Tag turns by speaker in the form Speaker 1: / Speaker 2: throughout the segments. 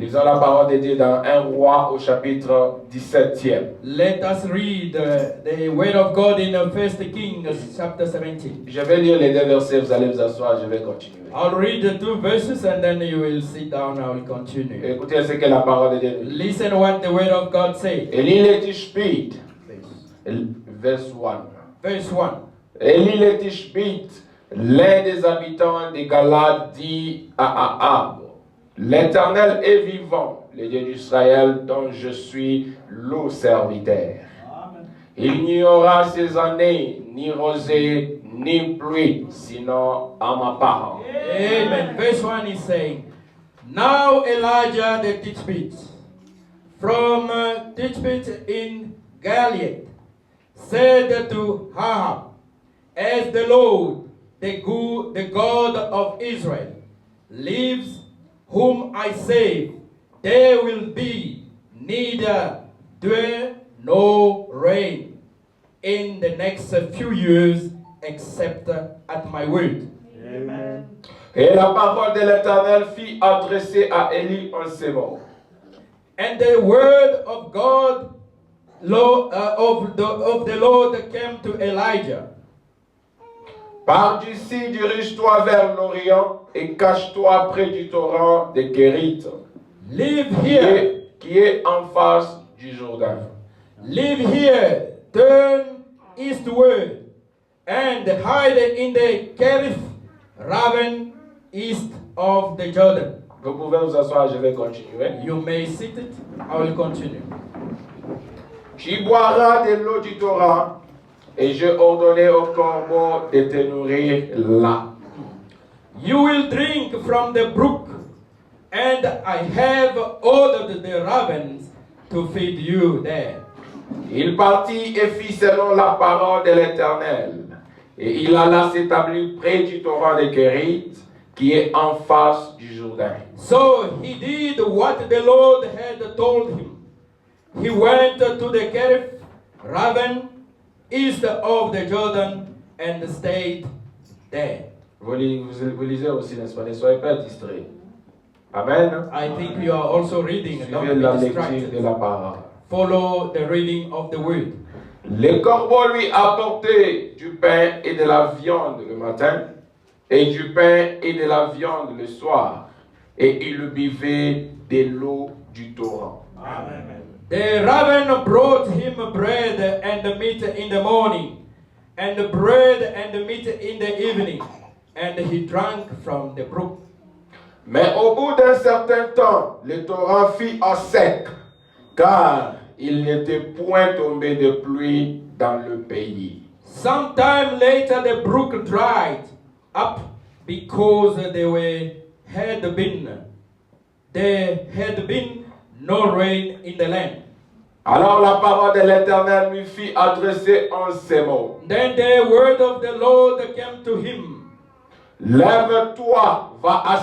Speaker 1: Lisons la parole de Dieu dans 1 Roi au chapitre 17e.
Speaker 2: Let us read the word of God in 1 Kings chapter 17.
Speaker 1: Je vais lire les deux versets, vous allez vous asseoir, je vais continuer.
Speaker 2: I'll read the 2 verses and then you will sit down. I will continue.
Speaker 1: Écoutez ce que la parole de Dieu dit.
Speaker 2: Listen what the word of God says.
Speaker 1: Élie le Tishbite, verse 1.
Speaker 2: Verse 1.
Speaker 1: Élie le Tishbite, l'un des habitants de Galade, dit à Ahab: L'Éternel est vivant, le Dieu d'Israël, dont je suis le serviteur. Amen. Il n'y aura ces années ni rosée ni pluie, sinon à ma part.
Speaker 2: Amen. Verse 1 is saying, Now Elijah the Tishbite, from Tishbite in Gilead, said to Ahab, As the Lord, the God of Israel, lives, whom I save, there will be neither dew nor rain in the next few years, except at my word.
Speaker 1: Amen. Et la parole de l'Éternel fut adressée à Élie en ces mots.
Speaker 2: And the word of God, of the Lord came to Elijah.
Speaker 1: Pars d'ici, dirige-toi vers l'Orient et cache-toi près du torrent de Kérit,
Speaker 2: Live here.
Speaker 1: qui est en face du Jourdain.
Speaker 2: Live here, turn eastward, and hide in the Kerith ravine east of the Jordan.
Speaker 1: Vous pouvez vous asseoir, je vais continuer.
Speaker 2: You may sit it, I will continue.
Speaker 1: Tu boiras de l'eau du torrent, et je ordonné au corbeau de te nourrir là.
Speaker 2: You will drink from the brook, and I have ordered the ravens to feed you there.
Speaker 1: Il partit et fit selon la parole de l'Éternel, et il alla s'établir près du torrent de Kérit, qui est en face du Jourdain.
Speaker 2: So he did what the Lord had told him. He went to the Kerith ravine east of the Jordan and stayed there.
Speaker 1: Vous lisez aussi, n'est-ce pas? Ne soyez pas distraits. Amen.
Speaker 2: I think you are also reading. Don't
Speaker 1: Suivez
Speaker 2: be
Speaker 1: la lecture
Speaker 2: distracted.
Speaker 1: de la parole.
Speaker 2: Follow the reading of the word.
Speaker 1: Les corbeaux lui apportaient du pain et de la viande le matin, et du pain et de la viande le soir, et il buvait de l'eau du torrent.
Speaker 2: Amen. The raven brought him bread and meat in the morning, and bread and meat in the evening, and he drank from the brook.
Speaker 1: Mais au bout d'un certain temps, le torrent fit à sec, car il n'était point tombé de pluie dans le pays.
Speaker 2: Sometime later the brook dried up because there had been no rain in the land.
Speaker 1: Alors la parole de l'Éternel lui fit adresser en ces mots.
Speaker 2: Then the word of the Lord came to him.
Speaker 1: Lève-toi, va à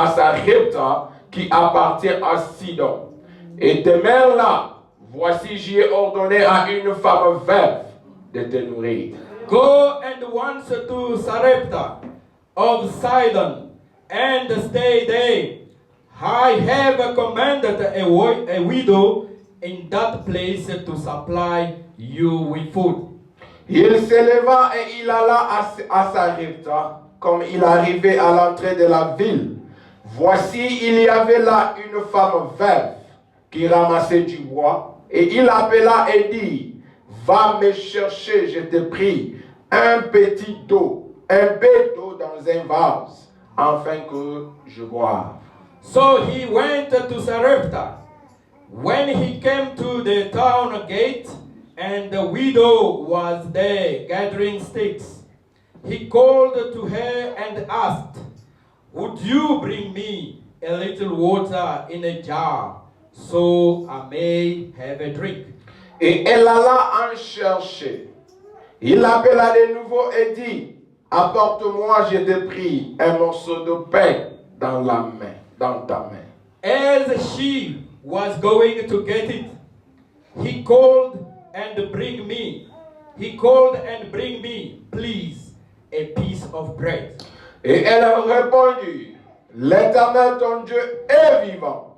Speaker 1: Sarepta, qui appartient à Sidon. Et demeure là, voici j'y ai ordonné à une femme veuve de te nourrir.
Speaker 2: Go and once to Sarepta of Sidon, and stay there. I have commanded a widow in that place to supply you with food.
Speaker 1: Il s'éleva et il alla à Sarepta, comme il arrivait à l'entrée de la ville. Voici, il y avait là une femme veuve qui ramassait du bois, et il appela et dit: Va me chercher, je te prie, un petit d'eau, un peu d'eau dans un vase, afin que je boive.
Speaker 2: So he went to Sarepta. When he came to the town gate, and the widow was there gathering sticks, he called to her and asked, Would you bring me a little water in a jar, so I may have a drink?
Speaker 1: Et elle alla en chercher. Il appela de nouveau et dit: Apporte-moi, je te prie, un morceau de pain dans ta main.
Speaker 2: As she was going to get it, he called and bring me, please, a piece of bread.
Speaker 1: Et elle répondit: L'Éternel ton Dieu est vivant.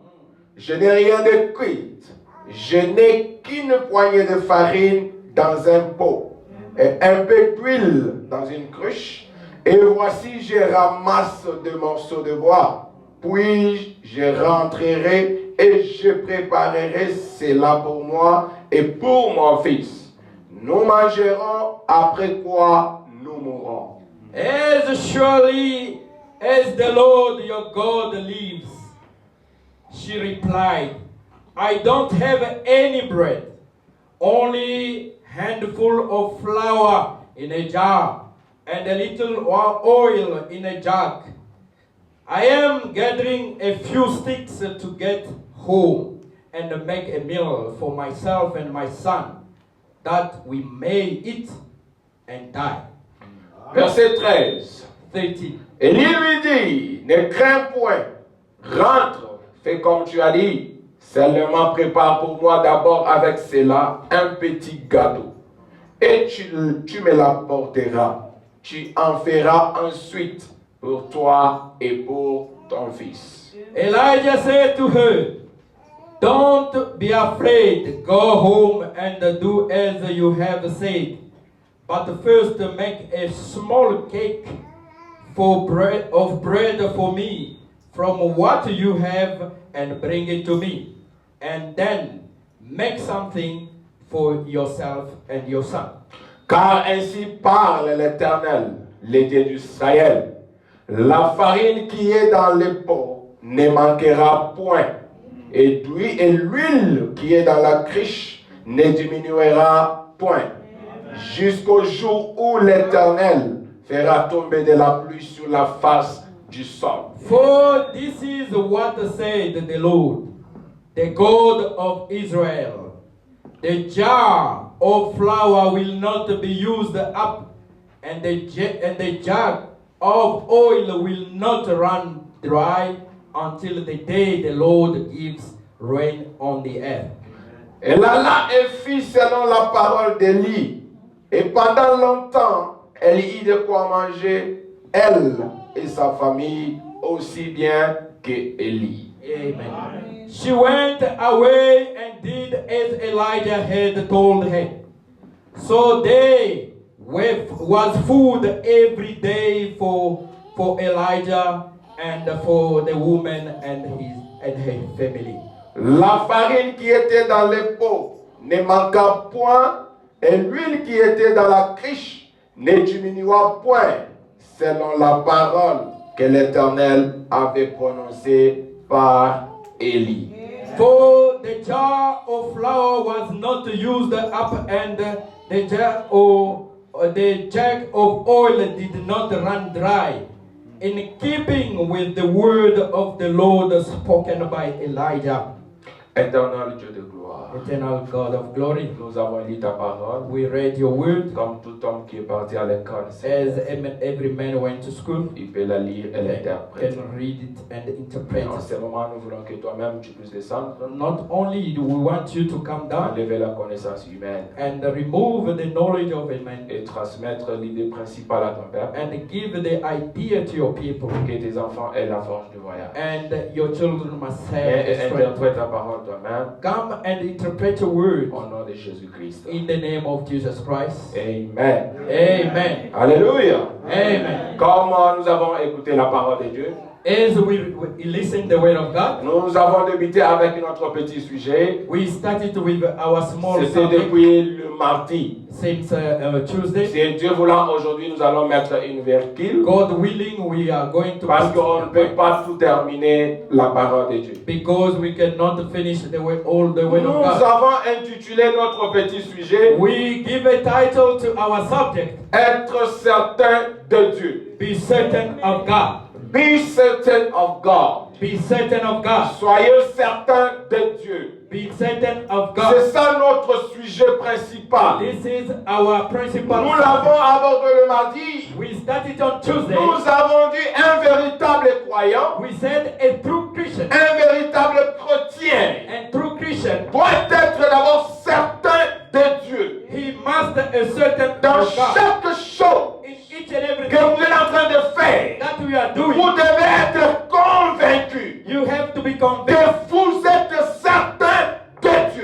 Speaker 1: Je n'ai rien de cuite. Je n'ai qu'une poignée de farine dans un pot et un peu d'huile dans une cruche. Et voici, je ramasse des morceaux de bois. Puis je rentrerai et je préparerai cela pour moi et pour mon fils. Nous mangerons, après quoi nous mourrons.
Speaker 2: As surely as the Lord your God lives, she replied, I don't have any bread, only handful of flour in a jar and a little oil in a jug. I am gathering a few sticks to get home and make a meal for myself and my son, that we may eat and die.
Speaker 1: Verset 13.
Speaker 2: 13.
Speaker 1: Élie lui dit, ne crains point, rentre, fais comme tu as dit, seulement prépare pour moi d'abord avec cela un petit gâteau, et tu me l'apporteras. Tu en feras ensuite pour toi et pour ton fils.
Speaker 2: Elijah said to her, don't be afraid, go home and do as you have said. But first make a small cake of bread for me from what you have and bring it to me. And then make something for yourself and your son.
Speaker 1: Car ainsi parle l'Éternel, le Dieu d'Israël. La farine qui est dans les pots ne manquera point, et l'huile qui est dans la cruche ne diminuera point, jusqu'au jour où l'Éternel fera tomber de la pluie sur la face du sol.
Speaker 2: For this is what said the Lord, the God of Israel. The jar of flour will not be used up, and the jug of oil will not run dry until the day the Lord gives rain on the earth.
Speaker 1: Elle alla et fit selon la parole d'Élie, et pendant longtemps, elle eut de quoi manger, elle et sa famille, aussi bien que Élie.
Speaker 2: Amen. She went away and did as Elijah had told her. So there was food every day for Elijah and for the woman and her family.
Speaker 1: La farine qui était dans les pots ne manqua point, et l'huile qui était dans la cruche ne diminua point, selon la parole que l'Éternel avait prononcée par Élie.
Speaker 2: For the jar of flour was not used up, and the jug of oil did not run dry, in keeping with the word of the Lord spoken by Elijah.
Speaker 1: Éternel Dieu de gloire,
Speaker 2: Eternal God of glory,
Speaker 1: nous avons lu ta parole,
Speaker 2: we read your word.
Speaker 1: comme tout homme qui est parti à l'école,
Speaker 2: As every man went to school,
Speaker 1: il peut la lire et l'interpréter.
Speaker 2: can read it and interpret
Speaker 1: En
Speaker 2: it.
Speaker 1: ce moment, nous voulons que toi-même tu puisses descendre,
Speaker 2: Not only do we want you to come down
Speaker 1: enlever la connaissance humaine
Speaker 2: and remove the knowledge of a man
Speaker 1: et transmettre l'idée principale à ton peuple,
Speaker 2: and give the idea to your people,
Speaker 1: que tes enfants aient la force du voyage.
Speaker 2: and your children must have
Speaker 1: Et
Speaker 2: the strength.
Speaker 1: interprète ta parole toi-même
Speaker 2: Come and interpret your word
Speaker 1: au nom de Jésus-Christ.
Speaker 2: in the name of Jesus Christ.
Speaker 1: Amen.
Speaker 2: Amen.
Speaker 1: Alléluia.
Speaker 2: Amen.
Speaker 1: Comme nous avons écouté la parole de Dieu,
Speaker 2: As we listen the word of God,
Speaker 1: nous avons débuté avec notre petit sujet.
Speaker 2: we started with our small
Speaker 1: C'était
Speaker 2: subject
Speaker 1: depuis le mardi.
Speaker 2: since Tuesday.
Speaker 1: Si Dieu voulant, aujourd'hui, nous allons mettre une virgule
Speaker 2: God willing, we are going to
Speaker 1: parce qu'on ne peut pas tout terminer la parole de Dieu.
Speaker 2: because we cannot finish all the word
Speaker 1: Nous
Speaker 2: of God.
Speaker 1: avons intitulé notre petit sujet
Speaker 2: We give a title to our subject,
Speaker 1: Être certain de Dieu.
Speaker 2: Be Certain of God.
Speaker 1: Be certain of God.
Speaker 2: Be certain of God.
Speaker 1: Soyez certain de Dieu.
Speaker 2: Be certain of
Speaker 1: C'est
Speaker 2: God.
Speaker 1: ça notre sujet principal.
Speaker 2: This is our principal
Speaker 1: Nous
Speaker 2: subject.
Speaker 1: l'avons abordé le mardi.
Speaker 2: We started on Tuesday.
Speaker 1: Nous avons dit un véritable croyant,
Speaker 2: We said a true Christian.
Speaker 1: un véritable chrétien
Speaker 2: And true Christian,
Speaker 1: doit être d'abord certain de Dieu.
Speaker 2: he must a certain
Speaker 1: Dans
Speaker 2: of God.
Speaker 1: chaque chose
Speaker 2: In each and every
Speaker 1: que vous
Speaker 2: thing
Speaker 1: êtes en train de faire,
Speaker 2: that we are doing,
Speaker 1: vous devez être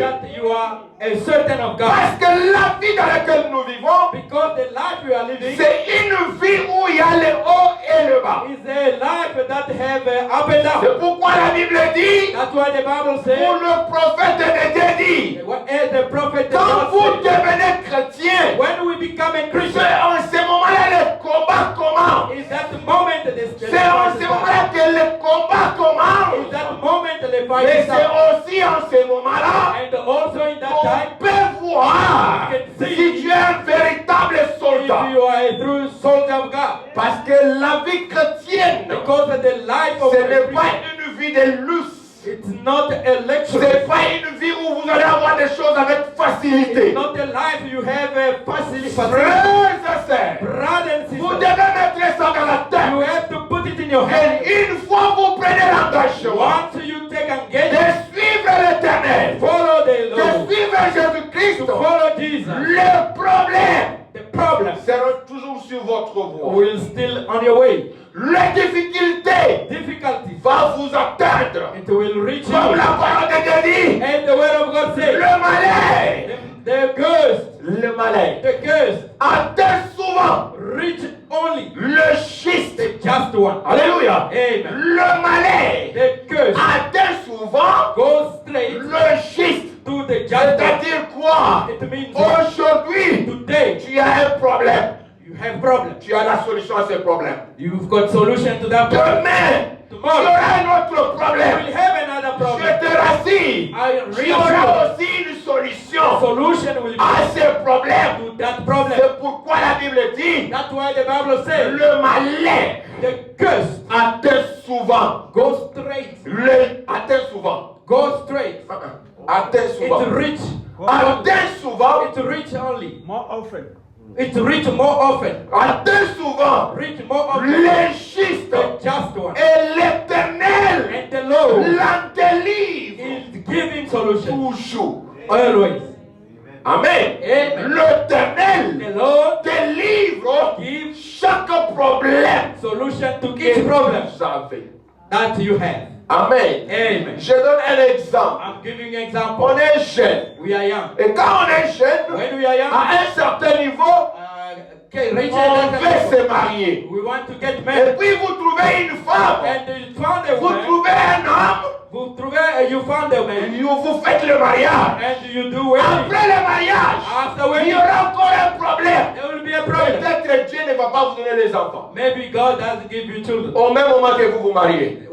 Speaker 2: that you are a certain of God.
Speaker 1: Parce que la vie dans laquelle nous vivons,
Speaker 2: Because the life you are living
Speaker 1: c'est une vie où il y a le haut et le bas.
Speaker 2: is a life that have up and down.
Speaker 1: C'est pourquoi la Bible dit,
Speaker 2: That's why the Bible
Speaker 1: pour
Speaker 2: says,
Speaker 1: le prophète de Dieu dit,
Speaker 2: as the prophet
Speaker 1: quand vous
Speaker 2: said,
Speaker 1: devenez chrétien,
Speaker 2: when we become a
Speaker 1: c'est
Speaker 2: Christian,
Speaker 1: en ce moment-là le combat commence.
Speaker 2: is that the moment the
Speaker 1: C'est en ce
Speaker 2: fight
Speaker 1: moment-là que le combat
Speaker 2: is
Speaker 1: commence.
Speaker 2: that moment the fight
Speaker 1: Mais
Speaker 2: is
Speaker 1: c'est
Speaker 2: up.
Speaker 1: aussi en ce moment-là
Speaker 2: And also in that
Speaker 1: qu'on
Speaker 2: time,
Speaker 1: peut voir si tu es un véritable
Speaker 2: if
Speaker 1: soldat.
Speaker 2: you are a true soldier of God.
Speaker 1: Parce que la vie chrétienne,
Speaker 2: Because the life of
Speaker 1: ce
Speaker 2: a
Speaker 1: n'est pas
Speaker 2: Christian,
Speaker 1: une vie de luxe.
Speaker 2: it's not a
Speaker 1: Ce
Speaker 2: lecture.
Speaker 1: n'est pas une vie où vous allez avoir des choses avec facilité.
Speaker 2: It's not a life you have a facility.
Speaker 1: Frères et sœurs,
Speaker 2: Brother and
Speaker 1: vous
Speaker 2: sister,
Speaker 1: devez mettre ça dans la
Speaker 2: you
Speaker 1: tête.
Speaker 2: have to put it in your head.
Speaker 1: Et une fois vous prenez l'engagement
Speaker 2: Once you take
Speaker 1: de
Speaker 2: engagement,
Speaker 1: suivre l'Éternel,
Speaker 2: follow the
Speaker 1: de
Speaker 2: Lord,
Speaker 1: suivre Jésus-Christ,
Speaker 2: to follow Jesus,
Speaker 1: le problème
Speaker 2: the problem
Speaker 1: sera toujours sur votre voie.
Speaker 2: will still on your way.
Speaker 1: La difficulté
Speaker 2: Difficulty,
Speaker 1: va vous atteindre.
Speaker 2: it will reach
Speaker 1: Comme
Speaker 2: you.
Speaker 1: la parole de Dieu dit,
Speaker 2: And the word of God says,
Speaker 1: le malheur,
Speaker 2: the curse,
Speaker 1: le malheur
Speaker 2: the curse,
Speaker 1: atteint souvent
Speaker 2: reach only
Speaker 1: le juste.
Speaker 2: the just one.
Speaker 1: Alléluia.
Speaker 2: Amen.
Speaker 1: Le malheur
Speaker 2: The curse
Speaker 1: atteint souvent
Speaker 2: goes straight
Speaker 1: le juste.
Speaker 2: to the just one.
Speaker 1: C'est-à-dire quoi?
Speaker 2: It means
Speaker 1: Aujourd'hui,
Speaker 2: today
Speaker 1: tu as un problème.
Speaker 2: you have problem.
Speaker 1: Tu as la solution à ce problème.
Speaker 2: You've got solution to that problem.
Speaker 1: Demain, tu
Speaker 2: Tomorrow
Speaker 1: auras un autre
Speaker 2: you
Speaker 1: problème.
Speaker 2: will have another
Speaker 1: Je
Speaker 2: problem.
Speaker 1: te rassure.
Speaker 2: I
Speaker 1: Tu auras
Speaker 2: reassure
Speaker 1: aussi une
Speaker 2: the
Speaker 1: solution
Speaker 2: solution will be
Speaker 1: à ce problème.
Speaker 2: to that problem.
Speaker 1: C'est pourquoi la Bible dit,
Speaker 2: That's why the Bible says
Speaker 1: le malheur
Speaker 2: the curse
Speaker 1: atteint souvent.
Speaker 2: goes straight.
Speaker 1: Le atteint souvent.
Speaker 2: Goes straight.
Speaker 1: Atteint souvent.
Speaker 2: It reach.
Speaker 1: Atteint souvent.
Speaker 2: It reach only.
Speaker 3: More often.
Speaker 2: It reach more often.
Speaker 1: Atteint souvent.
Speaker 2: Reach more often.
Speaker 1: Le juste
Speaker 2: The just one.
Speaker 1: et l'éternel
Speaker 2: And the Lord
Speaker 1: l'en délivre
Speaker 2: is giving solution
Speaker 1: toujours.
Speaker 2: always.
Speaker 1: Amen.
Speaker 2: Amen.
Speaker 1: L'éternel
Speaker 2: The Lord
Speaker 1: délivre
Speaker 2: gives
Speaker 1: chaque problème
Speaker 2: solution to
Speaker 1: que
Speaker 2: each problem
Speaker 1: vous avez.
Speaker 2: that you have.
Speaker 1: Amen.
Speaker 2: Amen.
Speaker 1: Je donne un exemple.
Speaker 2: I'm giving you
Speaker 1: On
Speaker 2: example.
Speaker 1: est jeune.
Speaker 2: We are young.
Speaker 1: Et quand on est jeune,
Speaker 2: When we are young,
Speaker 1: à un certain niveau,
Speaker 2: okay, reach
Speaker 1: on
Speaker 2: a
Speaker 1: veut
Speaker 2: certain
Speaker 1: se marier.
Speaker 2: level, we want to get
Speaker 1: Et
Speaker 2: married.
Speaker 1: puis vous trouvez une femme,
Speaker 2: And you found a
Speaker 1: vous
Speaker 2: woman.
Speaker 1: trouvez un homme,
Speaker 2: You found a man.
Speaker 1: vous faites le mariage.
Speaker 2: And you do wedding.
Speaker 1: Après le mariage,
Speaker 2: After
Speaker 1: il y
Speaker 2: wedding,
Speaker 1: aura encore un problème.
Speaker 2: there will be a problem.
Speaker 1: Peut-être Dieu ne va pas vous donner les enfants.
Speaker 2: Maybe God doesn't give you children.
Speaker 1: Au même moment que vous vous mariez.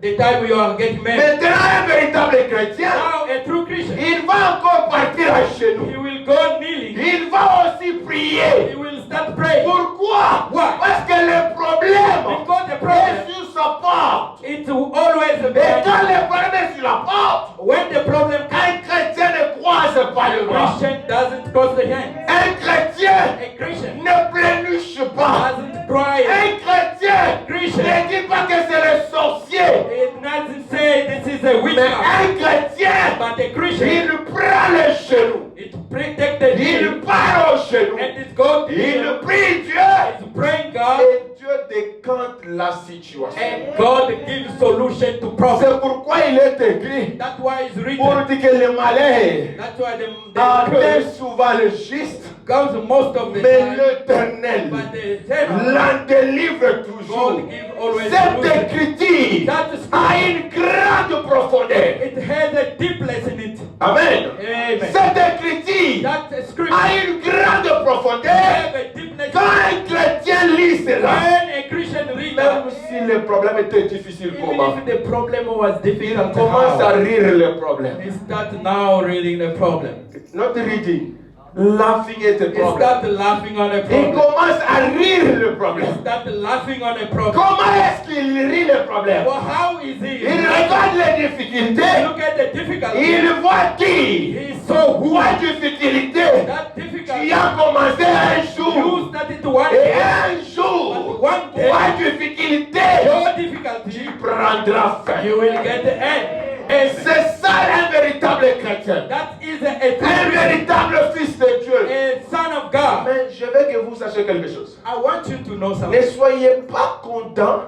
Speaker 2: The time you are getting married.
Speaker 1: Maintenant, un véritable chrétien,
Speaker 2: Now a true Christian,
Speaker 1: il va encore partir à genoux.
Speaker 2: he will go kneeling.
Speaker 1: Il va aussi prier.
Speaker 2: He will start praying.
Speaker 1: Pourquoi?
Speaker 2: Why?
Speaker 1: Parce que le problème
Speaker 2: Because the
Speaker 1: est
Speaker 2: problem,
Speaker 1: sur sa porte.
Speaker 2: it's always a
Speaker 1: Et quand
Speaker 2: bad.
Speaker 1: le problème est sur la porte,
Speaker 2: When the problem comes,
Speaker 1: un chrétien ne croise pas le bras.
Speaker 2: Christian doesn't cross the hand.
Speaker 1: Un chrétien
Speaker 2: A Christian
Speaker 1: ne pléniche pas.
Speaker 2: doesn't cry.
Speaker 1: Un chrétien
Speaker 2: Christian,
Speaker 1: ne dit pas que c'est le sorcier.
Speaker 2: it doesn't say this is a
Speaker 1: Mais
Speaker 2: witchcraft.
Speaker 1: un chrétien,
Speaker 2: But a Christian,
Speaker 1: il prend les genoux.
Speaker 2: it protected
Speaker 1: Il
Speaker 2: him
Speaker 1: part aux genoux.
Speaker 2: and it's God.
Speaker 1: Il prie Dieu.
Speaker 2: It's praying God
Speaker 1: Et Dieu décante la situation.
Speaker 2: and God gives solution to problems.
Speaker 1: C'est pourquoi il est écrit
Speaker 2: That's why it's
Speaker 1: pour
Speaker 2: written.
Speaker 1: dire que le malheur
Speaker 2: That's why the
Speaker 1: atteint
Speaker 2: curse
Speaker 1: souvent le juste,
Speaker 2: comes most of the
Speaker 1: mais
Speaker 2: time.
Speaker 1: l'éternel
Speaker 2: But the eternal
Speaker 1: l'en délivre toujours.
Speaker 2: God gives always
Speaker 1: Cette
Speaker 2: solution.
Speaker 1: écriture
Speaker 2: That
Speaker 1: a
Speaker 2: scripture,
Speaker 1: une grande profondeur.
Speaker 2: it has a deepness in it.
Speaker 1: Amen.
Speaker 2: Amen.
Speaker 1: Cette écriture
Speaker 2: That scripture
Speaker 1: a une grande profondeur.
Speaker 2: have a deepness.
Speaker 1: Quand un chrétien lit cela,
Speaker 2: When a Christian reads
Speaker 1: même
Speaker 2: that,
Speaker 1: si le problème était difficile pour moi,
Speaker 2: even if the problem was
Speaker 1: il
Speaker 2: difficult to
Speaker 1: commence à
Speaker 2: have,
Speaker 1: rire le problème.
Speaker 2: he start now reading the problem.
Speaker 1: Not reading, laughing at the
Speaker 2: He
Speaker 1: problem.
Speaker 2: start laughing on the
Speaker 1: Il
Speaker 2: problem.
Speaker 1: commence à rire le
Speaker 2: He
Speaker 1: problème.
Speaker 2: start laughing on the problem.
Speaker 1: Comment est-ce qu'il rit le problème?
Speaker 2: Well, how is he?
Speaker 1: Il regarde les difficultés.
Speaker 2: Look at the difficulty.
Speaker 1: Il voit qui?
Speaker 2: He saw who
Speaker 1: Quoi difficulté?
Speaker 2: that
Speaker 1: Tu
Speaker 2: difficulty.
Speaker 1: as commencé un
Speaker 2: You
Speaker 1: jour.
Speaker 2: started to one
Speaker 1: Et
Speaker 2: day.
Speaker 1: un jour,
Speaker 2: One day,
Speaker 1: quoi difficulté?
Speaker 2: your difficulty,
Speaker 1: Prendra fin.
Speaker 2: you will get the end.
Speaker 1: Et c'est ça un véritable chrétien.
Speaker 2: That is a
Speaker 1: Un
Speaker 2: true
Speaker 1: véritable fils de Dieu.
Speaker 2: a son of God.
Speaker 1: Mais je veux que vous sachiez quelque chose.
Speaker 2: I want you to know
Speaker 1: Ne
Speaker 2: something.
Speaker 1: soyez pas content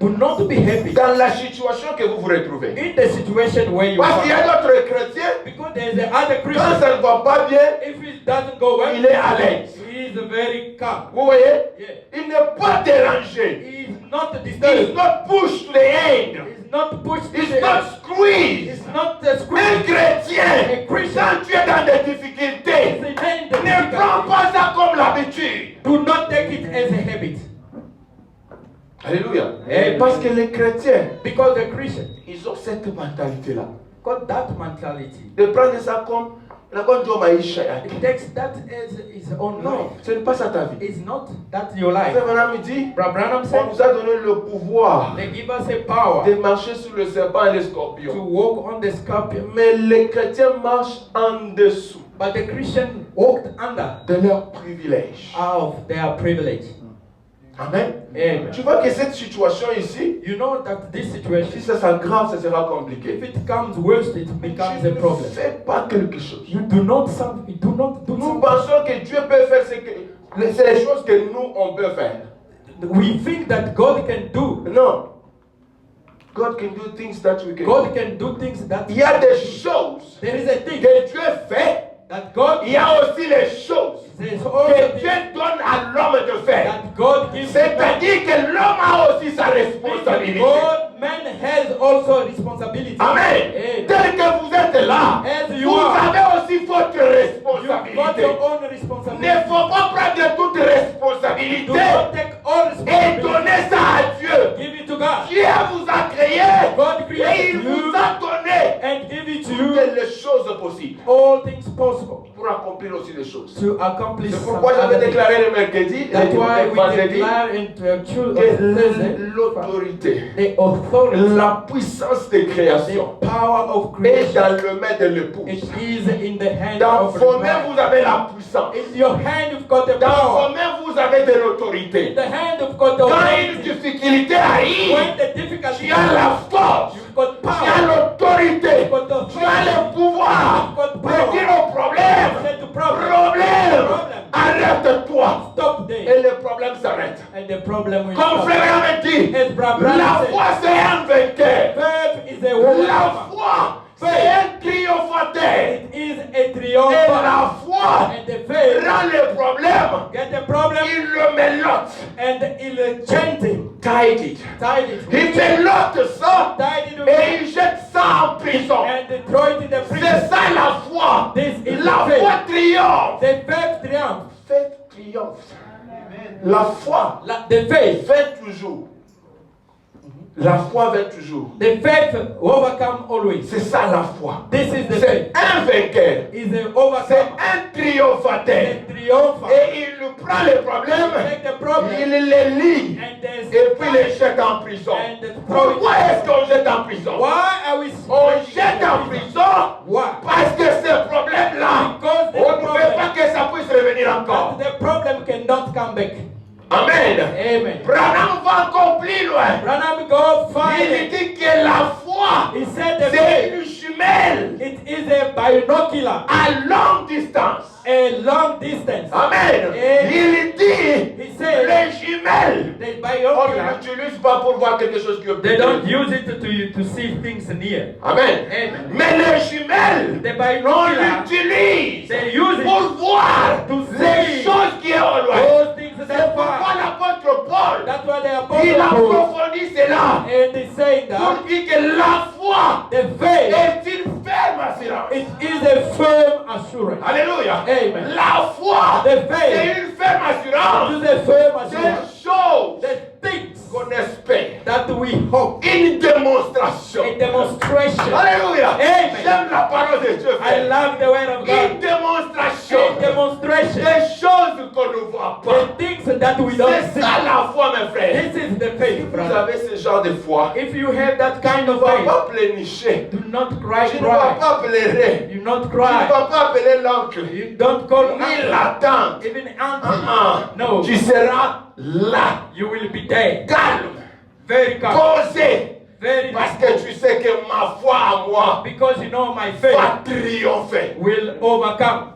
Speaker 2: Do not be happy
Speaker 1: dans la situation que vous vous retrouvez.
Speaker 2: in the situation where you
Speaker 1: Parce qu'il y a
Speaker 2: are.
Speaker 1: d'autres chrétiens,
Speaker 2: Because there's the other
Speaker 1: quand
Speaker 2: Christian.
Speaker 1: ça ne va pas bien,
Speaker 2: If it doesn't go well,
Speaker 1: il est à l'aise.
Speaker 2: he is very calm.
Speaker 1: Vous voyez?
Speaker 2: Yeah.
Speaker 1: Il n'est pas dérangé.
Speaker 2: He is not
Speaker 1: He's
Speaker 2: disturbed.
Speaker 1: not pushed to the end.
Speaker 2: He's not pushed to
Speaker 1: He's
Speaker 2: the
Speaker 1: not
Speaker 2: end.
Speaker 1: squeezed.
Speaker 2: He's not
Speaker 1: Un
Speaker 2: squeezed.
Speaker 1: chrétien,
Speaker 2: A Christian.
Speaker 1: quand tu es dans des difficultés,
Speaker 2: He's in the
Speaker 1: ne prends
Speaker 2: difficulty.
Speaker 1: pas ça comme l'habitude.
Speaker 2: Do not take it as a habit.
Speaker 1: Alléluia.
Speaker 2: Amen.
Speaker 1: Parce que les chrétiens,
Speaker 2: Because the Christian
Speaker 1: ils ont cette mentalité-là.
Speaker 2: got that mentality.
Speaker 1: De prendre ça comme la bonne Dieu maïcha.
Speaker 2: It takes that as his own
Speaker 1: Non,
Speaker 2: life.
Speaker 1: ce n'est pas ça ta vie.
Speaker 2: It's not that your life.
Speaker 1: Frère Branham dit,
Speaker 2: Brother Branham
Speaker 1: on
Speaker 2: said
Speaker 1: nous a donné le pouvoir
Speaker 2: they give us a power
Speaker 1: de marcher sur le serpent et les
Speaker 2: to
Speaker 1: scorpions.
Speaker 2: walk on the scorpion.
Speaker 1: Mais les chrétiens marchent en dessous
Speaker 2: But the Christian walked under
Speaker 1: de leurs privilèges.
Speaker 2: of their privilege.
Speaker 1: Amen.
Speaker 2: Amen.
Speaker 1: Tu vois que cette situation ici,
Speaker 2: You know that this
Speaker 1: si
Speaker 2: situation,
Speaker 1: ça s'aggrave, ça sera
Speaker 2: if
Speaker 1: compliqué.
Speaker 2: it comes worse, it becomes
Speaker 1: Tu
Speaker 2: a
Speaker 1: ne
Speaker 2: problem.
Speaker 1: fais pas quelque chose.
Speaker 2: You do not do
Speaker 1: Nous
Speaker 2: something.
Speaker 1: pensons que Dieu peut faire c'est les choses que nous, on peut faire.
Speaker 2: We think that God can do.
Speaker 1: Non. God can do things that we can do.
Speaker 2: God can do things that
Speaker 1: Il y a des choses
Speaker 2: there is a thing
Speaker 1: que Dieu fait.
Speaker 2: that God
Speaker 1: Il y a aussi les choses
Speaker 2: there's
Speaker 1: que
Speaker 2: also
Speaker 1: Dieu
Speaker 2: things
Speaker 1: donne à l'homme de faire.
Speaker 2: that God gives to man.
Speaker 1: C'est-à-dire que l'homme a aussi sa
Speaker 2: Because
Speaker 1: responsabilité.
Speaker 2: God, man has also responsibility.
Speaker 1: Amen.
Speaker 2: Amen.
Speaker 1: Tel que vous êtes là,
Speaker 2: As you
Speaker 1: vous
Speaker 2: are,
Speaker 1: avez aussi votre
Speaker 2: you've got
Speaker 1: responsabilité.
Speaker 2: your own
Speaker 1: Il ne
Speaker 2: responsibility.
Speaker 1: faut pas prendre toute
Speaker 2: Do
Speaker 1: responsabilité
Speaker 2: not take all
Speaker 1: et
Speaker 2: responsibility.
Speaker 1: donner ça à Dieu.
Speaker 2: Give it to God.
Speaker 1: Dieu vous a créé
Speaker 2: God
Speaker 1: et
Speaker 2: created
Speaker 1: il vous
Speaker 2: you
Speaker 1: a donné
Speaker 2: and give it to
Speaker 1: toutes
Speaker 2: you
Speaker 1: les choses possibles
Speaker 2: all things possible
Speaker 1: pour accomplir aussi les choses.
Speaker 2: to accomplish
Speaker 1: C'est
Speaker 2: some
Speaker 1: pourquoi j'avais
Speaker 2: other things.
Speaker 1: déclaré le mercredi
Speaker 2: That's
Speaker 1: et
Speaker 2: why
Speaker 1: le
Speaker 2: we
Speaker 1: vendredi
Speaker 2: declare into
Speaker 1: que l'autorité,
Speaker 2: the authority,
Speaker 1: la puissance de
Speaker 2: the
Speaker 1: création
Speaker 2: power of
Speaker 1: est
Speaker 2: creation.
Speaker 1: dans le main de l'épouse.
Speaker 2: It is in the hand
Speaker 1: Dans
Speaker 2: of
Speaker 1: vos
Speaker 2: the
Speaker 1: mains,
Speaker 2: man.
Speaker 1: vous avez la puissance.
Speaker 2: In your hand you've got the
Speaker 1: Dans
Speaker 2: power.
Speaker 1: vos mains, vous avez de
Speaker 2: In
Speaker 1: l'autorité.
Speaker 2: the hand you've got the
Speaker 1: Quand une
Speaker 2: authority.
Speaker 1: difficulté arrive,
Speaker 2: When the difficulty
Speaker 1: tu as la force,
Speaker 2: you've got
Speaker 1: tu as
Speaker 2: power.
Speaker 1: l'autorité,
Speaker 2: You've got the
Speaker 1: tu as le pouvoir
Speaker 2: You've got
Speaker 1: de
Speaker 2: power.
Speaker 1: dire au problème,
Speaker 2: Say to problem.
Speaker 1: problème,
Speaker 2: Problem.
Speaker 1: arrête-toi.
Speaker 2: Stop
Speaker 1: Et
Speaker 2: there.
Speaker 1: le problème s'arrête.
Speaker 2: And the problem will
Speaker 1: Comme
Speaker 2: stop.
Speaker 1: frère avait dit,
Speaker 2: As Brother
Speaker 1: la
Speaker 2: Branham
Speaker 1: foi c'est un vainqueur.
Speaker 2: Faith is a
Speaker 1: La
Speaker 2: overcomer.
Speaker 1: foi c'est un triomphateur.
Speaker 2: It is a
Speaker 1: Et
Speaker 2: triumph.
Speaker 1: la foi
Speaker 2: And the faith
Speaker 1: rend le problème,
Speaker 2: get the problem
Speaker 1: il le mélote.
Speaker 2: and il change him.
Speaker 1: Tied it.
Speaker 2: Tied it.
Speaker 1: Il mélote ça
Speaker 2: Tied it
Speaker 1: et il jette ça en prison.
Speaker 2: and throw it in the
Speaker 1: C'est
Speaker 2: prison.
Speaker 1: ça la foi.
Speaker 2: This is
Speaker 1: La
Speaker 2: the faith.
Speaker 1: foi triomphe.
Speaker 2: The faith triumph.
Speaker 1: Faites triomphe. La foi
Speaker 2: The faith.
Speaker 1: fait toujours. La foi fait toujours.
Speaker 2: The faith overcome always.
Speaker 1: C'est ça la foi.
Speaker 2: This is the
Speaker 1: C'est
Speaker 2: faith.
Speaker 1: un vainqueur.
Speaker 2: Is a
Speaker 1: C'est
Speaker 2: overcomer.
Speaker 1: un triomphateur.
Speaker 2: The triumph.
Speaker 1: Et il prend les problèmes,
Speaker 2: Take the problem
Speaker 1: il les lie
Speaker 2: and then
Speaker 1: et puis les jette en prison. Pourquoi est-ce qu'on jette en prison?
Speaker 2: Why are we
Speaker 1: On jette en prison
Speaker 2: Why?
Speaker 1: parce que ce problème-là,
Speaker 2: Because the
Speaker 1: on ne veut
Speaker 2: problem-
Speaker 1: pas que ça puisse revenir encore.
Speaker 2: But the problem cannot come back.
Speaker 1: Amen.
Speaker 2: Amen.
Speaker 1: Branham va encore plus loin.
Speaker 2: Branham go
Speaker 1: Il
Speaker 2: further.
Speaker 1: dit que la foi,
Speaker 2: He said the
Speaker 1: c'est
Speaker 2: faith.
Speaker 1: une jumelle
Speaker 2: It is a binocular,
Speaker 1: à longue distance.
Speaker 2: a long distance.
Speaker 1: Amen.
Speaker 2: Amen.
Speaker 1: Il dit,
Speaker 2: He said
Speaker 1: les jumelles,
Speaker 2: the
Speaker 1: on ne
Speaker 2: binocular,
Speaker 1: l'utilise pas pour voir quelque chose qui est
Speaker 2: they
Speaker 1: plus
Speaker 2: don't
Speaker 1: petit.
Speaker 2: use it to see things near.
Speaker 1: Amen.
Speaker 2: Amen.
Speaker 1: Mais les jumelles,
Speaker 2: The
Speaker 1: on
Speaker 2: binocular,
Speaker 1: l'utilise
Speaker 2: they use it
Speaker 1: pour voir
Speaker 2: to
Speaker 1: les
Speaker 2: see
Speaker 1: choses qui sont au loin.
Speaker 2: those things
Speaker 1: C'est
Speaker 2: that
Speaker 1: pourquoi
Speaker 2: far.
Speaker 1: l'apôtre Paul,
Speaker 2: That's why the
Speaker 1: il
Speaker 2: apostle Paul,
Speaker 1: approfondit cela
Speaker 2: and he's saying that
Speaker 1: pour dire que la foi
Speaker 2: the faith,
Speaker 1: est une ferme assurance.
Speaker 2: it is a firm assurance.
Speaker 1: Alléluia.
Speaker 2: Amen.
Speaker 1: La foi,
Speaker 2: The
Speaker 1: c'est
Speaker 2: faith
Speaker 1: une ferme assurance
Speaker 2: is a firm
Speaker 1: des
Speaker 2: assurance.
Speaker 1: choses
Speaker 2: The things
Speaker 1: qu'on espère.
Speaker 2: that we hope.
Speaker 1: Une démonstration.
Speaker 2: A demonstration.
Speaker 1: Alléluia.
Speaker 2: Amen.
Speaker 1: J'aime la parole de Dieu.
Speaker 2: I
Speaker 1: frère.
Speaker 2: love the word of
Speaker 1: Une
Speaker 2: God.
Speaker 1: démonstration
Speaker 2: A demonstration.
Speaker 1: des choses qu'on ne voit pas.
Speaker 2: The things that we don't
Speaker 1: C'est
Speaker 2: see.
Speaker 1: ça la foi, mes frères.
Speaker 2: This is the faith,
Speaker 1: Vous
Speaker 2: brother.
Speaker 1: avez ce genre de foi.
Speaker 2: If you have that kind
Speaker 1: Tu ne
Speaker 2: of
Speaker 1: vas
Speaker 2: faith,
Speaker 1: pas plénicher.
Speaker 2: do not cry,
Speaker 1: Tu ne vas
Speaker 2: cry.
Speaker 1: pas pleurer.
Speaker 2: You not
Speaker 1: Tu ne
Speaker 2: cry.
Speaker 1: vas pas appeler l'oncle.
Speaker 2: You don't call
Speaker 1: Ni
Speaker 2: uncle,
Speaker 1: la tante.
Speaker 2: even auntie. No,
Speaker 1: Tu seras là,
Speaker 2: you will be there.
Speaker 1: calme,
Speaker 2: Very calm.
Speaker 1: posé.
Speaker 2: Very
Speaker 1: Parce que tu sais que ma foi à moi
Speaker 2: because you know my
Speaker 1: va
Speaker 2: faith
Speaker 1: triompher.
Speaker 2: will overcome.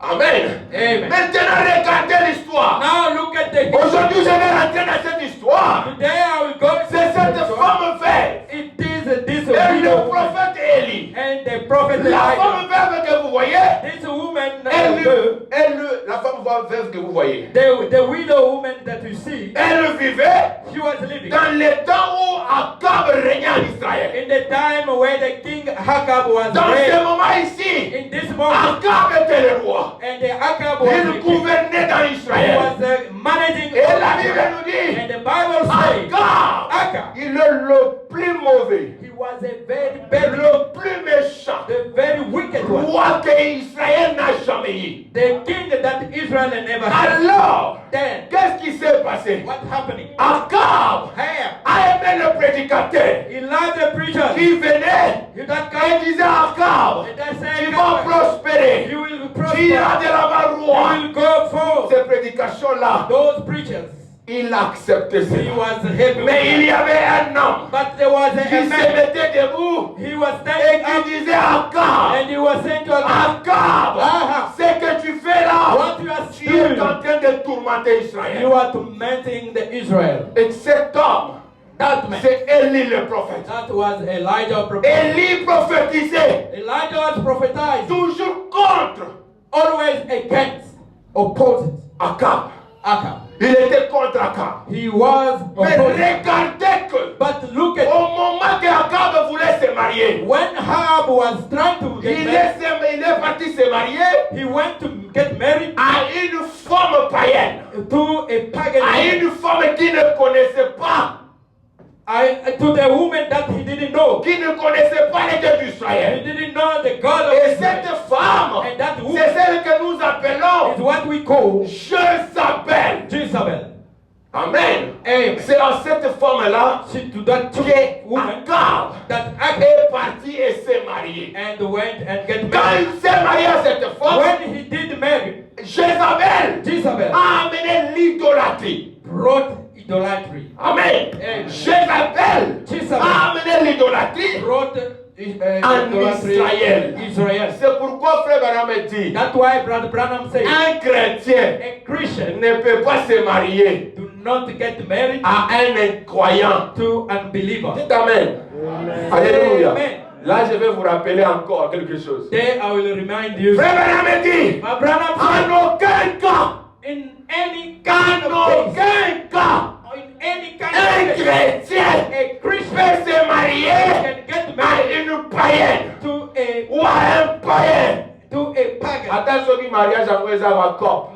Speaker 1: Amen.
Speaker 2: Amen.
Speaker 1: Maintenant, regardez l'histoire.
Speaker 2: Now look at the
Speaker 1: Aujourd'hui, je vais rentrer dans cette histoire.
Speaker 2: Today I will go.
Speaker 1: C'est cette femme veuve
Speaker 2: It is this
Speaker 1: et le
Speaker 2: widow
Speaker 1: prophète Élie.
Speaker 2: and the prophet
Speaker 1: La
Speaker 2: Elijah.
Speaker 1: femme veuve que vous voyez,
Speaker 2: This woman,
Speaker 1: la femme veuve que vous voyez,
Speaker 2: the widow woman that you see,
Speaker 1: elle vivait
Speaker 2: she was living
Speaker 1: dans le temps où Akab régnait en Israël.
Speaker 2: in the time where the king Hakab was
Speaker 1: Dans ce
Speaker 2: reigning.
Speaker 1: moment ici,
Speaker 2: In this moment,
Speaker 1: Akab était le roi.
Speaker 2: and the Hakab was the
Speaker 1: Il
Speaker 2: king.
Speaker 1: gouvernait dans
Speaker 2: He
Speaker 1: Israël.
Speaker 2: was managing.
Speaker 1: Et la Bible nous dit,
Speaker 2: And the Bible says,
Speaker 1: Akab, il est le plus mauvais,
Speaker 2: he was a very bad,
Speaker 1: le plus méchant
Speaker 2: the very wicked one,
Speaker 1: roi que Israël n'a jamais eu.
Speaker 2: the king that Israel had never had.
Speaker 1: Alors,
Speaker 2: Then,
Speaker 1: qu'est-ce qui s'est passé?
Speaker 2: what's happening?
Speaker 1: Akab
Speaker 2: Here,
Speaker 1: a aimé le prédicateur
Speaker 2: he loved the preacher.
Speaker 1: qui venait
Speaker 2: You that
Speaker 1: et
Speaker 2: guy,
Speaker 1: disait à Akab,
Speaker 2: and that
Speaker 1: tu
Speaker 2: said,
Speaker 1: vas prospérer,
Speaker 2: you will
Speaker 1: tu
Speaker 2: prosper.
Speaker 1: iras de l'avant roi.
Speaker 2: You will go forth.
Speaker 1: Ces prédications-là,
Speaker 2: Those preachers,
Speaker 1: il acceptait
Speaker 2: he
Speaker 1: cela.
Speaker 2: was heavy.
Speaker 1: Mais il y avait un homme
Speaker 2: But there was a
Speaker 1: qui se
Speaker 2: man.
Speaker 1: mettait debout
Speaker 2: He was
Speaker 1: et
Speaker 2: standing
Speaker 1: qui
Speaker 2: up
Speaker 1: disait à Akab,
Speaker 2: and he was saying to us,
Speaker 1: Akab, ce que tu fais là,
Speaker 2: what you are
Speaker 1: tu es
Speaker 2: doing,
Speaker 1: en train de tourmenter Israël.
Speaker 2: you are tormenting the Israel.
Speaker 1: Et cet homme,
Speaker 2: That man,
Speaker 1: c'est Élie le prophète.
Speaker 2: that was Elijah prophet.
Speaker 1: Élie prophétisait
Speaker 2: Elijah was prophetized
Speaker 1: toujours contre
Speaker 2: always against, opposite
Speaker 1: Akab.
Speaker 2: Akab.
Speaker 1: Il était contre Akab.
Speaker 2: He was
Speaker 1: Mais
Speaker 2: opposite.
Speaker 1: regardez que
Speaker 2: But look at
Speaker 1: au moment que Akab voulait se marier,
Speaker 2: when Ahab was trying to get
Speaker 1: il
Speaker 2: married,
Speaker 1: est parti se marier
Speaker 2: he went to get married
Speaker 1: à une femme païenne,
Speaker 2: to a pagan
Speaker 1: à
Speaker 2: woman.
Speaker 1: une femme qui ne connaissait pas,
Speaker 2: To the woman that he didn't know.
Speaker 1: qui ne connaissait pas les dieux
Speaker 2: He
Speaker 1: d'Israël.
Speaker 2: didn't know the God of
Speaker 1: Et
Speaker 2: Israel.
Speaker 1: cette femme,
Speaker 2: And that
Speaker 1: c'est
Speaker 2: woman
Speaker 1: celle que nous
Speaker 2: is
Speaker 1: appelons
Speaker 2: what we call
Speaker 1: Jezabel.
Speaker 2: Jezebel.
Speaker 1: Amen.
Speaker 2: Amen.
Speaker 1: C'est en cette femme-là
Speaker 2: She to that
Speaker 1: que
Speaker 2: woman
Speaker 1: Akab
Speaker 2: that Ahab
Speaker 1: est parti et s'est marié.
Speaker 2: and went and get
Speaker 1: Quand
Speaker 2: married.
Speaker 1: il s'est marié à cette femme,
Speaker 2: When he did marry,
Speaker 1: Jézabel
Speaker 2: Jezebel
Speaker 1: a amené l'idolâtrie.
Speaker 2: brought idolatry.
Speaker 1: Amen.
Speaker 2: Amen.
Speaker 1: Jézabel
Speaker 2: Jezebel
Speaker 1: a amené l'idolâtrie.
Speaker 2: brought
Speaker 1: En
Speaker 2: idolatry
Speaker 1: Israël.
Speaker 2: in Israel.
Speaker 1: C'est pourquoi Frère Branham dit,
Speaker 2: That's why Brother Branham says
Speaker 1: un chrétien
Speaker 2: a Christian
Speaker 1: ne peut pas se marier
Speaker 2: do not get married
Speaker 1: à un incroyant.
Speaker 2: to unbeliever.
Speaker 1: Dites Amen. Alléluia.
Speaker 2: Amen.
Speaker 1: Là, je vais vous rappeler encore quelque chose.
Speaker 2: There I will remind you.
Speaker 1: Frère Branham dit,
Speaker 2: My Branham says,
Speaker 1: en aucun cas,
Speaker 2: in any
Speaker 1: en
Speaker 2: kind of case,
Speaker 1: aucun cas,
Speaker 2: in any kind
Speaker 1: un
Speaker 2: of case,
Speaker 1: chrétien
Speaker 2: a Christian
Speaker 1: peut se marier
Speaker 2: can get
Speaker 1: à
Speaker 2: married
Speaker 1: une païenne ou à un païen.
Speaker 2: to a pagan.
Speaker 1: Attention du mariage en vrai, ça va corps.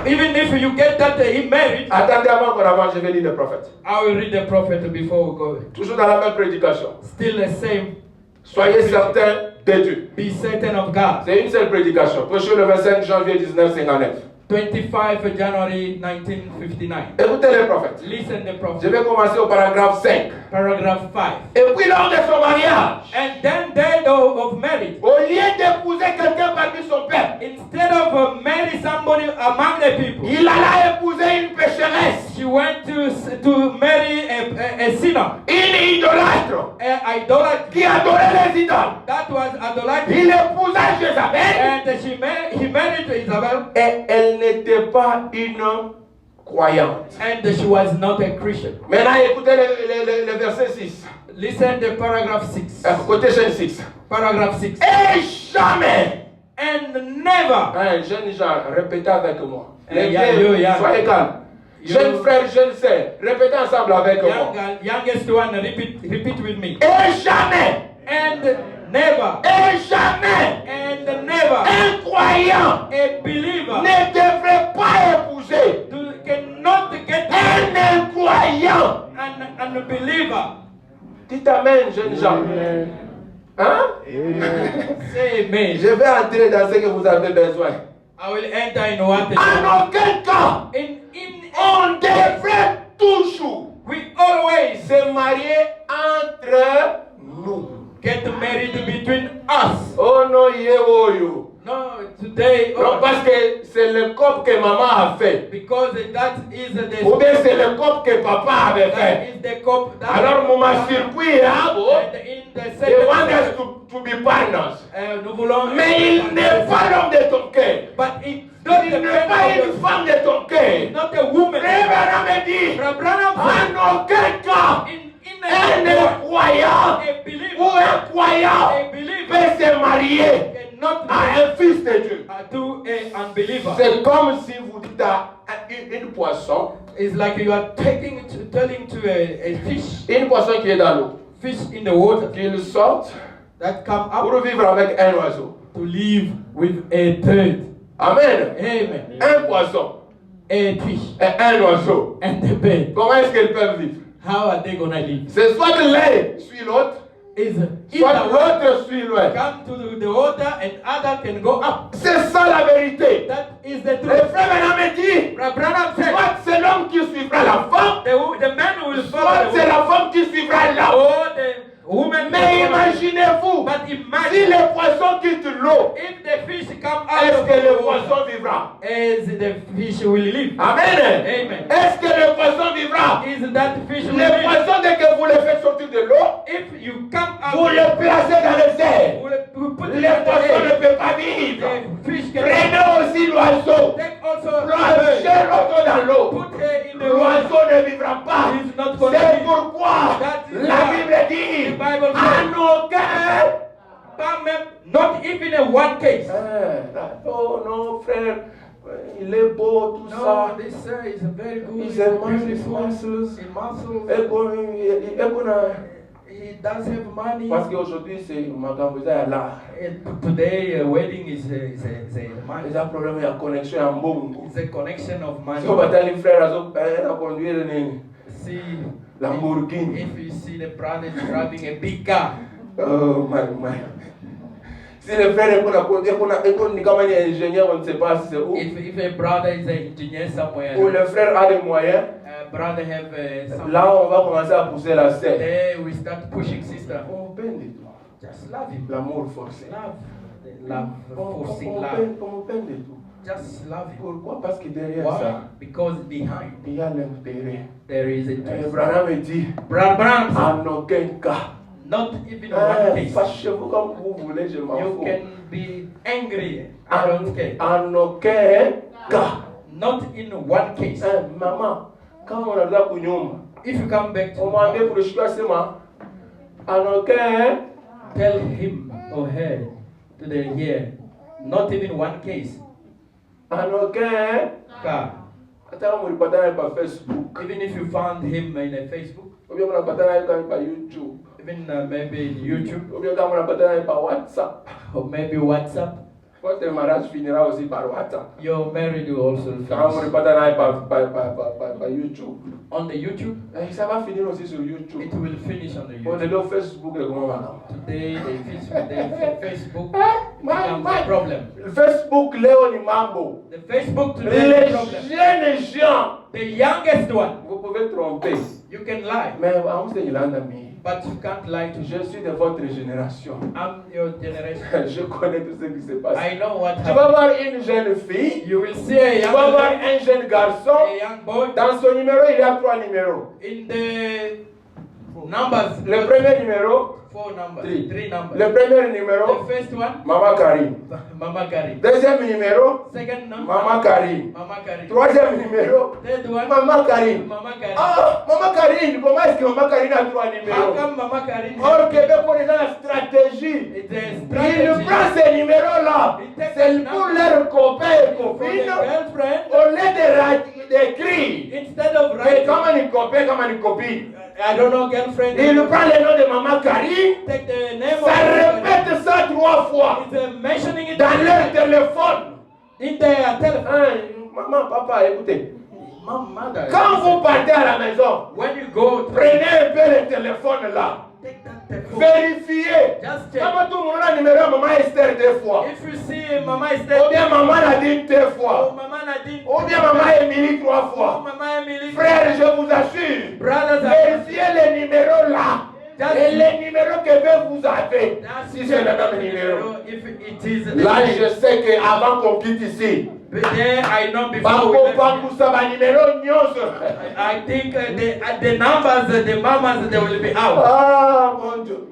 Speaker 2: Even if you get that he married,
Speaker 1: Attendez avant qu'on avance, je vais lire le prophète.
Speaker 2: I will read the prophet before we go.
Speaker 1: Toujours dans la même prédication.
Speaker 2: Still the same.
Speaker 1: Soyez certains de Dieu.
Speaker 2: Be certain of God.
Speaker 1: C'est une seule prédication. Prêchez le 25 janvier 1959.
Speaker 2: 25 January 1959.
Speaker 1: Écoutez les prophètes.
Speaker 2: Listen the
Speaker 1: Je
Speaker 2: prophet.
Speaker 1: vais commencer au paragraphe 5.
Speaker 2: Paragraph 5.
Speaker 1: Et puis lors de son mariage,
Speaker 2: And then day of marriage,
Speaker 1: au lieu d'épouser quelqu'un parmi son peuple,
Speaker 2: instead of marry somebody among the people,
Speaker 1: il alla épouser une pécheresse,
Speaker 2: she went to marry a sinner,
Speaker 1: une idolâtre,
Speaker 2: an idolater.
Speaker 1: qui adorait les idoles.
Speaker 2: That was idolatry.
Speaker 1: Il épousa Jézabel
Speaker 2: And he married Isabel,
Speaker 1: et elle n'était pas une croyante.
Speaker 2: and she was not a Christian.
Speaker 1: Maintenant, écoutez le verset 6.
Speaker 2: Listen to paragraph 6.
Speaker 1: Côté chaîne 6.
Speaker 2: Paragraph 6.
Speaker 1: Et jamais.
Speaker 2: And never.
Speaker 1: Hein, jeunes gens, répétez avec moi. Les
Speaker 2: Yeah,
Speaker 1: vieux,
Speaker 2: yeah.
Speaker 1: soyez calmes. Jeunes frères, jeunes sœurs, répétez ensemble avec moi.
Speaker 2: Youngest one, repeat with me.
Speaker 1: Et jamais.
Speaker 2: And never.
Speaker 1: Et jamais.
Speaker 2: And never.
Speaker 1: Un croyant
Speaker 2: A believer
Speaker 1: ne devrait pas épouser
Speaker 2: cannot get
Speaker 1: un incroyant.
Speaker 2: an unbeliever.
Speaker 1: Dites amen, jeunes gens. Hein?
Speaker 2: Say amen.
Speaker 1: Je vais entrer dans ce que vous avez besoin.
Speaker 2: I will enter in what
Speaker 1: En aucun cas, on devrait toujours
Speaker 2: we always
Speaker 1: se marier entre nous.
Speaker 2: get married between us.
Speaker 1: Oh non, yo.
Speaker 2: No, today,
Speaker 1: Non, parce que c'est le cop que maman a fait.
Speaker 2: Because that is the
Speaker 1: Ou bien c'est le cop que papa avait
Speaker 2: that
Speaker 1: fait.
Speaker 2: is the cup that
Speaker 1: Alors, mon circuit,
Speaker 2: and in the
Speaker 1: they want us
Speaker 2: second
Speaker 1: to be partners.
Speaker 2: nous voulons
Speaker 1: Mais il n'est pas l'homme de ton cœur.
Speaker 2: but it's
Speaker 1: Il
Speaker 2: not
Speaker 1: n'est
Speaker 2: the man
Speaker 1: pas
Speaker 2: of
Speaker 1: une
Speaker 2: the,
Speaker 1: femme de ton cœur.
Speaker 2: not a woman.
Speaker 1: Frère Branham me dit,
Speaker 2: Branham
Speaker 1: en aucun cas,
Speaker 2: in
Speaker 1: un croyant
Speaker 2: a believer,
Speaker 1: ou un croyant
Speaker 2: a believer
Speaker 1: peut se marier
Speaker 2: cannot
Speaker 1: à un fils de Dieu.
Speaker 2: to a unbeliever.
Speaker 1: C'est comme si vous dites à une poisson,
Speaker 2: It's like you are telling to a fish,
Speaker 1: une poisson qui est dans l'eau,
Speaker 2: fish in the water
Speaker 1: qu'il sorte
Speaker 2: that come up
Speaker 1: pour vivre avec un oiseau.
Speaker 2: to live with a bird.
Speaker 1: Amen.
Speaker 2: Amen.
Speaker 1: Un poisson
Speaker 2: A fish
Speaker 1: et un oiseau.
Speaker 2: and a bird.
Speaker 1: Comment est-ce qu'ils peuvent vivre?
Speaker 2: How are they gonna live?
Speaker 1: C'est soit l'un suit l'autre,
Speaker 2: Is
Speaker 1: soit
Speaker 2: either one
Speaker 1: l'autre suit l'autre.
Speaker 2: come to the water and other can go up.
Speaker 1: C'est ça la vérité.
Speaker 2: That is the
Speaker 1: Le
Speaker 2: truth.
Speaker 1: frère Branham me dit,
Speaker 2: Branham said,
Speaker 1: soit c'est l'homme qui suivra la femme,
Speaker 2: the man will
Speaker 1: soit
Speaker 2: follow
Speaker 1: c'est
Speaker 2: the
Speaker 1: la femme qui suivra l'homme.
Speaker 2: or the woman.
Speaker 1: Mais
Speaker 2: will follow.
Speaker 1: imaginez-vous,
Speaker 2: But
Speaker 1: si
Speaker 2: imagine
Speaker 1: les poissons quittent l'eau,
Speaker 2: if the fish come out
Speaker 1: est-ce
Speaker 2: of
Speaker 1: que le
Speaker 2: the water,
Speaker 1: poisson vivra?
Speaker 2: as the fish will live.
Speaker 1: Amen.
Speaker 2: Amen.
Speaker 1: Est-ce que le poisson vivra?
Speaker 2: Is that fish will
Speaker 1: Le
Speaker 2: live?
Speaker 1: poisson, dès que vous le faites sortir de l'eau,
Speaker 2: If you come out,
Speaker 1: vous le placez dans les airs.
Speaker 2: we put it
Speaker 1: Le
Speaker 2: in the
Speaker 1: poisson ne
Speaker 2: air.
Speaker 1: peut pas vivre.
Speaker 2: The fish can
Speaker 1: Prenez aussi l'oiseau.
Speaker 2: take also
Speaker 1: Plongez l'oiseau dans l'eau.
Speaker 2: put her in the water.
Speaker 1: L'oiseau ne vivra pas.
Speaker 2: He's not gonna
Speaker 1: C'est
Speaker 2: live.
Speaker 1: pourquoi
Speaker 2: That is
Speaker 1: la
Speaker 2: why
Speaker 1: Bible dit,
Speaker 2: the Bible
Speaker 1: en
Speaker 2: says,
Speaker 1: aucun.
Speaker 2: Pas même, not even in one case.
Speaker 1: Oh non, frère, il est beau, tout
Speaker 2: No,
Speaker 1: ça.
Speaker 2: this is a very good.
Speaker 1: He's a man with
Speaker 2: beautiful.
Speaker 1: muscles.
Speaker 2: In muscles. He does have money.
Speaker 1: Parce qu'aujourd'hui, c'est makambo eza ya là.
Speaker 2: Today, wedding is a money.
Speaker 1: Il y a un problème, il y a connexion à mbongo.
Speaker 2: It's a connection of money.
Speaker 1: Si on batali frère, à conduire nini?
Speaker 2: See,
Speaker 1: Lamborghini.
Speaker 2: if you see the brother driving a big car,
Speaker 1: Oh my. Si le frère est comme un ingénieur, on ne sait pas si c'est où.
Speaker 2: if a brother is an engineer somewhere,
Speaker 1: Ou le frère a des moyens.
Speaker 2: brother have some.
Speaker 1: Là, on va commencer à pousser la serre.
Speaker 2: There we start pushing sister.
Speaker 1: On peine de tout.
Speaker 2: Just love him.
Speaker 1: L'amour forcé.
Speaker 2: Love, forcing love.
Speaker 1: On peine de tout.
Speaker 2: Just love him.
Speaker 1: Pourquoi? Parce que derrière
Speaker 2: Why?
Speaker 1: ça,
Speaker 2: Because behind
Speaker 1: il y a l'intérêt.
Speaker 2: there is a truth.
Speaker 1: Abraham dit,
Speaker 2: Branham,
Speaker 1: en aucun cas,
Speaker 2: not even one case.
Speaker 1: fâchez-vous comme vous voulez, je m'en
Speaker 2: You
Speaker 1: fous.
Speaker 2: can be angry. I don't care.
Speaker 1: En aucun cas.
Speaker 2: Not in one case.
Speaker 1: Maman, quand on a besoin pour nous,
Speaker 2: If you come back
Speaker 1: on
Speaker 2: to
Speaker 1: m'a dit pour le choisir, en aucun
Speaker 2: tell him or her to the ear, not even one case.
Speaker 1: en aucun
Speaker 2: Car
Speaker 1: attends, on ne peut pas par Facebook.
Speaker 2: even if you found him in a Facebook,
Speaker 1: Ou bien on ne peut pas par YouTube.
Speaker 2: even maybe in YouTube
Speaker 1: Ou bien on ne peut pas par WhatsApp.
Speaker 2: or maybe WhatsApp,
Speaker 1: Votre mariage finira aussi par WhatsApp.
Speaker 2: your marriage will also
Speaker 1: Quand on ne
Speaker 2: finish.
Speaker 1: peut pas par YouTube.
Speaker 2: On the YouTube,
Speaker 1: Ça va finir aussi sur YouTube.
Speaker 2: it will finish on the
Speaker 1: On est
Speaker 2: YouTube.
Speaker 1: là au Facebook, comment on va?
Speaker 2: Today, the Facebook becomes a problem.
Speaker 1: Facebook, Léo ni Mambo.
Speaker 2: The Facebook today
Speaker 1: Les
Speaker 2: is a problem.
Speaker 1: jeunes gens,
Speaker 2: The youngest one,
Speaker 1: vous pouvez tromper.
Speaker 2: you can lie,
Speaker 1: Mais on sait qu'il a un ami.
Speaker 2: but you can't lie to
Speaker 1: Je suis de votre génération.
Speaker 2: I'm your generation.
Speaker 1: Je connais tout ce qui se passe.
Speaker 2: I know what
Speaker 1: Tu vas
Speaker 2: happened.
Speaker 1: voir une jeune fille,
Speaker 2: You will see a
Speaker 1: tu
Speaker 2: young
Speaker 1: vas voir
Speaker 2: boy,
Speaker 1: un jeune garçon.
Speaker 2: a young boy.
Speaker 1: Dans son numéro, il y a 3 numéros.
Speaker 2: In the numbers,
Speaker 1: Le premier numéro,
Speaker 2: 4 numbers,
Speaker 1: Three.
Speaker 2: 3 numbers.
Speaker 1: le premier
Speaker 2: The
Speaker 1: numéro,
Speaker 2: first one,
Speaker 1: Maman Karim.
Speaker 2: Mama Karim.
Speaker 1: Deuxième numéro,
Speaker 2: Second number,
Speaker 1: Maman Karim.
Speaker 2: Mama Karim.
Speaker 1: Troisième numéro,
Speaker 2: Third one,
Speaker 1: Maman Karim.
Speaker 2: Mama Karim.
Speaker 1: Ah, Maman Karim, comment est-ce que Maman Karim a 3
Speaker 2: How
Speaker 1: numéros?
Speaker 2: come Mama Karim?
Speaker 1: Or, Québec, on est dans la stratégie.
Speaker 2: It's a
Speaker 1: Il
Speaker 2: strategy
Speaker 1: prend ces numéros-là. C'est pour leurs copains et
Speaker 2: for the
Speaker 1: copines.
Speaker 2: girlfriend.
Speaker 1: Au lieu d'écrire.
Speaker 2: Instead of
Speaker 1: Mais
Speaker 2: writing,
Speaker 1: comment une copain, comment une copine?
Speaker 2: I don't know, girlfriend.
Speaker 1: Il prend le nom de Maman Karim.
Speaker 2: Take the name
Speaker 1: Ça
Speaker 2: of Karim.
Speaker 1: répète ça 3 fois.
Speaker 2: It's mentioning it
Speaker 1: Dans leur téléphone.
Speaker 2: in their telephone.
Speaker 1: Hein, maman, papa, écoutez.
Speaker 2: Mother.
Speaker 1: Quand vous partez à la maison,
Speaker 2: When you go to
Speaker 1: prenez un peu le téléphone là.
Speaker 2: take that telephone,
Speaker 1: Vérifiez.
Speaker 2: just check.
Speaker 1: Comment tout le monde a le numéro de Maman Esther 2 fois.
Speaker 2: If you see Mama is
Speaker 1: Ou
Speaker 2: dead,
Speaker 1: bien Maman Nadine 2
Speaker 2: oh,
Speaker 1: fois.
Speaker 2: Mama Nadine,
Speaker 1: Ou bien Maman Émilie 3
Speaker 2: oh,
Speaker 1: fois.
Speaker 2: Mama Emily,
Speaker 1: Frère, je vous assure.
Speaker 2: brothers and
Speaker 1: Vérifiez les numéros là. Et les numéros que vous avez.
Speaker 2: That's
Speaker 1: Si c'est le même numéro.
Speaker 2: If it is
Speaker 1: Là, je sais qu'avant qu'on quitte ici,
Speaker 2: But there I know before we
Speaker 1: Bango
Speaker 2: left here.
Speaker 1: bangusa ba numéro nyonso.
Speaker 2: I think the numbers, the mamas, they will be out.
Speaker 1: Ah, mon Dieu.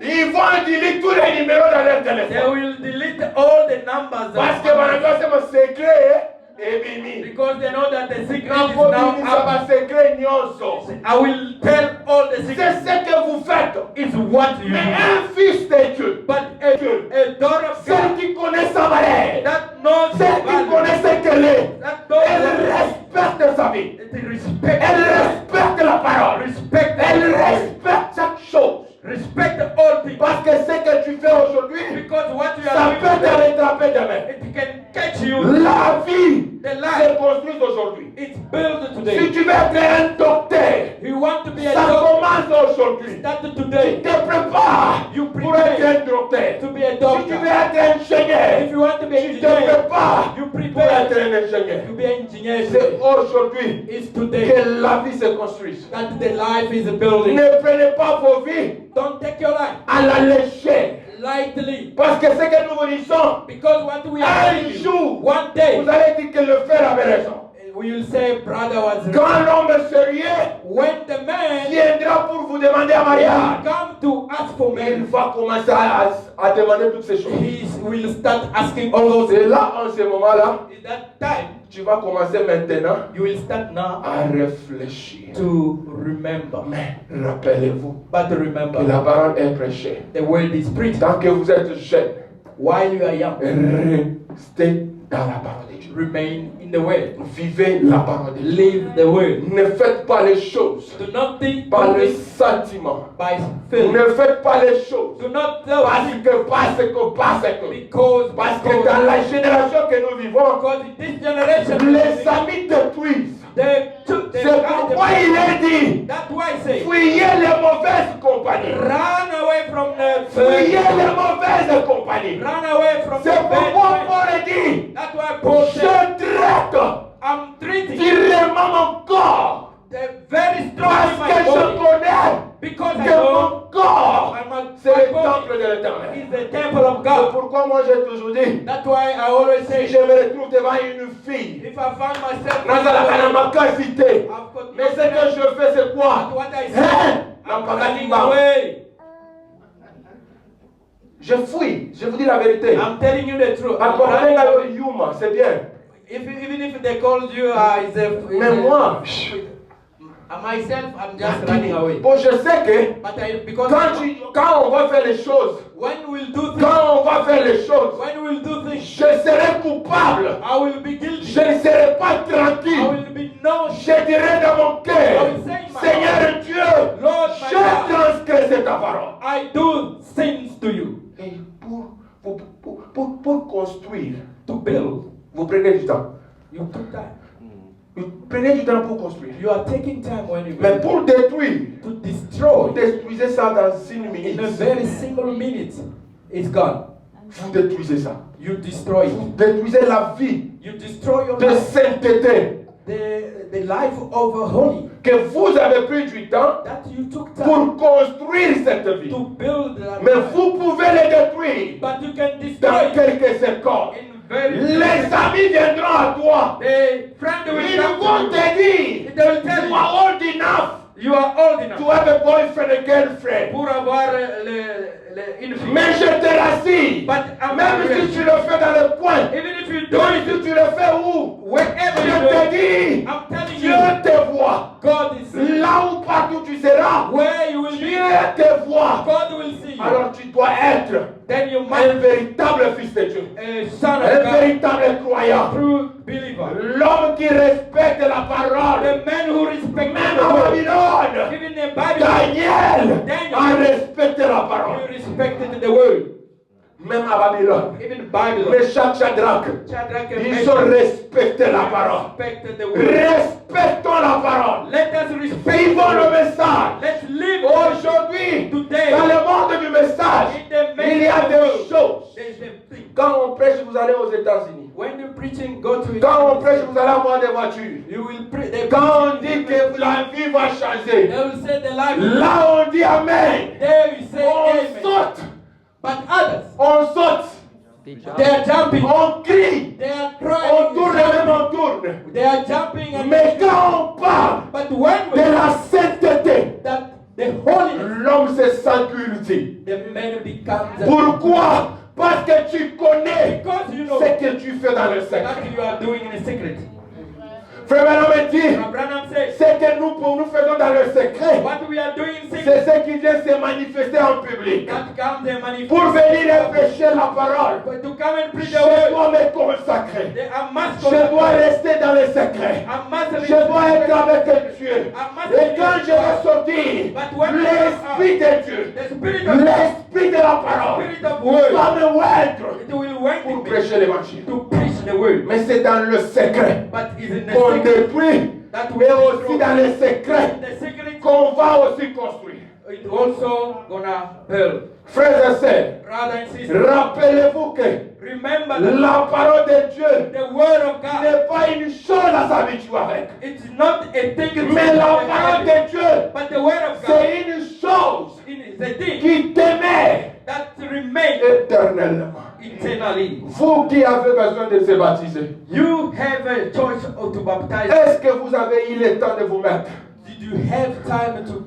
Speaker 1: Ils vont delete tous les numéros dans leur
Speaker 2: They
Speaker 1: téléphone.
Speaker 2: will delete all the numbers.
Speaker 1: Parce que c'est mon secret. Et Mimi.
Speaker 2: Because they know that the secret
Speaker 1: Quand
Speaker 2: is
Speaker 1: vous
Speaker 2: now
Speaker 1: dites ça
Speaker 2: out.
Speaker 1: va secret nyonso.
Speaker 2: I will tell all the
Speaker 1: C'est
Speaker 2: secrets.
Speaker 1: ce que vous faites.
Speaker 2: It's what you
Speaker 1: Mais
Speaker 2: do.
Speaker 1: un fils de Dieu.
Speaker 2: But a daughter of
Speaker 1: Celle
Speaker 2: God
Speaker 1: qui connaît sa valeur.
Speaker 2: that knows
Speaker 1: Celle qui connaît ce qu'elle est.
Speaker 2: that knows
Speaker 1: Elle respecte sa vie.
Speaker 2: respect,
Speaker 1: Elle respecte la parole.
Speaker 2: respect,
Speaker 1: Elle respecte chaque chose.
Speaker 2: respect all things.
Speaker 1: Parce que ce que tu fais aujourd'hui,
Speaker 2: Because what you
Speaker 1: ça
Speaker 2: are
Speaker 1: peut
Speaker 2: doing
Speaker 1: te
Speaker 2: today,
Speaker 1: rattraper demain.
Speaker 2: it can catch you.
Speaker 1: La vie
Speaker 2: The
Speaker 1: se
Speaker 2: life
Speaker 1: construit aujourd'hui.
Speaker 2: it's built
Speaker 1: Si
Speaker 2: today.
Speaker 1: tu veux être un docteur,
Speaker 2: You want to be a
Speaker 1: ça
Speaker 2: doctor.
Speaker 1: commence aujourd'hui.
Speaker 2: Start
Speaker 1: Tu
Speaker 2: today
Speaker 1: te prépares
Speaker 2: You
Speaker 1: pour être
Speaker 2: prepare
Speaker 1: un docteur.
Speaker 2: to be a
Speaker 1: Si tu veux
Speaker 2: doctor.
Speaker 1: être ingénieur,
Speaker 2: If you want to be an
Speaker 1: tu te
Speaker 2: engineer,
Speaker 1: prépares
Speaker 2: you
Speaker 1: pour être
Speaker 2: prepare
Speaker 1: un ingénieur.
Speaker 2: to be an engineer
Speaker 1: C'est
Speaker 2: today.
Speaker 1: aujourd'hui
Speaker 2: It's today
Speaker 1: que la vie se construit.
Speaker 2: that the life is building.
Speaker 1: Ne prenez pas vos vies
Speaker 2: Don't take your life
Speaker 1: à la légère.
Speaker 2: lightly.
Speaker 1: Parce que ce que nous vous disons,
Speaker 2: Because what we are
Speaker 1: un
Speaker 2: telling you,
Speaker 1: jour,
Speaker 2: one day,
Speaker 1: vous allez dire que le frère avait raison.
Speaker 2: we will say, brother was right.
Speaker 1: Quand l'homme sérieux
Speaker 2: When the man
Speaker 1: viendra pour vous demander en mariage,
Speaker 2: come to ask for
Speaker 1: il
Speaker 2: me,
Speaker 1: va commencer à demander toutes ces choses.
Speaker 2: he will start asking all those
Speaker 1: Et là, en ce moment-là,
Speaker 2: things. At that time,
Speaker 1: tu vas commencer maintenant
Speaker 2: you will start now
Speaker 1: à réfléchir.
Speaker 2: to remember.
Speaker 1: Mais rappelez-vous
Speaker 2: But
Speaker 1: que
Speaker 2: remember,
Speaker 1: la parole est prêchée.
Speaker 2: the word is preached.
Speaker 1: Tant que vous êtes jeune,
Speaker 2: While you are young,
Speaker 1: restez dans la parole de Dieu.
Speaker 2: remain in the word.
Speaker 1: Vivez la parole de Dieu.
Speaker 2: Live the word.
Speaker 1: Ne faites pas les choses
Speaker 2: Do not think
Speaker 1: par les
Speaker 2: things
Speaker 1: sentiments.
Speaker 2: by feeling.
Speaker 1: Ne faites pas les choses
Speaker 2: Do not
Speaker 1: parce que.
Speaker 2: because
Speaker 1: Parce que dans la génération que nous vivons,
Speaker 2: because in this generation
Speaker 1: les amis détruisent. C'est pourquoi il est dit,
Speaker 2: that's why I say
Speaker 1: fuyez les mauvaises compagnies.
Speaker 2: run away from the
Speaker 1: Fuyez les mauvaises compagnies.
Speaker 2: run away from the
Speaker 1: C'est pourquoi
Speaker 2: bad
Speaker 1: Paul dit,
Speaker 2: That's why Paul
Speaker 1: je
Speaker 2: said
Speaker 1: traite
Speaker 2: I'm treating
Speaker 1: directement mon corps.
Speaker 2: the very strong
Speaker 1: Parce
Speaker 2: in my
Speaker 1: que je
Speaker 2: body
Speaker 1: connais
Speaker 2: because I
Speaker 1: que
Speaker 2: know
Speaker 1: mon corps, c'est
Speaker 2: my
Speaker 1: le
Speaker 2: body
Speaker 1: temple de l'éternel.
Speaker 2: is the temple of
Speaker 1: C'est
Speaker 2: God.
Speaker 1: pourquoi moi j'ai toujours dit,
Speaker 2: That's why I always
Speaker 1: si
Speaker 2: say
Speaker 1: je me retrouve devant une fille,
Speaker 2: if I find myself
Speaker 1: dans ma capacité,
Speaker 2: I've got
Speaker 1: mais ce que je fais c'est quoi?
Speaker 2: But what I
Speaker 1: Hein?
Speaker 2: say,
Speaker 1: Non,
Speaker 2: I'm
Speaker 1: pas
Speaker 2: running
Speaker 1: Katimba.
Speaker 2: away.
Speaker 1: Je fuis, je vous dis la vérité.
Speaker 2: I'm telling you the truth. I'm
Speaker 1: Encore
Speaker 2: running away.
Speaker 1: un Yuma, c'est bien.
Speaker 2: Even if they called you is
Speaker 1: Mais moi,
Speaker 2: myself, I'm just running away.
Speaker 1: bon, je sais que
Speaker 2: But because
Speaker 1: quand on va faire les choses,
Speaker 2: when we'll do things,
Speaker 1: quand on va faire les choses,
Speaker 2: when we'll do things,
Speaker 1: je serai coupable.
Speaker 2: I will be guilty.
Speaker 1: Je ne serai pas
Speaker 2: I
Speaker 1: tranquille.
Speaker 2: will be no.
Speaker 1: Je dirai dans mon cœur,
Speaker 2: I will say in my
Speaker 1: Seigneur Dieu,
Speaker 2: Lord, my
Speaker 1: je
Speaker 2: God.
Speaker 1: transgressé ta parole.
Speaker 2: I do sins to you
Speaker 1: Et pour construire,
Speaker 2: to build.
Speaker 1: vous prenez du temps.
Speaker 2: You took time.
Speaker 1: Vous prenez du temps pour construire.
Speaker 2: You are taking time when you
Speaker 1: Mais
Speaker 2: build.
Speaker 1: pour détruire,
Speaker 2: To
Speaker 1: vous
Speaker 2: destroy
Speaker 1: détruisez ça dans une
Speaker 2: in a
Speaker 1: minute.
Speaker 2: very single minute, it's gone.
Speaker 1: Vous détruisez ça.
Speaker 2: You destroy it.
Speaker 1: Vous détruisez la vie
Speaker 2: You destroy your
Speaker 1: de
Speaker 2: life.
Speaker 1: sainteté
Speaker 2: The life of a holy
Speaker 1: que vous avez pris du temps
Speaker 2: that you took time
Speaker 1: pour construire cette vie.
Speaker 2: to build that
Speaker 1: Mais
Speaker 2: life.
Speaker 1: vous pouvez les détruire
Speaker 2: But you can
Speaker 1: dans
Speaker 2: destroy it
Speaker 1: quelques secondes.
Speaker 2: in very
Speaker 1: Les amis viendront à toi.
Speaker 2: The friend will
Speaker 1: Ils
Speaker 2: come
Speaker 1: vont
Speaker 2: to
Speaker 1: te dire,
Speaker 2: They will tell
Speaker 1: you
Speaker 2: you
Speaker 1: are old enough
Speaker 2: you are old enough
Speaker 1: to have a boyfriend and girlfriend.
Speaker 2: pour avoir une fille.
Speaker 1: Mais je te rassure,
Speaker 2: But I'm
Speaker 1: même
Speaker 2: not
Speaker 1: si tu le fais dans le coin,
Speaker 2: Even if you do
Speaker 1: même
Speaker 2: it
Speaker 1: si tu le fais où,
Speaker 2: wherever you
Speaker 1: je
Speaker 2: do
Speaker 1: te
Speaker 2: it,
Speaker 1: dis,
Speaker 2: I'm telling
Speaker 1: Dieu
Speaker 2: you,
Speaker 1: te voit.
Speaker 2: God is
Speaker 1: Là où partout tu seras,
Speaker 2: where you will
Speaker 1: Dieu
Speaker 2: be.
Speaker 1: te voit.
Speaker 2: God will see you.
Speaker 1: Alors tu dois être
Speaker 2: Then you
Speaker 1: un
Speaker 2: must
Speaker 1: véritable fils de Dieu.
Speaker 2: a son
Speaker 1: Un
Speaker 2: of God,
Speaker 1: véritable croyant.
Speaker 2: true believer.
Speaker 1: L'homme qui respecte la parole.
Speaker 2: The man who respects
Speaker 1: Même
Speaker 2: the
Speaker 1: à
Speaker 2: word.
Speaker 1: Babylone,
Speaker 2: Even the Bible,
Speaker 1: Daniel
Speaker 2: Daniel.
Speaker 1: a respecté la parole.
Speaker 2: you respected the word.
Speaker 1: Même à Babylone.
Speaker 2: Even Bible,
Speaker 1: Meshach, Shadrach,
Speaker 2: Shadrach and
Speaker 1: ils ont
Speaker 2: Meshach
Speaker 1: respecté la parole.
Speaker 2: respected the word.
Speaker 1: Respectons la parole.
Speaker 2: Let us respect
Speaker 1: Vivons
Speaker 2: the
Speaker 1: le
Speaker 2: word.
Speaker 1: message.
Speaker 2: Let's live
Speaker 1: Aujourd'hui,
Speaker 2: today.
Speaker 1: dans le monde du message,
Speaker 2: In the
Speaker 1: il y a des choses.
Speaker 2: There's a thing.
Speaker 1: Quand on prêche, vous allez aux États-Unis.
Speaker 2: When you're preaching, go to
Speaker 1: Quand on prêche, vous allez avoir des voitures.
Speaker 2: You will pray. They
Speaker 1: Quand on dit que la vie va changer,
Speaker 2: They will say the life.
Speaker 1: là on dit Amen.
Speaker 2: They will say
Speaker 1: On
Speaker 2: amen.
Speaker 1: saute.
Speaker 2: But others,
Speaker 1: On saute.
Speaker 2: They are jumping.
Speaker 1: On crie.
Speaker 2: They are
Speaker 1: On
Speaker 2: crying.
Speaker 1: tourne et même on tourne.
Speaker 2: They are jumping. And
Speaker 1: Mais quand on parle
Speaker 2: but when we
Speaker 1: de la sainteté,
Speaker 2: that the holiness,
Speaker 1: l'homme se sent purifié.
Speaker 2: the man becomes.
Speaker 1: Pourquoi? Parce que tu connais
Speaker 2: Because you know
Speaker 1: ce que tu fais dans le secret.
Speaker 2: that you are doing in a secret.
Speaker 1: Frère Branham dit,
Speaker 2: Abraham says,
Speaker 1: ce que nous faisons dans le secret,
Speaker 2: what we are doing in
Speaker 1: c'est
Speaker 2: secret,
Speaker 1: ce qui vient se manifester en public.
Speaker 2: that comes and manifests.
Speaker 1: Pour venir et prêcher la parole,
Speaker 2: But to come and preach
Speaker 1: je
Speaker 2: the word,
Speaker 1: dois me consacrer.
Speaker 2: I must
Speaker 1: Je dois rester dans le secret.
Speaker 2: I must
Speaker 1: Je dois être avec Dieu. Et quand je vais sortir, l'Esprit de Dieu,
Speaker 2: the spirit of
Speaker 1: l'Esprit de la parole,
Speaker 2: spirit of word,
Speaker 1: va me oindre
Speaker 2: it will wait
Speaker 1: pour
Speaker 2: me
Speaker 1: prêcher l'évangile.
Speaker 2: to preach the word.
Speaker 1: Mais c'est dans le secret
Speaker 2: But it's in the
Speaker 1: qu'on
Speaker 2: secret
Speaker 1: détruit,
Speaker 2: that we
Speaker 1: mais aussi dans le secret
Speaker 2: the secret
Speaker 1: qu'on va aussi construire.
Speaker 2: it also gonna build.
Speaker 1: Frères et sœurs,
Speaker 2: Brother and sister,
Speaker 1: rappelez-vous que
Speaker 2: remember that
Speaker 1: la parole de Dieu
Speaker 2: the word of God,
Speaker 1: n'est pas une chose à s'habituer avec.
Speaker 2: it's not a thing,
Speaker 1: Mais la parole de Dieu,
Speaker 2: but the word of God
Speaker 1: c'est une chose
Speaker 2: is a thing
Speaker 1: qui demeure
Speaker 2: that remains
Speaker 1: éternellement.
Speaker 2: eternally.
Speaker 1: Vous qui avez besoin de se baptiser,
Speaker 2: You have a choice to baptize.
Speaker 1: est-ce que vous avez eu le temps de vous mettre?
Speaker 2: Did you have time to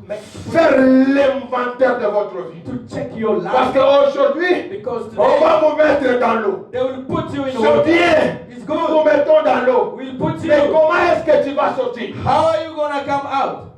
Speaker 1: Faire l'inventaire de votre vie.
Speaker 2: to check your
Speaker 1: Parce
Speaker 2: life?
Speaker 1: qu'aujourd'hui,
Speaker 2: Because
Speaker 1: on
Speaker 2: today
Speaker 1: va vous mettre dans l'eau.
Speaker 2: they will put you in
Speaker 1: C'est
Speaker 2: water.
Speaker 1: bien.
Speaker 2: It's
Speaker 1: Nous vous
Speaker 2: good.
Speaker 1: mettons dans l'eau.
Speaker 2: We'll put
Speaker 1: Mais
Speaker 2: you.
Speaker 1: comment est-ce que tu vas sortir?
Speaker 2: How are you gonna come out?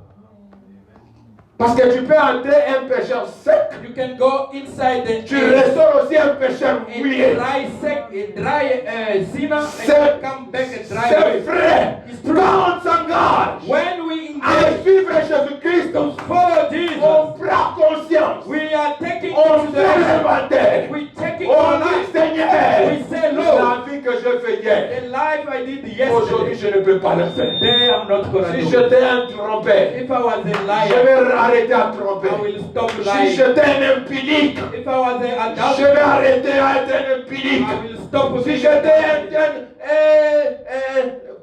Speaker 1: Parce que tu peux entrer un pécheur sec.
Speaker 2: You can go inside the
Speaker 1: Tu ressors aussi un pécheur
Speaker 2: a
Speaker 1: mouillé.
Speaker 2: dry sec, a dry sinner,
Speaker 1: C'est
Speaker 2: and come back a dry
Speaker 1: c'est
Speaker 2: way.
Speaker 1: vrai.
Speaker 2: It's true.
Speaker 1: Quand on s'engage
Speaker 2: When we
Speaker 1: à
Speaker 2: engage
Speaker 1: suivre Jésus-Christ,
Speaker 2: to follow Jesus,
Speaker 1: on prend conscience.
Speaker 2: we are taking
Speaker 1: On
Speaker 2: into
Speaker 1: fait
Speaker 2: the
Speaker 1: l'inventaire.
Speaker 2: we taking
Speaker 1: On
Speaker 2: our
Speaker 1: dit
Speaker 2: life.
Speaker 1: Seigneur,
Speaker 2: We say,
Speaker 1: la
Speaker 2: Lord,
Speaker 1: vie que je fais hier,
Speaker 2: the life I did
Speaker 1: aujourd'hui
Speaker 2: yesterday,
Speaker 1: je ne peux pas le faire.
Speaker 2: today I'm not gonna
Speaker 1: Si
Speaker 2: do.
Speaker 1: j'étais un trompeur,
Speaker 2: If I was a
Speaker 1: je
Speaker 2: liar,
Speaker 1: vais arrêter à tromper.
Speaker 2: I will stop
Speaker 1: Si
Speaker 2: lying.
Speaker 1: j'étais un impunique,
Speaker 2: If I was a
Speaker 1: je
Speaker 2: adulterer,
Speaker 1: vais arrêter à être un impunique.
Speaker 2: I will stop
Speaker 1: Si
Speaker 2: being
Speaker 1: j'étais
Speaker 2: adulterer.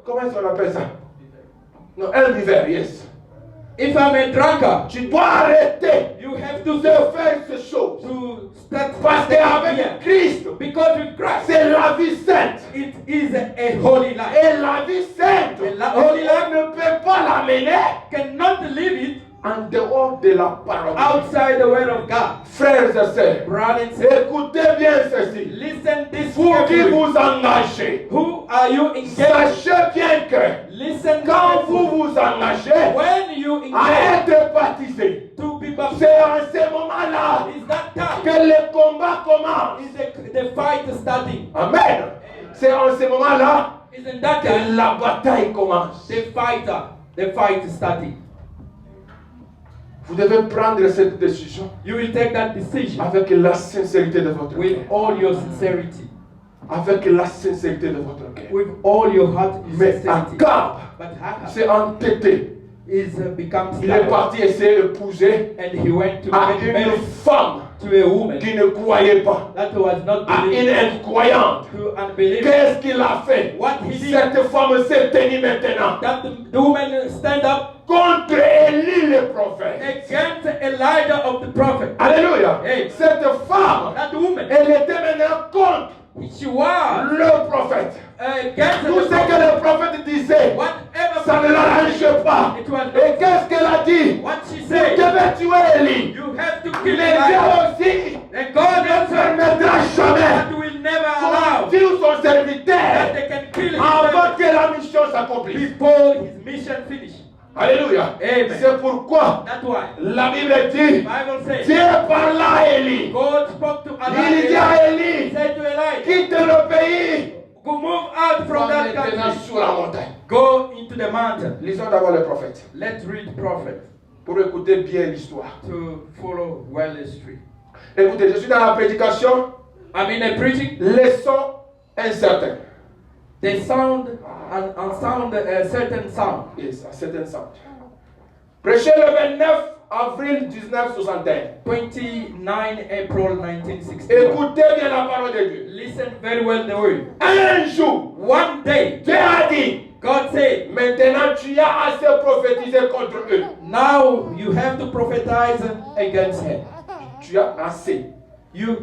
Speaker 1: comment est-ce qu'on appelle ça? Non, un viveur, yes.
Speaker 2: If I'm a drunkard,
Speaker 1: Tu dois arrêter
Speaker 2: you have
Speaker 1: de
Speaker 2: to
Speaker 1: faire ces choses.
Speaker 2: start
Speaker 1: Parce qu'avec Christ,
Speaker 2: because with Christ
Speaker 1: c'est la vie sainte.
Speaker 2: it is a holy life.
Speaker 1: Et la vie sainte,
Speaker 2: Holy life
Speaker 1: on ne peut pas l'amener
Speaker 2: cannot live it
Speaker 1: en dehors de la parole.
Speaker 2: outside the word of God.
Speaker 1: Frères et sœurs,
Speaker 2: Brothers and sisters,
Speaker 1: écoutez bien ceci.
Speaker 2: listen this
Speaker 1: Vous qui
Speaker 2: carefully.
Speaker 1: vous engagez,
Speaker 2: Who are you engaged?
Speaker 1: sachez bien que
Speaker 2: Listen
Speaker 1: quand vous
Speaker 2: carefully.
Speaker 1: vous engagez
Speaker 2: When you
Speaker 1: à
Speaker 2: engage
Speaker 1: être baptisé,
Speaker 2: to be baptized,
Speaker 1: c'est en ce moment-là
Speaker 2: is that time
Speaker 1: que le combat commence.
Speaker 2: is the fight starting.
Speaker 1: Amen. C'est en ce moment-là
Speaker 2: Isn't that
Speaker 1: que
Speaker 2: time
Speaker 1: la bataille commence.
Speaker 2: the fight starting?
Speaker 1: Vous devez prendre cette décision
Speaker 2: You will take that decision
Speaker 1: avec la sincérité de votre
Speaker 2: with
Speaker 1: cœur.
Speaker 2: all your sincerity,
Speaker 1: Avec la sincérité de votre cœur.
Speaker 2: with all your heart and
Speaker 1: Mais
Speaker 2: sincerity.
Speaker 1: Akab
Speaker 2: But Ahab
Speaker 1: s'est entêté.
Speaker 2: is become
Speaker 1: Il est
Speaker 2: stubborn,
Speaker 1: parti essayer d'épouser
Speaker 2: and he went to
Speaker 1: à
Speaker 2: get
Speaker 1: une
Speaker 2: married
Speaker 1: femme
Speaker 2: to a woman
Speaker 1: qui ne croyait pas.
Speaker 2: that was not
Speaker 1: À une
Speaker 2: believing,
Speaker 1: incroyante.
Speaker 2: to unbelieving.
Speaker 1: Qu'est-ce qu'il a fait?
Speaker 2: What he did,
Speaker 1: Cette femme s'est tenue maintenant
Speaker 2: that the woman stand up
Speaker 1: contre Élie le prophète.
Speaker 2: against Elijah of the prophet.
Speaker 1: Alléluia.
Speaker 2: Hey.
Speaker 1: Cette femme,
Speaker 2: That woman,
Speaker 1: elle était maintenant contre
Speaker 2: she was
Speaker 1: le prophète.
Speaker 2: against
Speaker 1: Tout ce
Speaker 2: the
Speaker 1: que
Speaker 2: prophet.
Speaker 1: le prophète disait,
Speaker 2: Whatever
Speaker 1: ça ne l'arrange pas.
Speaker 2: it was
Speaker 1: Et qu'est-ce qu'elle a dit?
Speaker 2: what she
Speaker 1: Tu
Speaker 2: said.
Speaker 1: devais tuer Élie.
Speaker 2: You have to kill
Speaker 1: Mais Dieu
Speaker 2: Elijah.
Speaker 1: aussi
Speaker 2: And God
Speaker 1: ne
Speaker 2: also
Speaker 1: permettra jamais
Speaker 2: that will never allow
Speaker 1: qu'on tue son
Speaker 2: that
Speaker 1: serviteur
Speaker 2: they can kill his
Speaker 1: avant
Speaker 2: servant
Speaker 1: que la mission s'accomplisse.
Speaker 2: before his mission finish.
Speaker 1: Alléluia.
Speaker 2: Amen.
Speaker 1: C'est pourquoi
Speaker 2: That's why
Speaker 1: la Bible
Speaker 2: the
Speaker 1: dit,
Speaker 2: Bible says
Speaker 1: Dieu parla à Élie.
Speaker 2: God spoke to
Speaker 1: Il dit à
Speaker 2: Elijah. He
Speaker 1: Élie,
Speaker 2: said to Elijah,
Speaker 1: quitte le pays,
Speaker 2: go move out from
Speaker 1: va
Speaker 2: that
Speaker 1: maintenant
Speaker 2: country.
Speaker 1: sur la montagne.
Speaker 2: Go into the mountain.
Speaker 1: Lisons d'abord le prophète
Speaker 2: Let's read prophet
Speaker 1: pour écouter bien l'histoire.
Speaker 2: to follow well history.
Speaker 1: Écoutez, je suis dans la prédication,
Speaker 2: I mean, a preaching,
Speaker 1: les sons incertains.
Speaker 2: they sound and sound a certain sound.
Speaker 1: Yes, un certain sound. Prêché le 29 avril 1961.
Speaker 2: 29 April 1961.
Speaker 1: Écoutez bien la parole de Dieu.
Speaker 2: Listen very well the word.
Speaker 1: Un jour,
Speaker 2: One day,
Speaker 1: Dieu a dit,
Speaker 2: God said,
Speaker 1: maintenant tu as assez prophétisé contre eux.
Speaker 2: now you have to prophesize against him.
Speaker 1: Tu as assez.
Speaker 2: You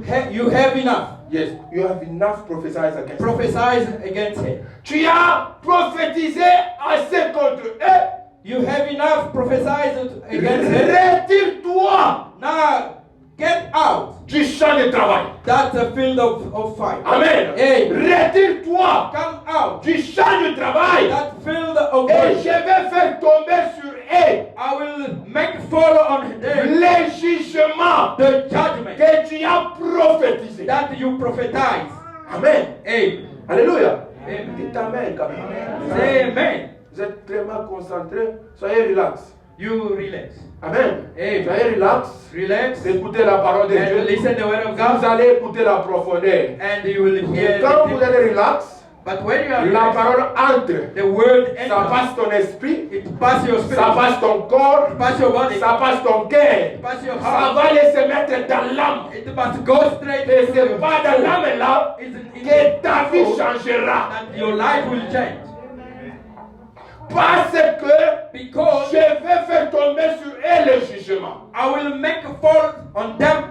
Speaker 2: have enough.
Speaker 1: Yes, you have enough prophesied against them.
Speaker 2: prophesied against him.
Speaker 1: Tu as prophétisé assez contre eux.
Speaker 2: You have enough prophesied against him.
Speaker 1: Retire-toi
Speaker 2: Now get out
Speaker 1: du champ de travail.
Speaker 2: that field of fight.
Speaker 1: Amen.
Speaker 2: Hey.
Speaker 1: Retire-toi
Speaker 2: Come out
Speaker 1: du champ de travail.
Speaker 2: that field of
Speaker 1: Et je
Speaker 2: fight.
Speaker 1: vais faire tomber sur eux
Speaker 2: I will make follow on them
Speaker 1: les jugements
Speaker 2: the judgment
Speaker 1: que tu as prophétisés.
Speaker 2: that you prophesize.
Speaker 1: Amen.
Speaker 2: Amen.
Speaker 1: Alléluia.
Speaker 2: Amen.
Speaker 1: Dites Amen quand même.
Speaker 2: Say amen.
Speaker 1: Vous êtes très mal concentrés. Soyez relax.
Speaker 2: You relax.
Speaker 1: Amen.
Speaker 2: Amen.
Speaker 1: Soyez relax.
Speaker 2: Relax
Speaker 1: Écoutez la parole de
Speaker 2: and
Speaker 1: Dieu.
Speaker 2: listen the word of
Speaker 1: Vous
Speaker 2: God,
Speaker 1: allez écouter la profondeur.
Speaker 2: and you will hear.
Speaker 1: Et quand vous
Speaker 2: the-
Speaker 1: allez relax,
Speaker 2: But when you are
Speaker 1: la
Speaker 2: relaxed,
Speaker 1: parole entre.
Speaker 2: the word
Speaker 1: Ça
Speaker 2: enters.
Speaker 1: passe ton esprit,
Speaker 2: It passes your spirit.
Speaker 1: ça passe ton corps,
Speaker 2: It passes your body.
Speaker 1: ça passe ton cœur.
Speaker 2: It passes your
Speaker 1: Ça
Speaker 2: heart.
Speaker 1: va aller se mettre dans l'âme.
Speaker 2: It must go straight
Speaker 1: Et
Speaker 2: into
Speaker 1: c'est
Speaker 2: your
Speaker 1: pas dans l'âme là
Speaker 2: It's in
Speaker 1: que ta vie
Speaker 2: soul
Speaker 1: changera.
Speaker 2: that your life will change.
Speaker 1: Parce que
Speaker 2: Because
Speaker 1: je vais faire tomber sur eux le jugement.
Speaker 2: I will make a fall on them,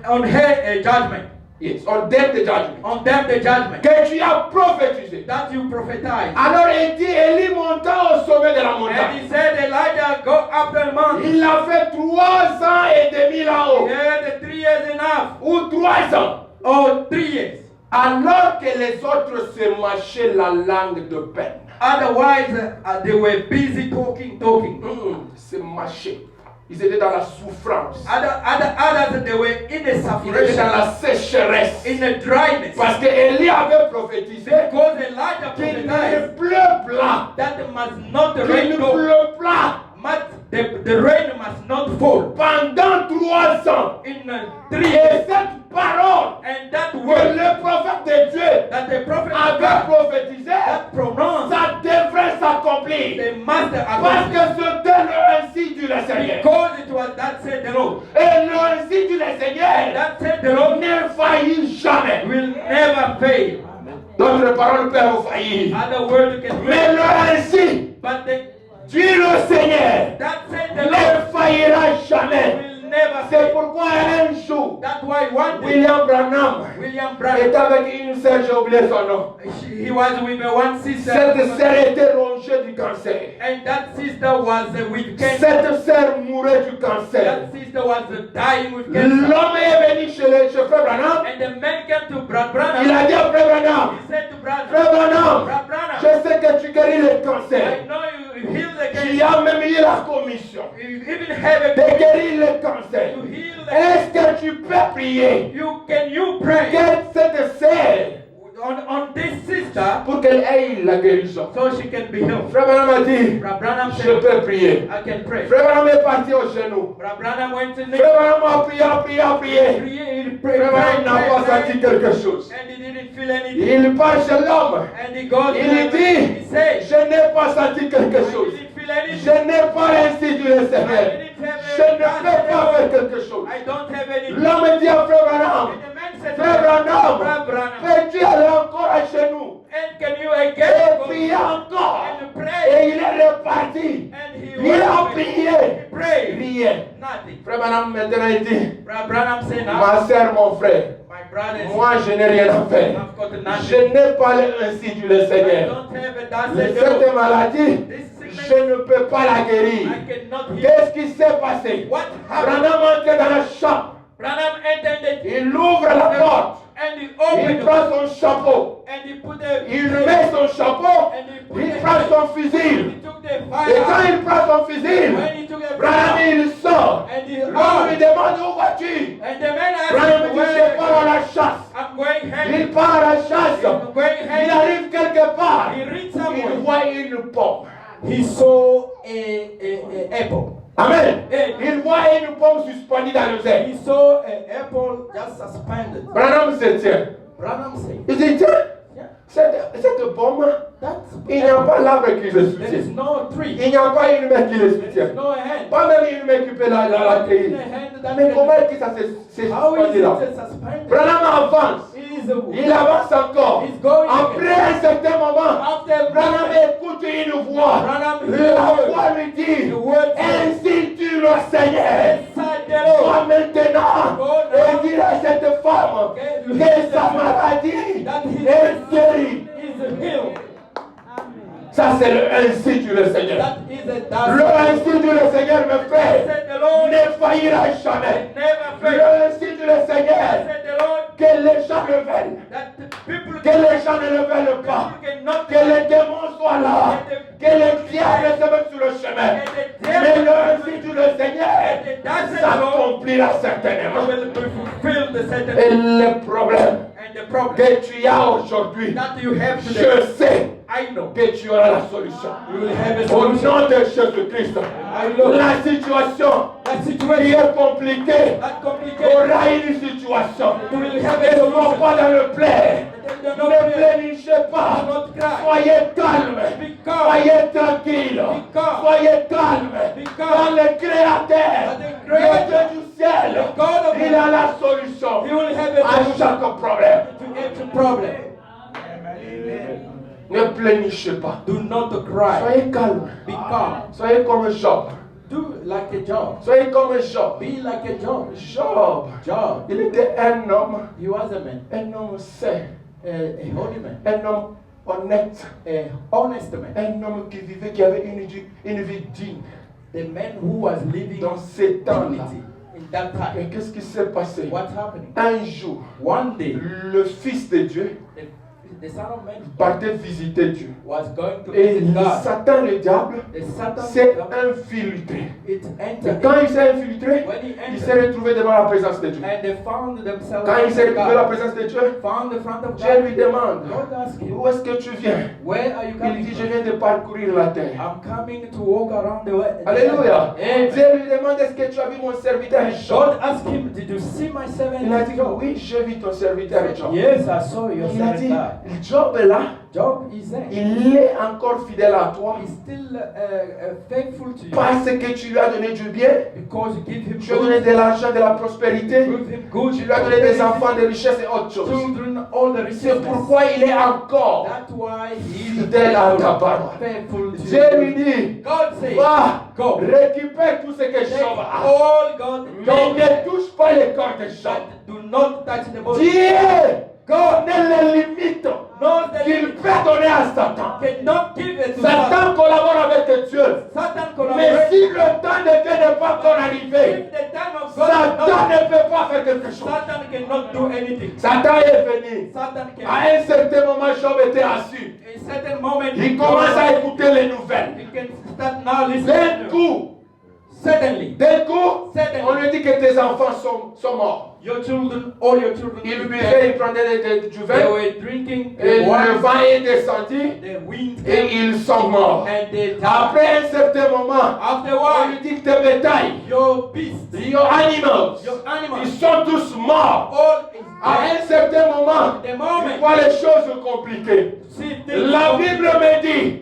Speaker 2: on her a judgment.
Speaker 1: Yes, on them the judgment.
Speaker 2: On them the judgment
Speaker 1: Que tu as prophétisé.
Speaker 2: that you prophesied.
Speaker 1: Alors il dit, Élie monta au sommet de la
Speaker 2: And
Speaker 1: montagne.
Speaker 2: he said, Elijah, go up the mountain.
Speaker 1: Il a fait 3 ans et demi là-haut.
Speaker 2: Yeah, the 3 years enough.
Speaker 1: Ou 3 ans.
Speaker 2: Oh, 3 years.
Speaker 1: Alors que les autres se mâchaient la langue de peine.
Speaker 2: Otherwise, they were busy talking.
Speaker 1: Se mâchaient. Ils étaient dans la souffrance.
Speaker 2: Others, they were in the
Speaker 1: Ils étaient
Speaker 2: sufferation,
Speaker 1: dans la sécheresse.
Speaker 2: in the dryness.
Speaker 1: Parce que Élie avait prophétisé
Speaker 2: Because Elijah
Speaker 1: qu'il ne
Speaker 2: prophesied
Speaker 1: pleut pas.
Speaker 2: that must not the
Speaker 1: Qu'il
Speaker 2: rain
Speaker 1: ne
Speaker 2: go.
Speaker 1: pleut pas.
Speaker 2: The rain must not fall.
Speaker 1: Pendant 3 ans.
Speaker 2: In 3
Speaker 1: Et
Speaker 2: years.
Speaker 1: cette parole
Speaker 2: And that
Speaker 1: que
Speaker 2: word
Speaker 1: le prophète de Dieu
Speaker 2: that the prophet of
Speaker 1: avait
Speaker 2: God
Speaker 1: prophétisé,
Speaker 2: that pronounced,
Speaker 1: ça devrait s'accomplir.
Speaker 2: they must
Speaker 1: Parce
Speaker 2: accomplish.
Speaker 1: que c'était le ainsi du Seigneur.
Speaker 2: Because it was that said the Lord.
Speaker 1: Et le ainsi du Seigneur
Speaker 2: That said the Lord
Speaker 1: ne faillit jamais.
Speaker 2: will never fail.
Speaker 1: D'autres paroles peuvent faillir.
Speaker 2: Other words can
Speaker 1: Mais
Speaker 2: fail.
Speaker 1: le ainsi
Speaker 2: But
Speaker 1: du Seigneur
Speaker 2: that said the Lord
Speaker 1: ne faillira jamais.
Speaker 2: will never
Speaker 1: C'est
Speaker 2: fail.
Speaker 1: pourquoi un jour,
Speaker 2: That's why one day
Speaker 1: William Branham
Speaker 2: William
Speaker 1: est
Speaker 2: Branham,
Speaker 1: avec une sœur, j'ai oublié son nom.
Speaker 2: he was with one sister,
Speaker 1: Cette sœur était rongée du cancer.
Speaker 2: and that sister was with cancer.
Speaker 1: Cette sœur mourait du cancer.
Speaker 2: That sister was dying with cancer.
Speaker 1: L'homme est venu chez Frère Branham.
Speaker 2: And the man came to Brad
Speaker 1: Il
Speaker 2: Branham.
Speaker 1: a dit à Frère Branham,
Speaker 2: He said to Brad
Speaker 1: Frère Branham,
Speaker 2: Branham,
Speaker 1: je sais que tu guéris le
Speaker 2: I
Speaker 1: cancer.
Speaker 2: know you heal the
Speaker 1: Tu
Speaker 2: cancer.
Speaker 1: as même eu la commission
Speaker 2: You even have a
Speaker 1: de guérir le cancer.
Speaker 2: to heal the
Speaker 1: Est-ce
Speaker 2: cancer.
Speaker 1: que tu peux prier
Speaker 2: You pray
Speaker 1: que cette sœur
Speaker 2: on this sister
Speaker 1: pour qu'elle ait la guérison?
Speaker 2: so she can be healed.
Speaker 1: Frère Branham a dit,
Speaker 2: Brad Branham
Speaker 1: je
Speaker 2: said,
Speaker 1: peux prier.
Speaker 2: I can pray.
Speaker 1: Frère Branham est parti au genou.
Speaker 2: Brad Branham went to kneel.
Speaker 1: Frère Branham a prié, a prié, a prié.
Speaker 2: He prayed,
Speaker 1: Frère Branham n'a pas senti quelque chose.
Speaker 2: and he didn't feel anything.
Speaker 1: Il part chez l'homme.
Speaker 2: And he goes to
Speaker 1: Il
Speaker 2: him,
Speaker 1: dit,
Speaker 2: he said,
Speaker 1: je n'ai pas senti quelque
Speaker 2: I
Speaker 1: chose.
Speaker 2: didn't feel anything.
Speaker 1: Je n'ai pas ainsi dit le Seigneur. Je ne peux pas faire quelque chose.
Speaker 2: I don't have anything.
Speaker 1: L'homme dit à Frère Branham,
Speaker 2: And the man said,
Speaker 1: Frère Branham,
Speaker 2: Brad Branham,
Speaker 1: peux-tu aller encore à chez nous
Speaker 2: and can you
Speaker 1: et
Speaker 2: again go
Speaker 1: prier encore?
Speaker 2: and pray?
Speaker 1: Et il est reparti.
Speaker 2: And he
Speaker 1: Il a
Speaker 2: went,
Speaker 1: prié.
Speaker 2: he prayed.
Speaker 1: Rien.
Speaker 2: Nothing.
Speaker 1: Frère Branham maintenant il dit,
Speaker 2: Brad Branham said, now,
Speaker 1: ma soeur, mon frère,
Speaker 2: my brothers,
Speaker 1: moi je n'ai rien à faire.
Speaker 2: I've got nothing.
Speaker 1: Je n'ai pas ainsi dit le
Speaker 2: I
Speaker 1: Seigneur.
Speaker 2: don't have a that
Speaker 1: Mais
Speaker 2: said the
Speaker 1: cette
Speaker 2: Lord.
Speaker 1: maladie,
Speaker 2: This
Speaker 1: je ne peux pas la guérir.
Speaker 2: I cannot heal.
Speaker 1: Qu'est-ce qui s'est passé?
Speaker 2: What happened?
Speaker 1: Branham entre dans la chambre.
Speaker 2: Branham entered it
Speaker 1: Il ouvre la porte.
Speaker 2: and he
Speaker 1: Il
Speaker 2: opened
Speaker 1: prend
Speaker 2: it
Speaker 1: son chapeau.
Speaker 2: and he put the
Speaker 1: Il met son chapeau.
Speaker 2: and he put
Speaker 1: Il
Speaker 2: the
Speaker 1: prend son fusil.
Speaker 2: he took the
Speaker 1: Et quand
Speaker 2: fire
Speaker 1: il prend son fusil,
Speaker 2: when he took the
Speaker 1: Branham
Speaker 2: fire
Speaker 1: il sort.
Speaker 2: and he
Speaker 1: L'homme lui
Speaker 2: ran
Speaker 1: demande où vas-tu?
Speaker 2: and the man
Speaker 1: Branham
Speaker 2: asked
Speaker 1: dit je pars à
Speaker 2: where
Speaker 1: la chasse.
Speaker 2: I'm going
Speaker 1: Il
Speaker 2: hunting.
Speaker 1: part à la chasse.
Speaker 2: I'm going
Speaker 1: Il
Speaker 2: hunting.
Speaker 1: arrive quelque part.
Speaker 2: He reached
Speaker 1: Il
Speaker 2: somewhere.
Speaker 1: voit une pomme.
Speaker 2: He saw a apple.
Speaker 1: Amen.
Speaker 2: Eh.
Speaker 1: Il voit une pomme suspendue dans le ciel.
Speaker 2: He saw an apple just suspended.
Speaker 1: Branham se tient.
Speaker 2: Branham said,
Speaker 1: Il dit tiens,
Speaker 2: yeah,
Speaker 1: cette pomme,
Speaker 2: that's
Speaker 1: il n'y a pas l'arbre qui le
Speaker 2: there is
Speaker 1: soutient.
Speaker 2: no tree.
Speaker 1: Il n'y a pas une main qui le
Speaker 2: There is
Speaker 1: soutient.
Speaker 2: no hand.
Speaker 1: Pas même une main qui peut la
Speaker 2: In
Speaker 1: cueillir.
Speaker 2: the hand that
Speaker 1: Mais
Speaker 2: can-
Speaker 1: comment est-ce que ça s'est
Speaker 2: How is
Speaker 1: suspendu là?
Speaker 2: it suspended?
Speaker 1: Branham avance. Il avance encore.
Speaker 2: He's going
Speaker 1: Après
Speaker 2: again.
Speaker 1: un certain moment,
Speaker 2: After
Speaker 1: Branham écoute une voix.
Speaker 2: Branham
Speaker 1: La voix lui dit,
Speaker 2: the word said,
Speaker 1: ainsi dit le Seigneur.
Speaker 2: "Inside
Speaker 1: Va maintenant et dire à cette femme que sa maladie est guérie. Ça c'est le ainsi du Seigneur. Le ainsi du Seigneur me fait ne faillira jamais. Le ainsi du Seigneur, que les gens le veulent, que les gens ne le veulent pas, que les démons soient là, que les diables se mettent sur le chemin. Mais le ainsi du Seigneur s'accomplira certainement. Et le problème que tu as aujourd'hui, je sais que tu auras la solution. Au nom de Jésus-Christ, la situation qui est compliquée aura une situation. Ne sois pas dans le plaid. Ne plénichez pas. Soyez calme. Soyez tranquille. Soyez calme. Dans le Créateur, le Dieu du ciel, il a la solution à chaque problème. Ne plénichez pas.
Speaker 2: Do not cry.
Speaker 1: Soyez calme.
Speaker 2: Be calm.
Speaker 1: Soyez comme Job.
Speaker 2: Do like a Job.
Speaker 1: Soyez comme Job.
Speaker 2: Be like a Job.
Speaker 1: Job. Il était un homme.
Speaker 2: He was a man.
Speaker 1: Un homme saint.
Speaker 2: A holy man.
Speaker 1: Un homme honnête.
Speaker 2: A honest man.
Speaker 1: Un homme qui avait une vie digne.
Speaker 2: The man who was living
Speaker 1: dans ces temps-là.
Speaker 2: In that time.
Speaker 1: Mais qu'est-ce qui s'est passé?
Speaker 2: What happened?
Speaker 1: Un jour,
Speaker 2: one day,
Speaker 1: le Fils de Dieu
Speaker 2: the Son of Man
Speaker 1: partait visiter Dieu.
Speaker 2: Was going to
Speaker 1: et
Speaker 2: visit God.
Speaker 1: Satan, le diable, s'est infiltré. Et quand il s'est infiltré, il s'est retrouvé devant la présence de Dieu. Quand il s'est retrouvé dans la présence de Dieu, Dieu lui demande, où est-ce que tu viens? Il dit, je viens de parcourir la terre. Alléluia. Dieu lui demande, est-ce que tu as vu mon serviteur Job? Il a dit, oui, j'ai vu ton serviteur Job.
Speaker 2: Yes, I saw your
Speaker 1: Il a dit, Job est là. Il est encore fidèle à toi.
Speaker 2: Faithful to you.
Speaker 1: Parce que tu lui as donné du bien.
Speaker 2: Because you give him
Speaker 1: tu lui as donné de l'argent, de la prospérité. Tu lui as donné des enfants, des richesses et autre chose. C'est pourquoi il est encore fidèle à ta parole. Dieu lui dit, va, récupère tout ce que Job a. Mais ne touche pas les corps de Job. Dieu connaît les limites qu'il peut donner à Satan. Satan collabore avec Dieu. Mais si le temps de Dieu n'est pas encore arrivé, Satan ne peut pas faire quelque chose. Satan est venu. À un certain moment, Job était assis. Il commence à écouter les nouvelles. D'un coup, on lui dit que tes enfants sont morts.
Speaker 2: All your children.
Speaker 1: Il buvait, il prenait du vin. Et le vent est descendu. Et ils sont morts. Après un certain moment, on lui dit que tes bétails, your animals, ils sont tous morts. À un certain moment, il voit les choses compliquées. La Bible me dit,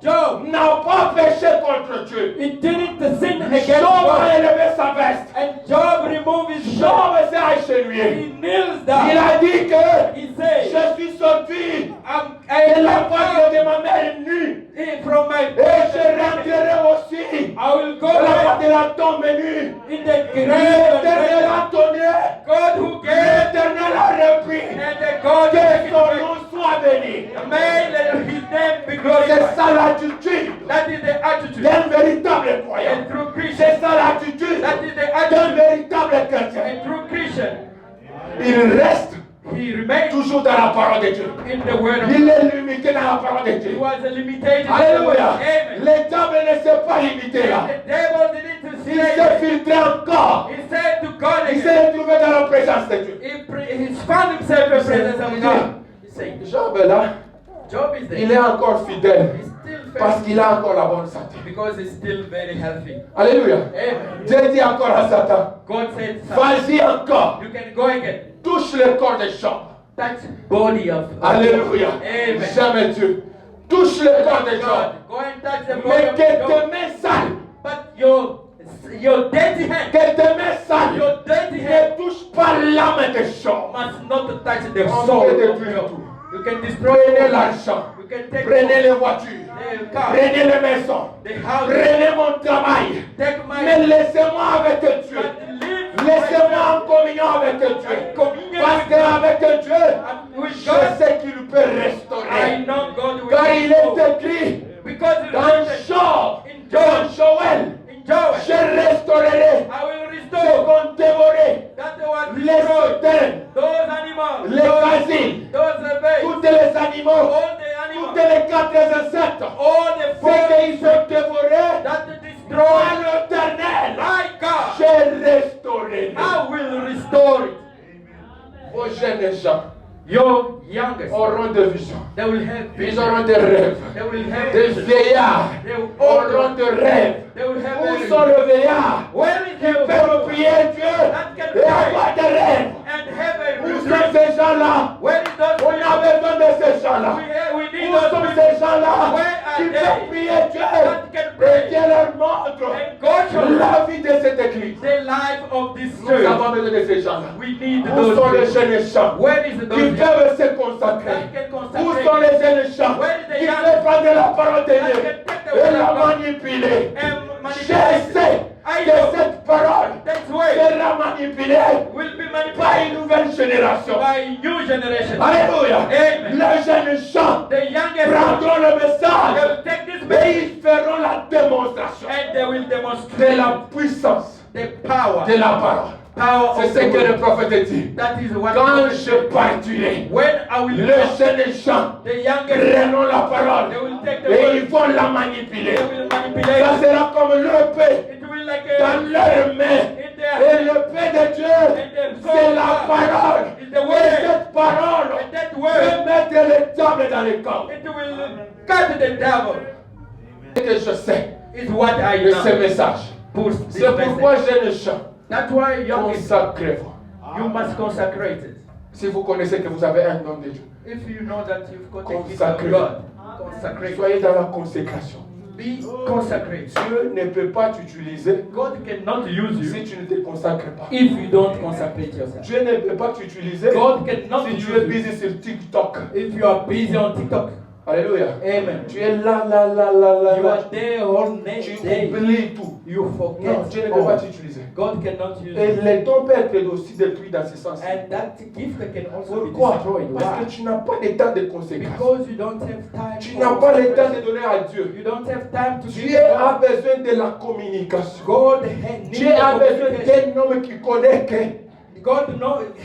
Speaker 1: Job n'a pas péché contre Dieu. Job a élevé sa veste. Job s'est agenouillé. Il a dit que je suis sorti de la part de ma mère nue. Et je rentrerai aussi de la part de la tombe nue. L'Éternel a donné. L'Éternel a repris. Que son nom soit béni. C'est ça l'attitude d'un véritable croyant. C'est ça l'attitude d'un véritable chrétien. Il reste toujours dans la parole de Dieu. Il est limité dans la parole de Dieu. Alléluia. Le diable ne s'est pas limité là. Il s'est filtré encore. Il s'est retrouvé dans la présence de Dieu. Job est là. Il est encore fidèle parce qu'il a encore la bonne santé. Alléluia. Dieu dit encore à Satan, vas-y encore. Touche le corps de Job. Alléluia. Jamais Dieu. Touche le corps de Job. Mais que tes mains sales,
Speaker 2: your dirty hand,
Speaker 1: que tes mains sales
Speaker 2: your dirty
Speaker 1: ne
Speaker 2: hand
Speaker 1: touchent pas l'âme de Job.
Speaker 2: must not touch the
Speaker 1: On
Speaker 2: soul
Speaker 1: peut
Speaker 2: of
Speaker 1: détruire
Speaker 2: Job.
Speaker 1: tout.
Speaker 2: You can destroy
Speaker 1: Prenez
Speaker 2: all.
Speaker 1: l'argent.
Speaker 2: You can take
Speaker 1: Prenez
Speaker 2: all.
Speaker 1: les voitures.
Speaker 2: the car,
Speaker 1: prenez les maisons,
Speaker 2: the house,
Speaker 1: prenez mon travail.
Speaker 2: take
Speaker 1: Mais
Speaker 2: my
Speaker 1: laissez-moi avec Dieu.
Speaker 2: but live
Speaker 1: Laissez-moi en communion avec Dieu.
Speaker 2: communion
Speaker 1: Parce
Speaker 2: with
Speaker 1: qu'avec Dieu,
Speaker 2: with
Speaker 1: je
Speaker 2: God.
Speaker 1: sais qu'il peut
Speaker 2: I
Speaker 1: restaurer.
Speaker 2: know God will
Speaker 1: Car il est
Speaker 2: restore.
Speaker 1: écrit
Speaker 2: Because it
Speaker 1: dans
Speaker 2: is
Speaker 1: Job,
Speaker 2: in
Speaker 1: dans
Speaker 2: Joel,
Speaker 1: Joël,
Speaker 2: in Joel,
Speaker 1: je restaurerai
Speaker 2: I will
Speaker 1: ce
Speaker 2: restore
Speaker 1: qu'on dévorait,
Speaker 2: that they were
Speaker 1: les
Speaker 2: destroyed.
Speaker 1: sauternes,
Speaker 2: Those animals,
Speaker 1: les casiles,
Speaker 2: those babes,
Speaker 1: tous les animaux,
Speaker 2: all the
Speaker 1: toutes
Speaker 2: animals,
Speaker 1: les quatre insectes,
Speaker 2: all the
Speaker 1: ce
Speaker 2: food
Speaker 1: qu'ils ont dévoré,
Speaker 2: that
Speaker 1: à
Speaker 2: destroyed,
Speaker 1: l'éternel,
Speaker 2: my God,
Speaker 1: je restaurerai.
Speaker 2: I will restore it.
Speaker 1: Vos jeunes gens
Speaker 2: Your youngest,
Speaker 1: auront des visions.
Speaker 2: they will have
Speaker 1: Ils
Speaker 2: vision.
Speaker 1: auront des rêves.
Speaker 2: They will have
Speaker 1: Des
Speaker 2: vision.
Speaker 1: vieillards
Speaker 2: They will all
Speaker 1: auront des rêves.
Speaker 2: They will have
Speaker 1: Où
Speaker 2: a-
Speaker 1: sont les vieillards
Speaker 2: Where is
Speaker 1: qui
Speaker 2: the
Speaker 1: peuvent prier Dieu et avoir des rêves?
Speaker 2: and have a
Speaker 1: Où sont
Speaker 2: dream?
Speaker 1: ces gens-là?
Speaker 2: Where is those
Speaker 1: On a besoin de ces gens-là.
Speaker 2: we need
Speaker 1: Où
Speaker 2: those
Speaker 1: sont
Speaker 2: people
Speaker 1: ces gens-là
Speaker 2: Where are
Speaker 1: qui
Speaker 2: they?
Speaker 1: peuvent prier Dieu
Speaker 2: that can
Speaker 1: et
Speaker 2: pray
Speaker 1: Dieu leur montre
Speaker 2: and God show
Speaker 1: la vie de cette église?
Speaker 2: the life of this
Speaker 1: Nous
Speaker 2: church?
Speaker 1: avons besoin de ces gens-là.
Speaker 2: We need
Speaker 1: Où sont les
Speaker 2: those
Speaker 1: jeunes gens
Speaker 2: Where is
Speaker 1: qui
Speaker 2: those
Speaker 1: peuvent se consacrer?
Speaker 2: that can
Speaker 1: Où
Speaker 2: consecrate
Speaker 1: sont les jeunes gens
Speaker 2: Where is the
Speaker 1: qui
Speaker 2: young
Speaker 1: peuvent prendre la parole de
Speaker 2: that
Speaker 1: Dieu
Speaker 2: can take the
Speaker 1: et
Speaker 2: word
Speaker 1: la
Speaker 2: of God
Speaker 1: manipuler?
Speaker 2: and
Speaker 1: Je
Speaker 2: manipulate
Speaker 1: sais
Speaker 2: I
Speaker 1: que
Speaker 2: know
Speaker 1: cette parole
Speaker 2: that way
Speaker 1: sera manipulée
Speaker 2: will be
Speaker 1: par une
Speaker 2: manipulated
Speaker 1: nouvelle génération.
Speaker 2: by new generation.
Speaker 1: Alléluia.
Speaker 2: Amen.
Speaker 1: Les jeunes gens
Speaker 2: The youngest
Speaker 1: prendront le
Speaker 2: they
Speaker 1: message
Speaker 2: will take this
Speaker 1: et
Speaker 2: message
Speaker 1: ils feront la démonstration
Speaker 2: and they will
Speaker 1: de
Speaker 2: demonstrate
Speaker 1: la puissance
Speaker 2: the power
Speaker 1: de la parole.
Speaker 2: of
Speaker 1: C'est ce
Speaker 2: the
Speaker 1: que
Speaker 2: word.
Speaker 1: le prophète dit.
Speaker 2: That is what
Speaker 1: Quand je partirai,
Speaker 2: when I will
Speaker 1: les jeunes gens
Speaker 2: the youngest
Speaker 1: prendront la parole
Speaker 2: they will take the
Speaker 1: et
Speaker 2: word
Speaker 1: ils vont la
Speaker 2: they
Speaker 1: manipuler.
Speaker 2: will manipulate
Speaker 1: Ça sera comme l'épée
Speaker 2: it will like
Speaker 1: dans leurs mains.
Speaker 2: in their
Speaker 1: Et l'épée de Dieu, c'est la parole.
Speaker 2: is the
Speaker 1: Et
Speaker 2: word
Speaker 1: cette parole
Speaker 2: and that
Speaker 1: peut
Speaker 2: word
Speaker 1: mettre le diable dans les camps.
Speaker 2: it will cut the devil
Speaker 1: Et que je sais
Speaker 2: is what I
Speaker 1: de ce
Speaker 2: know
Speaker 1: message.
Speaker 2: pour this
Speaker 1: C'est pourquoi
Speaker 2: message.
Speaker 1: jeunes gens,
Speaker 2: That's why youngest
Speaker 1: consacrez-vous.
Speaker 2: you must consecrate it.
Speaker 1: Si vous connaissez que vous avez un don de Dieu,
Speaker 2: If you know that you've got the gift
Speaker 1: Consacré.
Speaker 2: of God, consecrate.
Speaker 1: soyez dans la consécration.
Speaker 2: Be consecrated.
Speaker 1: Dieu ne peut pas t'utiliser
Speaker 2: God cannot use
Speaker 1: si
Speaker 2: you
Speaker 1: tu ne te consacres pas.
Speaker 2: if you don't consecrate yourself.
Speaker 1: Dieu ne peut pas t'utiliser
Speaker 2: God cannot
Speaker 1: si
Speaker 2: use
Speaker 1: tu es
Speaker 2: you
Speaker 1: busy sur TikTok.
Speaker 2: if you are busy on TikTok.
Speaker 1: Alléluia.
Speaker 2: Amen.
Speaker 1: Tu es là.
Speaker 2: You are there all
Speaker 1: Tu
Speaker 2: day.
Speaker 1: oublies tout.
Speaker 2: You
Speaker 1: Non,
Speaker 2: forget.
Speaker 1: Dieu ne peut pas
Speaker 2: all.
Speaker 1: t'utiliser.
Speaker 2: God cannot use
Speaker 1: Et
Speaker 2: you.
Speaker 1: les dons peuvent être aussi détruits dans ce sens.
Speaker 2: And that gift can also be
Speaker 1: Pourquoi?
Speaker 2: destroyed.
Speaker 1: Parce
Speaker 2: Why?
Speaker 1: que tu n'as pas de temps de conséquence.
Speaker 2: Because you don't have time.
Speaker 1: Tu
Speaker 2: for
Speaker 1: n'as pas le temps
Speaker 2: consecration.
Speaker 1: de donner à Dieu.
Speaker 2: You don't have time to
Speaker 1: Dieu
Speaker 2: give
Speaker 1: a
Speaker 2: God.
Speaker 1: besoin de la communication.
Speaker 2: God has
Speaker 1: Dieu
Speaker 2: need
Speaker 1: a
Speaker 2: of
Speaker 1: besoin
Speaker 2: communication.
Speaker 1: d'un homme qui connaît que
Speaker 2: God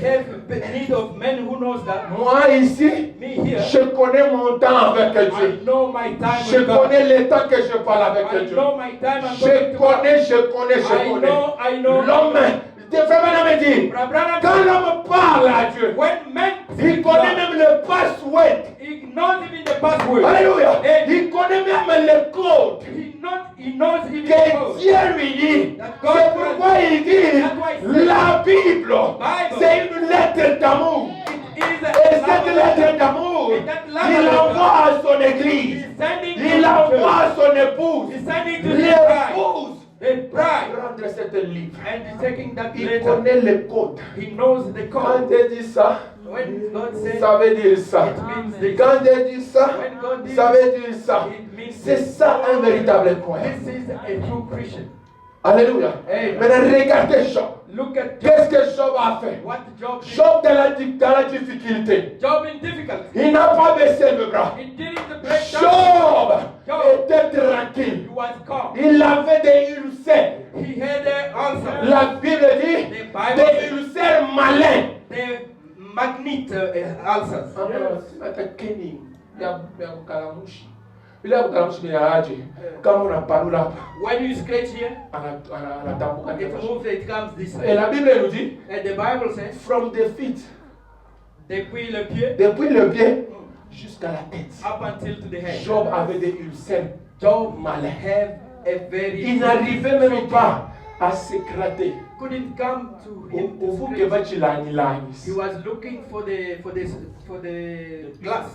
Speaker 2: have need of men who knows that.
Speaker 1: moi ici,
Speaker 2: Me here,
Speaker 1: je connais mon temps avec
Speaker 2: I
Speaker 1: Dieu.
Speaker 2: know my time
Speaker 1: Je
Speaker 2: with God.
Speaker 1: connais le temps que je parle avec
Speaker 2: I
Speaker 1: Dieu.
Speaker 2: know my time I'm
Speaker 1: Je
Speaker 2: talking to God.
Speaker 1: connais.
Speaker 2: I know.
Speaker 1: L'homme, frère Branham dit,
Speaker 2: Brother,
Speaker 1: quand l'homme parle à Dieu,
Speaker 2: when men
Speaker 1: il connaît même le password.
Speaker 2: he knows even the password.
Speaker 1: Alléluia.
Speaker 2: And
Speaker 1: Il connaît même le code
Speaker 2: he knows even the
Speaker 1: que
Speaker 2: code.
Speaker 1: Dieu lui dit.
Speaker 2: That God
Speaker 1: C'est pourquoi il dit,
Speaker 2: That's why he said,
Speaker 1: la Bible, c'est une lettre d'amour.
Speaker 2: It is
Speaker 1: Et cette lettre d'amour,
Speaker 2: And that love
Speaker 1: il
Speaker 2: letter,
Speaker 1: envoie à son église.
Speaker 2: He's sending to
Speaker 1: Il
Speaker 2: the
Speaker 1: envoie à
Speaker 2: church.
Speaker 1: son épouse.
Speaker 2: He's sending to his bride.
Speaker 1: L'épouse.
Speaker 2: The bride.
Speaker 1: Prendre cette livre.
Speaker 2: And he's taking that
Speaker 1: Il
Speaker 2: letter.
Speaker 1: connaît le code.
Speaker 2: He knows the
Speaker 1: Quand
Speaker 2: code.
Speaker 1: il dit ça,
Speaker 2: When God says
Speaker 1: ça veut dire ça.
Speaker 2: it means this.
Speaker 1: Quand il dit ça,
Speaker 2: When God did
Speaker 1: ça veut dire ça.
Speaker 2: it means
Speaker 1: C'est
Speaker 2: this.
Speaker 1: ça un véritable croyant.
Speaker 2: This is a true Christian.
Speaker 1: Alléluia.
Speaker 2: Amen.
Speaker 1: Maintenant, regardez Job.
Speaker 2: Look at
Speaker 1: Qu'est-ce
Speaker 2: Job.
Speaker 1: que Job a fait?
Speaker 2: What Job did.
Speaker 1: Job dans la difficulté.
Speaker 2: Job in difficulty.
Speaker 1: Il n'a pas baissé le bras.
Speaker 2: He didn't break down.
Speaker 1: Job
Speaker 2: Job.
Speaker 1: était tranquille.
Speaker 2: He was calm.
Speaker 1: Il avait des ulcères.
Speaker 2: He had an ulcer.
Speaker 1: La Bible dit
Speaker 2: The Bible
Speaker 1: des
Speaker 2: says
Speaker 1: ulcères malins.
Speaker 2: the magnet ulcers.
Speaker 1: Kama unapanula hapa
Speaker 2: When you scratch here,
Speaker 1: anatambuka
Speaker 2: it moves, it comes this
Speaker 1: Et
Speaker 2: way.
Speaker 1: la Bible nous dit
Speaker 2: And the Bible says,
Speaker 1: from the feet,
Speaker 2: depuis le pied
Speaker 1: depuis le pied jusqu'à la tête.
Speaker 2: up until to the head.
Speaker 1: Job avait des ulcères
Speaker 2: Job
Speaker 1: malins.
Speaker 2: have a very.
Speaker 1: Il n'arrivait même pas à s'écrater.
Speaker 2: Couldn't come to him to
Speaker 1: Uvuke
Speaker 2: scratch.
Speaker 1: bachilani.
Speaker 2: He was looking for the glass.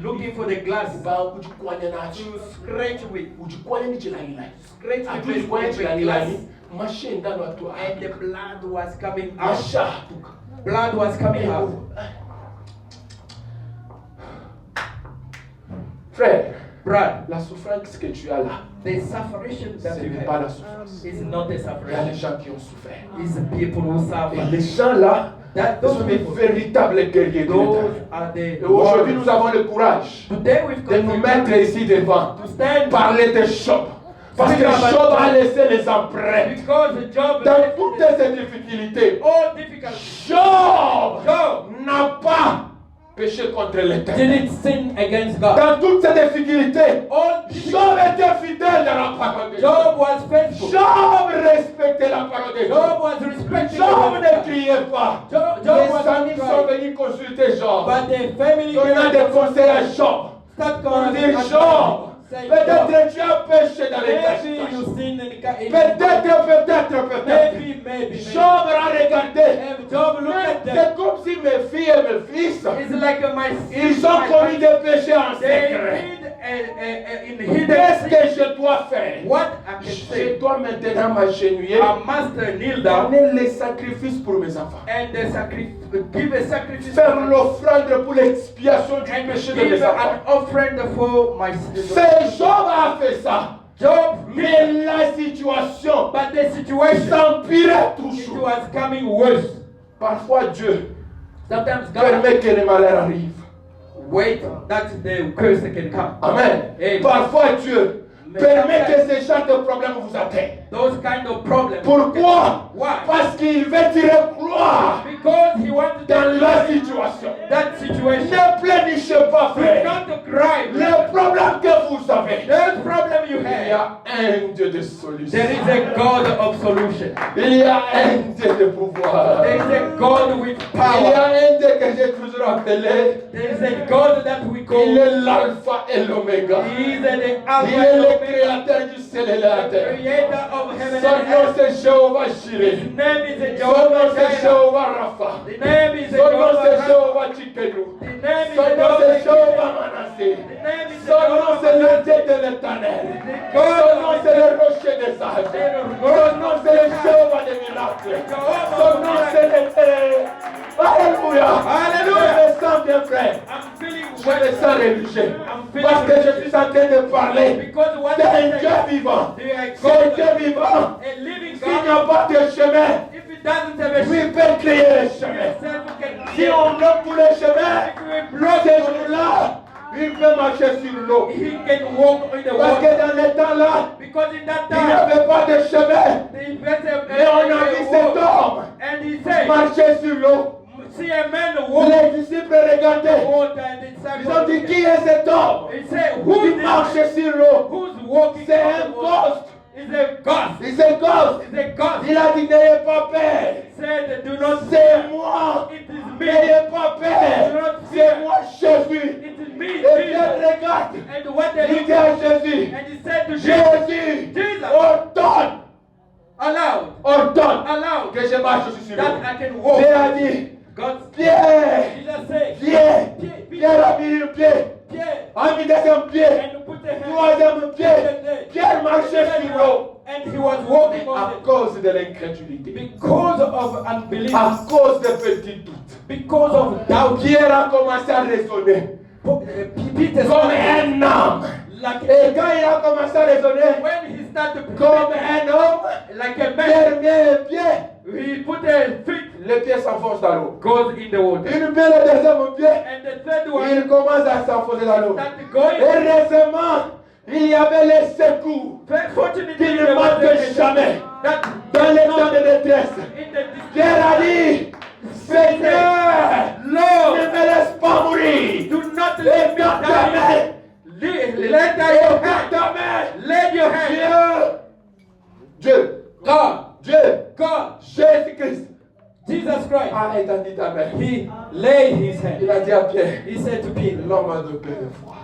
Speaker 2: Looking for the glass to scratch with. Scratch with the glass. And the blood was coming out. Blood was coming out.
Speaker 1: Frère,
Speaker 2: Brother,
Speaker 1: la souffrance que tu as là,
Speaker 2: the suffering
Speaker 1: ce
Speaker 2: that you
Speaker 1: n'est pas la
Speaker 2: have
Speaker 1: souffrance.
Speaker 2: is not a
Speaker 1: Il y a les
Speaker 2: suffering.
Speaker 1: gens qui ont souffert.
Speaker 2: It's the people who
Speaker 1: Et
Speaker 2: suffer.
Speaker 1: les gens là,
Speaker 2: That
Speaker 1: ce
Speaker 2: those
Speaker 1: sont des
Speaker 2: people,
Speaker 1: véritables guerriers de
Speaker 2: those
Speaker 1: l'Éternel.
Speaker 2: are the
Speaker 1: Et aujourd'hui,
Speaker 2: warriors.
Speaker 1: nous avons le courage
Speaker 2: Today we've
Speaker 1: de
Speaker 2: got
Speaker 1: nous
Speaker 2: the
Speaker 1: mettre
Speaker 2: courage
Speaker 1: ici devant,
Speaker 2: to stand
Speaker 1: parler de Job. Parce que Job a laissé les empreintes
Speaker 2: because the job
Speaker 1: dans toutes ces difficultés.
Speaker 2: all difficulties.
Speaker 1: Job
Speaker 2: Job
Speaker 1: n'a pas péché contre l'Éternel.
Speaker 2: didn't sin against God.
Speaker 1: Dans toutes ces difficultés,
Speaker 2: All
Speaker 1: Job était fidèle dans la parole de Dieu.
Speaker 2: Job was faithful.
Speaker 1: Job respectait la parole de Dieu.
Speaker 2: Job was respected.
Speaker 1: Job ne criait pas.
Speaker 2: Job
Speaker 1: Les
Speaker 2: was
Speaker 1: amis
Speaker 2: not
Speaker 1: sont
Speaker 2: crying.
Speaker 1: venus consulter Job.
Speaker 2: But the family
Speaker 1: On a des conseils à Job.
Speaker 2: start
Speaker 1: Pour
Speaker 2: calling
Speaker 1: dire
Speaker 2: him
Speaker 1: Job,
Speaker 2: say,
Speaker 1: peut-être tu as péché dans les
Speaker 2: maybe
Speaker 1: tâches.
Speaker 2: you sin in
Speaker 1: Peut-être.
Speaker 2: maybe.
Speaker 1: Job a regardé.
Speaker 2: And Job looked at them.
Speaker 1: C'est comme si mes filles et mes fils,
Speaker 2: It's like my
Speaker 1: ils ont commis des péchés en
Speaker 2: they
Speaker 1: secret.
Speaker 2: did in hidden.
Speaker 1: Qu'est-ce que je dois faire?
Speaker 2: What I can
Speaker 1: Je
Speaker 2: say,
Speaker 1: dois maintenant m'agenouiller,
Speaker 2: I must kneel down
Speaker 1: donner les sacrifices pour mes enfants.
Speaker 2: and give a sacrifice
Speaker 1: Faire l'offrande pour l'expiation du
Speaker 2: and
Speaker 1: péché de
Speaker 2: give
Speaker 1: mes
Speaker 2: an
Speaker 1: enfants.
Speaker 2: offering for my sins.
Speaker 1: C'est Job a fait ça.
Speaker 2: Job,
Speaker 1: Mais la situation
Speaker 2: but the situation
Speaker 1: s'empirait
Speaker 2: it
Speaker 1: toujours.
Speaker 2: was coming worse.
Speaker 1: Parfois Dieu
Speaker 2: Sometimes God
Speaker 1: permet que les malheurs arrivent.
Speaker 2: wait that the curse can come.
Speaker 1: Amen.
Speaker 2: Amen.
Speaker 1: Parfois Dieu permet que ces genres de problèmes vous atteignent.
Speaker 2: Those kind of problems.
Speaker 1: Pourquoi?
Speaker 2: Why?
Speaker 1: Parce qu'il veut tirer gloire
Speaker 2: Because he wants to
Speaker 1: dans la situation.
Speaker 2: that situation.
Speaker 1: Ne pleurnichez pas,
Speaker 2: You
Speaker 1: frère.
Speaker 2: don't cry.
Speaker 1: Le problème que vous avez,
Speaker 2: The problem you
Speaker 1: il y
Speaker 2: have.
Speaker 1: a un Dieu de solution.
Speaker 2: There is a God of solution.
Speaker 1: Il y a un Dieu de pouvoir.
Speaker 2: There is a God with
Speaker 1: Il y a
Speaker 2: power.
Speaker 1: un Dieu que j'ai toujours appelé.
Speaker 2: There is a God that we
Speaker 1: Il
Speaker 2: call.
Speaker 1: est l'alpha et l'oméga.
Speaker 2: He is the
Speaker 1: Il
Speaker 2: Alpha
Speaker 1: est
Speaker 2: and
Speaker 1: le
Speaker 2: Omega,
Speaker 1: créateur du ciel et de la
Speaker 2: the
Speaker 1: terre.
Speaker 2: creator of heaven
Speaker 1: Son
Speaker 2: and
Speaker 1: nom
Speaker 2: earth.
Speaker 1: c'est Jéhovah Jireh.
Speaker 2: His name is
Speaker 1: Son nom
Speaker 2: Jehovah
Speaker 1: c'est
Speaker 2: Jireh.
Speaker 1: Jéhovah Rapha.
Speaker 2: The name is
Speaker 1: Son nom c'est
Speaker 2: Jehovah.
Speaker 1: Jéhovah Tsidkenu.
Speaker 2: The name is
Speaker 1: Son nom c'est Jéhovah
Speaker 2: Jehovah.
Speaker 1: Manasseh.
Speaker 2: The name is
Speaker 1: Son nom c'est le
Speaker 2: Jehovah.
Speaker 1: Dieu de l'éternel.
Speaker 2: God
Speaker 1: Son nom
Speaker 2: of
Speaker 1: c'est le rocher des âges. Son nom c'est le Jéhovah des miracles. Son nom c'est le... Alléluia.
Speaker 2: Hallelujah.
Speaker 1: Je me sens bien frère.
Speaker 2: I'm feeling
Speaker 1: Je me sens religieux.
Speaker 2: I'm feeling
Speaker 1: Parce que je suis en train de parler
Speaker 2: because what
Speaker 1: d'un Dieu vivant.
Speaker 2: They are
Speaker 1: C'est un
Speaker 2: God,
Speaker 1: Dieu vivant.
Speaker 2: a living
Speaker 1: S'il n'y
Speaker 2: God.
Speaker 1: a pas de chemin,
Speaker 2: If it doesn't have a
Speaker 1: lui
Speaker 2: shape,
Speaker 1: peut créer le chemin.
Speaker 2: yourself you can
Speaker 1: Si on bloque tous les chemins,
Speaker 2: If you block
Speaker 1: ces
Speaker 2: it,
Speaker 1: jours-là, il peut marcher sur l'eau.
Speaker 2: he can walk in the
Speaker 1: Parce que
Speaker 2: water.
Speaker 1: dans les temps-là,
Speaker 2: Because in that
Speaker 1: il n'y
Speaker 2: time,
Speaker 1: avait pas de chemin.
Speaker 2: they invented
Speaker 1: Mais on a vu cet homme
Speaker 2: and he said,
Speaker 1: marcher sur l'eau.
Speaker 2: see a man walk
Speaker 1: Les disciples regardaient.
Speaker 2: on water and the
Speaker 1: Ils ont dit,
Speaker 2: disciples.
Speaker 1: qui est cet homme
Speaker 2: He said,
Speaker 1: qui
Speaker 2: who is
Speaker 1: marche
Speaker 2: this?
Speaker 1: sur l'eau?
Speaker 2: Who's walking
Speaker 1: C'est
Speaker 2: on
Speaker 1: un
Speaker 2: the water?
Speaker 1: ghost.
Speaker 2: It's a ghost.
Speaker 1: C'est un ghost.
Speaker 2: It's a ghost.
Speaker 1: Il a dit, n'ayez pas peur.
Speaker 2: He said, do not
Speaker 1: C'est
Speaker 2: fear.
Speaker 1: moi.
Speaker 2: It is me.
Speaker 1: N'ayez pas peur. C'est moi, Jésus.
Speaker 2: It is me,
Speaker 1: Et Pierre
Speaker 2: Jesus.
Speaker 1: regarde.
Speaker 2: And what they
Speaker 1: Il
Speaker 2: looked
Speaker 1: dit à
Speaker 2: at,
Speaker 1: Jésus,
Speaker 2: and he said to Jesus,
Speaker 1: Jésus,
Speaker 2: Jesus,
Speaker 1: ordonne,
Speaker 2: allow
Speaker 1: que je marche sur l'eau.
Speaker 2: that I can walk.
Speaker 1: Pierre a dit,
Speaker 2: God,
Speaker 1: Pierre,
Speaker 2: Jesus said,
Speaker 1: Pierre,
Speaker 2: Pierre,
Speaker 1: Pierre a mis un pied,
Speaker 2: Pierre,
Speaker 1: a mis deuxième pied,
Speaker 2: and put the hand
Speaker 1: troisième pied. Pierre marchait sur l'eau.
Speaker 2: and he was walking
Speaker 1: À
Speaker 2: on it
Speaker 1: cause de l'incrédulité,
Speaker 2: because of unbelief,
Speaker 1: à cause des petits doutes,
Speaker 2: because of doubt.
Speaker 1: Pierre a commencé à raisonner
Speaker 2: Peter
Speaker 1: comme
Speaker 2: started
Speaker 1: un homme.
Speaker 2: like
Speaker 1: Et quand il a commencé à raisonner
Speaker 2: when he started to
Speaker 1: comme
Speaker 2: pray
Speaker 1: un homme,
Speaker 2: like a man,
Speaker 1: Pierre met un pied,
Speaker 2: he put a feet
Speaker 1: le pied s'enfonce dans l'eau.
Speaker 2: goes in the water,
Speaker 1: Il met le deuxième pied,
Speaker 2: and the third one
Speaker 1: il commence à s'enfoncer dans l'eau.
Speaker 2: started going.
Speaker 1: Heureusement, il y avait les secours
Speaker 2: Fortunately,
Speaker 1: qui ne
Speaker 2: there was
Speaker 1: manquent
Speaker 2: a-
Speaker 1: jamais
Speaker 2: that
Speaker 1: dans les temps de détresse.
Speaker 2: in the
Speaker 1: Pierre a dit, Seigneur,
Speaker 2: Lord,
Speaker 1: ne me laisse pas mourir.
Speaker 2: do not
Speaker 1: Et
Speaker 2: let me
Speaker 1: dans ta
Speaker 2: die.
Speaker 1: main,
Speaker 2: Let down
Speaker 1: et
Speaker 2: your
Speaker 1: dans
Speaker 2: hand.
Speaker 1: ta main,
Speaker 2: Let your hand.
Speaker 1: Dieu,
Speaker 2: God,
Speaker 1: God, Jésus-Christ
Speaker 2: Jesus Christ.
Speaker 1: a étendu ta main.
Speaker 2: He laid his hand.
Speaker 1: Il a dit à Pierre,
Speaker 2: He said to Peter,
Speaker 1: l'homme de peu de foi.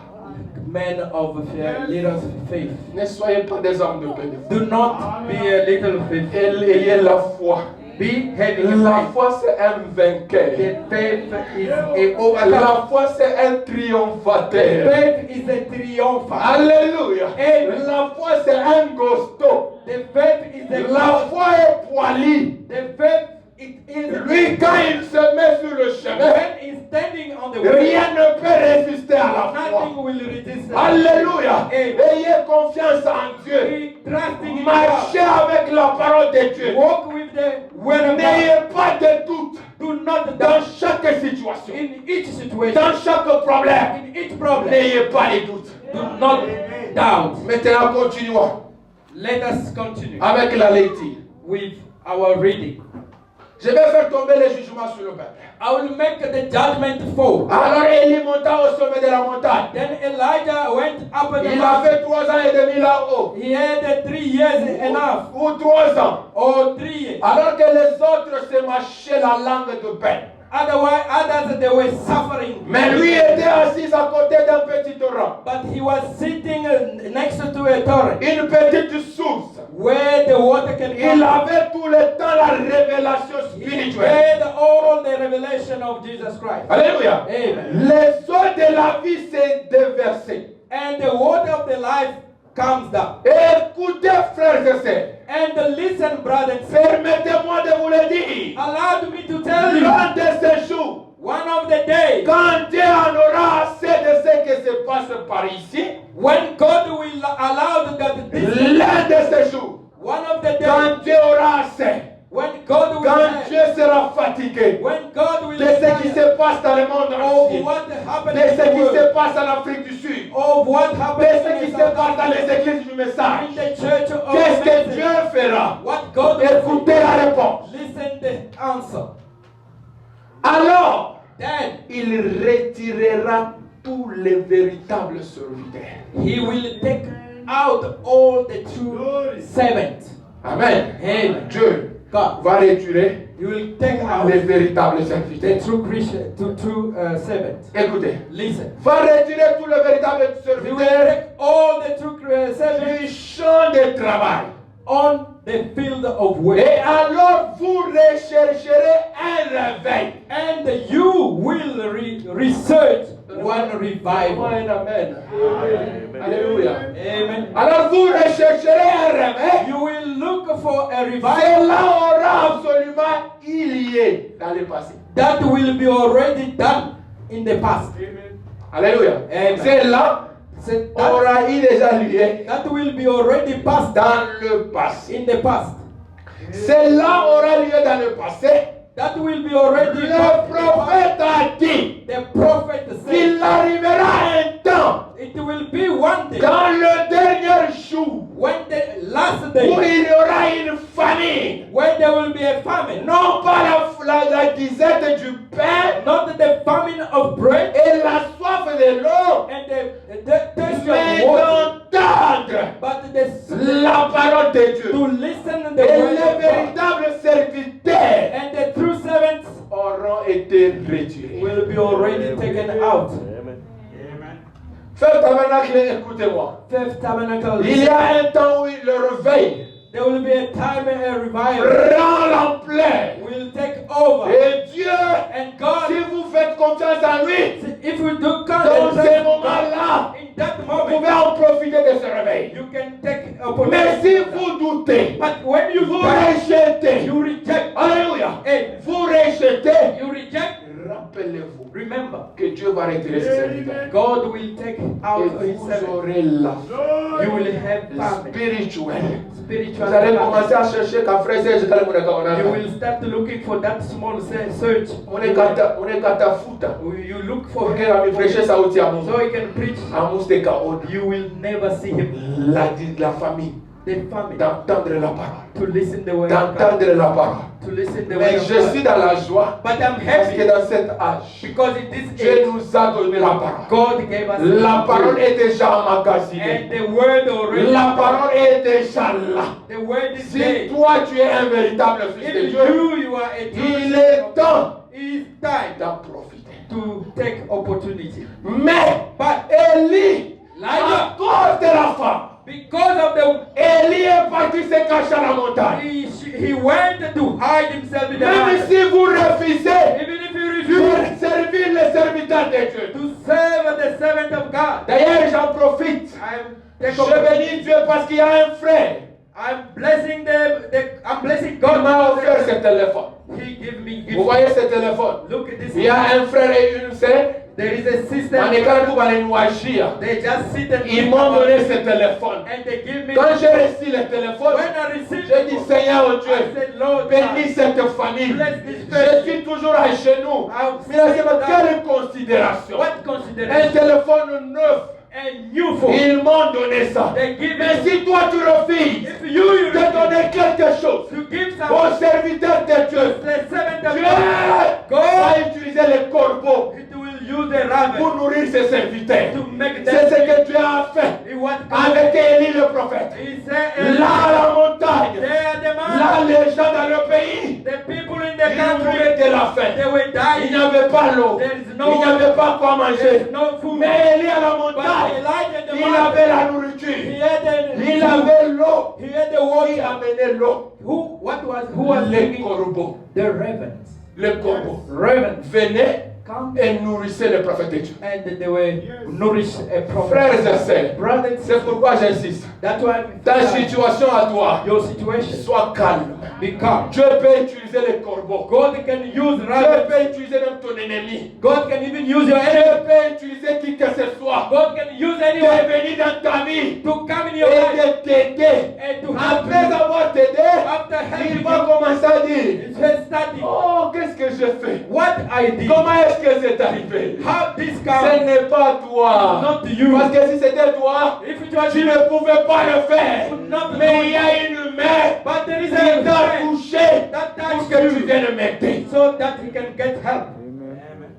Speaker 2: man of fear, little faith.
Speaker 1: Ne soyez pas des hommes de peu de foi.
Speaker 2: Do not be a little faith.
Speaker 1: Ayez la foi.
Speaker 2: Be having
Speaker 1: La
Speaker 2: faith.
Speaker 1: foi, c'est un vainqueur.
Speaker 2: The faith is a overcome.
Speaker 1: La foi, c'est un triomphateur.
Speaker 2: Faith is a triumph.
Speaker 1: Alléluia.
Speaker 2: Amen.
Speaker 1: La foi, c'est un gosto.
Speaker 2: The faith is a
Speaker 1: La foi est poilie.
Speaker 2: The faith it is
Speaker 1: Lui, quand il se met sur le chemin,
Speaker 2: when he's standing on the way,
Speaker 1: rien ne peut résister à la foi.
Speaker 2: nothing will resist.
Speaker 1: Alléluia.
Speaker 2: each situation,
Speaker 1: Dans chaque problème,
Speaker 2: in each problem,
Speaker 1: n'ayez pas les doutes.
Speaker 2: do not doubt.
Speaker 1: Maintenant, continuons
Speaker 2: Let us continue
Speaker 1: avec la lecture.
Speaker 2: with our reading.
Speaker 1: Je vais faire tomber les jugements sur le peuple.
Speaker 2: I will make the judgment fall.
Speaker 1: Alors Élie monta au sommet de la montagne.
Speaker 2: Then Elijah went up the
Speaker 1: Il a
Speaker 2: mountain.
Speaker 1: fait 3 ans et demi là-haut.
Speaker 2: He had 3 years enough,
Speaker 1: Ou 3 ans.
Speaker 2: or 3 years.
Speaker 1: Alors que les autres se mâchaient la langue de peine.
Speaker 2: Otherwise, others they were suffering.
Speaker 1: Mais lui était assis à côté d'un petit torrent.
Speaker 2: But he was sitting next to a torrent
Speaker 1: Une petite source.
Speaker 2: where the water can
Speaker 1: Il
Speaker 2: come.
Speaker 1: avait tout le temps la révélation
Speaker 2: He
Speaker 1: spirituelle.
Speaker 2: had all the revelation of Jesus Christ.
Speaker 1: Alléluia.
Speaker 2: Amen.
Speaker 1: Les eaux de la vie s'est déversées.
Speaker 2: And the water of the life comes down.
Speaker 1: Écoutez, frères et sœurs.
Speaker 2: And listen, brothers and sisters,
Speaker 1: Permettez-moi de vous le dire.
Speaker 2: allow me to tell you,
Speaker 1: L'un de ces jours,
Speaker 2: one of the days,
Speaker 1: quand Dieu en aura assez de ce qui se passe par ici,
Speaker 2: when God will allow that this,
Speaker 1: l'un de ces jours,
Speaker 2: one of the days,
Speaker 1: quand Dieu aura assez,
Speaker 2: when God will
Speaker 1: quand
Speaker 2: have,
Speaker 1: Dieu sera fatigué
Speaker 2: when God will
Speaker 1: de ce qui
Speaker 2: decide
Speaker 1: se passe dans le monde
Speaker 2: of
Speaker 1: entier,
Speaker 2: what happened
Speaker 1: de
Speaker 2: in
Speaker 1: ce
Speaker 2: the
Speaker 1: qui
Speaker 2: world,
Speaker 1: se passe en Afrique du Sud,
Speaker 2: of what
Speaker 1: de
Speaker 2: happened
Speaker 1: ce qui
Speaker 2: in
Speaker 1: se
Speaker 2: South
Speaker 1: passe dans les
Speaker 2: Africa,
Speaker 1: églises du message,
Speaker 2: in the church of
Speaker 1: qu'est-ce que
Speaker 2: message,
Speaker 1: Dieu fera?
Speaker 2: what God will
Speaker 1: Écoutez
Speaker 2: do.
Speaker 1: la réponse.
Speaker 2: Listen the answer.
Speaker 1: Alors,
Speaker 2: Then
Speaker 1: il retirera tous les véritables serviteurs.
Speaker 2: he will take out all the true servants.
Speaker 1: Amen.
Speaker 2: Amen.
Speaker 1: Dieu
Speaker 2: God,
Speaker 1: va retirer
Speaker 2: he will take out
Speaker 1: les véritables
Speaker 2: the
Speaker 1: serviteurs.
Speaker 2: true Christian, to true servants.
Speaker 1: Écoutez,
Speaker 2: Listen.
Speaker 1: va retirer tous les véritables
Speaker 2: He will
Speaker 1: serviteurs
Speaker 2: take all the true servants
Speaker 1: du champ de travail.
Speaker 2: on the field of work.
Speaker 1: Et alors vous rechercherez un réveil.
Speaker 2: And you will research one revival.
Speaker 1: Amen. Amen. Alléluia.
Speaker 2: Amen.
Speaker 1: Alors vous rechercherez un réveil.
Speaker 2: You will look for a revival
Speaker 1: Cela aura absolument il y est dans le passé.
Speaker 2: that will be already done in the past.
Speaker 1: Alléluia.
Speaker 2: Amen.
Speaker 1: Cela
Speaker 2: So that,
Speaker 1: aura eu déjà lieu
Speaker 2: that will be already passed
Speaker 1: dans le passé.
Speaker 2: in the past.
Speaker 1: Cela aura lieu dans le passé.
Speaker 2: That will be already
Speaker 1: Le
Speaker 2: done.
Speaker 1: prophète a dit
Speaker 2: The prophet said
Speaker 1: qu'il arrivera un temps
Speaker 2: it will be one day
Speaker 1: dans le dernier jour
Speaker 2: when the last
Speaker 1: où
Speaker 2: day
Speaker 1: il y aura une famine.
Speaker 2: when there will be a famine.
Speaker 1: Non pas la disette du pain
Speaker 2: Not the famine of bread
Speaker 1: et la soif de l'eau,
Speaker 2: and the thirst
Speaker 1: mais
Speaker 2: of water,
Speaker 1: d'entendre
Speaker 2: but the
Speaker 1: la parole de Dieu.
Speaker 2: to listen to the
Speaker 1: Et
Speaker 2: word
Speaker 1: les
Speaker 2: of God.
Speaker 1: véritables serviteurs
Speaker 2: And the true servants
Speaker 1: auront été retirés.
Speaker 2: will be already taken out.
Speaker 1: Frère Tabernacle, écoutez-moi.
Speaker 2: Fifth tabernacle.
Speaker 1: Il y a un temps où le réveil
Speaker 2: There will be a time a revival
Speaker 1: prend l'ampleur.
Speaker 2: will take over.
Speaker 1: Et Dieu,
Speaker 2: And God,
Speaker 1: si vous faites confiance en lui,
Speaker 2: if we do
Speaker 1: dans
Speaker 2: count
Speaker 1: ces moments-là,
Speaker 2: in that
Speaker 1: vous
Speaker 2: moment,
Speaker 1: pouvez en profiter de ce réveil.
Speaker 2: you can take
Speaker 1: Mais si
Speaker 2: opportunity.
Speaker 1: vous doutez,
Speaker 2: But when you
Speaker 1: vous
Speaker 2: doubt,
Speaker 1: rejetez,
Speaker 2: you reject.
Speaker 1: alléluia,
Speaker 2: And
Speaker 1: vous rejetez,
Speaker 2: you reject.
Speaker 1: rappelez-vous
Speaker 2: Remember,
Speaker 1: que Dieu va retirer ses serviteurs.
Speaker 2: God will take out
Speaker 1: Et
Speaker 2: his
Speaker 1: vous
Speaker 2: servants.
Speaker 1: aurez la
Speaker 2: You will have famine,
Speaker 1: spirituelle.
Speaker 2: spiritual
Speaker 1: Vous allez
Speaker 2: famine.
Speaker 1: commencer à chercher qu'à frère Serge quand
Speaker 2: You will start looking for that small search.
Speaker 1: on est katafuta.
Speaker 2: You look for
Speaker 1: Ok, ami prêcher sauti à
Speaker 2: so he can preach.
Speaker 1: Amos de Kaod.
Speaker 2: You will never see him.
Speaker 1: La famille.
Speaker 2: The famine.
Speaker 1: D'entendre la parole.
Speaker 2: To listen the word of God.
Speaker 1: D'entendre la parole.
Speaker 2: To listen the word
Speaker 1: Mais
Speaker 2: of
Speaker 1: je
Speaker 2: God.
Speaker 1: suis dans la joie.
Speaker 2: But I'm
Speaker 1: Parce que
Speaker 2: happy
Speaker 1: dans cet âge,
Speaker 2: because in this
Speaker 1: Dieu
Speaker 2: age,
Speaker 1: nous a donné la parole.
Speaker 2: God gave us
Speaker 1: La parole
Speaker 2: word.
Speaker 1: est déjà
Speaker 2: And
Speaker 1: emmagasinée.
Speaker 2: the word already.
Speaker 1: La parole est déjà là.
Speaker 2: The word is
Speaker 1: Si
Speaker 2: there.
Speaker 1: toi tu es un véritable fils de
Speaker 2: If
Speaker 1: Dieu,
Speaker 2: you are a true
Speaker 1: il
Speaker 2: son
Speaker 1: est
Speaker 2: of God,
Speaker 1: temps
Speaker 2: it's time
Speaker 1: d'en profiter.
Speaker 2: to take opportunity.
Speaker 1: Mais
Speaker 2: But
Speaker 1: Élie, à
Speaker 2: Elijah,
Speaker 1: cause de la femme,
Speaker 2: because of the
Speaker 1: Élie est parti se cacher à la montagne.
Speaker 2: he went to hide himself in the
Speaker 1: Même
Speaker 2: mountain.
Speaker 1: si vous refusez
Speaker 2: Even if you refuse
Speaker 1: de servir les serviteurs de Dieu.
Speaker 2: to serve the servant of God,
Speaker 1: D'ailleurs, j'en profite. Je bénis Dieu parce qu'il y a un frère
Speaker 2: I'm blessing I'm blessing
Speaker 1: qui
Speaker 2: God.
Speaker 1: m'a offert ce téléphone.
Speaker 2: He give me
Speaker 1: Vous
Speaker 2: gift.
Speaker 1: voyez ce téléphone?
Speaker 2: Look at this.
Speaker 1: Il y a un frère et une sœur
Speaker 2: There is a system.
Speaker 1: Ils
Speaker 2: They just sit and
Speaker 1: m'ont donné ce téléphone.
Speaker 2: and they give me.
Speaker 1: Quand j'ai reçu le téléphone,
Speaker 2: When I received
Speaker 1: j'ai dit,
Speaker 2: it,
Speaker 1: Seigneur
Speaker 2: I
Speaker 1: Dieu,
Speaker 2: said, Lord,
Speaker 1: bénis cette famille.
Speaker 2: bless this
Speaker 1: Je
Speaker 2: family.
Speaker 1: suis toujours à genoux.
Speaker 2: I'll
Speaker 1: Mais là,
Speaker 2: sit down.
Speaker 1: quelle considération.
Speaker 2: What
Speaker 1: Un
Speaker 2: consideration?
Speaker 1: téléphone neuf.
Speaker 2: And new phone.
Speaker 1: Ils m'ont donné ça.
Speaker 2: They give
Speaker 1: Mais
Speaker 2: it.
Speaker 1: si toi tu refuses
Speaker 2: If you
Speaker 1: de donner quelque chose
Speaker 2: to give
Speaker 1: au
Speaker 2: some
Speaker 1: serviteur de Dieu,
Speaker 2: the servant of
Speaker 1: Dieu
Speaker 2: God, God
Speaker 1: va utiliser les corbeaux
Speaker 2: it will use the raven
Speaker 1: pour nourrir ses serviteurs.
Speaker 2: to make
Speaker 1: C'est ce
Speaker 2: them.
Speaker 1: que Dieu a fait
Speaker 2: He what
Speaker 1: avec Élie le prophète.
Speaker 2: He said,
Speaker 1: Là à la montagne,
Speaker 2: they are the
Speaker 1: là
Speaker 2: man,
Speaker 1: les gens dans le pays,
Speaker 2: the people in the
Speaker 1: ils mouraient
Speaker 2: country,
Speaker 1: de la faim.
Speaker 2: they were
Speaker 1: Il
Speaker 2: dying.
Speaker 1: n'y avait pas l'eau.
Speaker 2: There is
Speaker 1: Il
Speaker 2: no
Speaker 1: n'y avait pas quoi manger.
Speaker 2: There's no food.
Speaker 1: Mais Élie à la
Speaker 2: But
Speaker 1: montagne,
Speaker 2: Elijah the
Speaker 1: il
Speaker 2: man,
Speaker 1: avait la
Speaker 2: he
Speaker 1: nourriture.
Speaker 2: had the
Speaker 1: Il avait l'eau.
Speaker 2: he had the
Speaker 1: Qui
Speaker 2: water.
Speaker 1: amenait l'eau?
Speaker 2: Who was
Speaker 1: Les
Speaker 2: bringing
Speaker 1: corbeaux.
Speaker 2: the ravens?
Speaker 1: Les corbeaux
Speaker 2: Ravens
Speaker 1: venaient
Speaker 2: come
Speaker 1: et nourrissaient le prophète de Dieu.
Speaker 2: and they were nourished a prophet.
Speaker 1: Frères et sœurs,
Speaker 2: Brothers,
Speaker 1: c'est pourquoi j'insiste.
Speaker 2: that's why
Speaker 1: Ta situation à toi,
Speaker 2: your situation
Speaker 1: sois calme.
Speaker 2: become.
Speaker 1: Dieu peut utiliser les corbeaux.
Speaker 2: God can use
Speaker 1: Dieu
Speaker 2: ravens.
Speaker 1: peut utiliser même ton ennemi.
Speaker 2: God can even use your
Speaker 1: Dieu
Speaker 2: enemy.
Speaker 1: peut utiliser qui que ce soit.
Speaker 2: God can use
Speaker 1: De
Speaker 2: anyone
Speaker 1: venir dans ta vie
Speaker 2: to come in your
Speaker 1: et
Speaker 2: life
Speaker 1: de t'aider.
Speaker 2: and to help
Speaker 1: Après
Speaker 2: you.
Speaker 1: avoir t'aidé,
Speaker 2: After helping
Speaker 1: il va
Speaker 2: you,
Speaker 1: commencer à dire,
Speaker 2: it's just starting.
Speaker 1: oh, qu'est-ce que j'ai fait?
Speaker 2: What I did,
Speaker 1: Comment est-ce que c'est arrivé?
Speaker 2: how this
Speaker 1: Ce
Speaker 2: comes,
Speaker 1: n'est pas toi.
Speaker 2: not to you.
Speaker 1: Parce que si c'était toi,
Speaker 2: If it was
Speaker 1: tu
Speaker 2: you,
Speaker 1: ne pouvais pas le faire.
Speaker 2: not
Speaker 1: Mais il y a une main
Speaker 2: but there is
Speaker 1: qui
Speaker 2: a
Speaker 1: t'a
Speaker 2: friend
Speaker 1: touché
Speaker 2: that
Speaker 1: pour
Speaker 2: touched
Speaker 1: que tu
Speaker 2: you
Speaker 1: viennes m'aider.
Speaker 2: so that he can get help.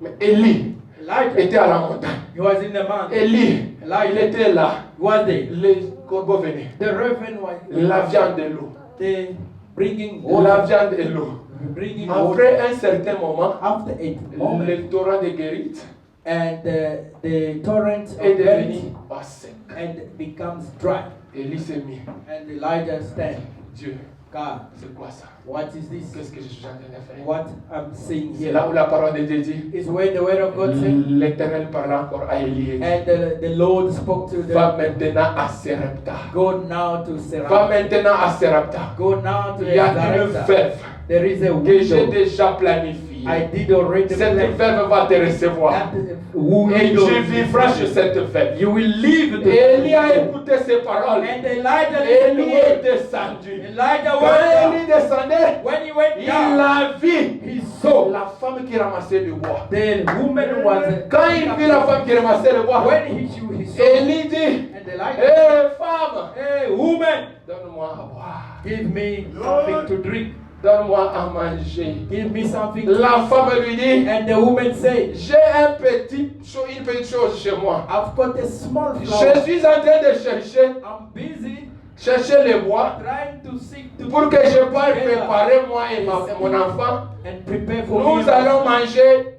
Speaker 1: Mais Élie
Speaker 2: Elijah,
Speaker 1: était à la montagne.
Speaker 2: he was in the mountain.
Speaker 1: Élie, il
Speaker 2: Elijah
Speaker 1: était là.
Speaker 2: was there.
Speaker 1: Les corbeaux venaient.
Speaker 2: The raven was
Speaker 1: La viande et l'eau.
Speaker 2: they bringing
Speaker 1: La
Speaker 2: water,
Speaker 1: viande et l'eau.
Speaker 2: bringing water.
Speaker 1: Après un certain moment,
Speaker 2: After a moment,
Speaker 1: le torrent de Guérite
Speaker 2: and the torrent
Speaker 1: est
Speaker 2: of
Speaker 1: devenu
Speaker 2: Galilee
Speaker 1: à sec.
Speaker 2: and becomes dry.
Speaker 1: Élie s'est mis.
Speaker 2: And Elijah stand,
Speaker 1: Dieu,
Speaker 2: God,
Speaker 1: c'est quoi ça?
Speaker 2: what is this?
Speaker 1: Qu'est-ce que je suis en train de faire?
Speaker 2: What I'm seeing
Speaker 1: C'est
Speaker 2: here
Speaker 1: là où la parole de Dieu dit.
Speaker 2: is where the word of God said,
Speaker 1: L'Éternel parla encore à Élie.
Speaker 2: and the Lord spoke to
Speaker 1: Va
Speaker 2: them,
Speaker 1: maintenant à Serepta.
Speaker 2: go now to
Speaker 1: Va
Speaker 2: Seraph,
Speaker 1: maintenant à Serepta.
Speaker 2: go now to
Speaker 1: Il y a une
Speaker 2: Zarephath.
Speaker 1: veuve
Speaker 2: There is a
Speaker 1: que j'ai
Speaker 2: widow.
Speaker 1: déjà planifiée.
Speaker 2: I did already
Speaker 1: Cette
Speaker 2: plan
Speaker 1: veuve va te recevoir.
Speaker 2: that widow.
Speaker 1: Et tu vivras chez cette veuve.
Speaker 2: You will live the
Speaker 1: Et Élie a écouté ces paroles.
Speaker 2: and Elijah
Speaker 1: Élie
Speaker 2: listened
Speaker 1: est
Speaker 2: to
Speaker 1: descendu.
Speaker 2: Elijah
Speaker 1: Quand
Speaker 2: went down.
Speaker 1: Élie descendait,
Speaker 2: When he went
Speaker 1: il
Speaker 2: down,
Speaker 1: a vu
Speaker 2: he saw
Speaker 1: la femme qui ramassait le bois.
Speaker 2: the woman was
Speaker 1: Quand il vit la femme qui ramassait le bois,
Speaker 2: when he saw
Speaker 1: Élie dit,
Speaker 2: and Elijah,
Speaker 1: hé femme,
Speaker 2: hey woman,
Speaker 1: donne-moi à boire.
Speaker 2: give me something to drink,
Speaker 1: Donne-moi à manger.
Speaker 2: give me something to
Speaker 1: La
Speaker 2: eat.
Speaker 1: femme lui dit,
Speaker 2: And the woman said,
Speaker 1: j'ai une petite chose chez moi.
Speaker 2: I've got a small
Speaker 1: Je
Speaker 2: flower.
Speaker 1: suis en train de
Speaker 2: I'm busy
Speaker 1: chercher le bois
Speaker 2: trying to seek to
Speaker 1: pour que je puisse
Speaker 2: together
Speaker 1: préparer moi et mon enfant.
Speaker 2: and prepare for
Speaker 1: Nous
Speaker 2: me.
Speaker 1: allons manger.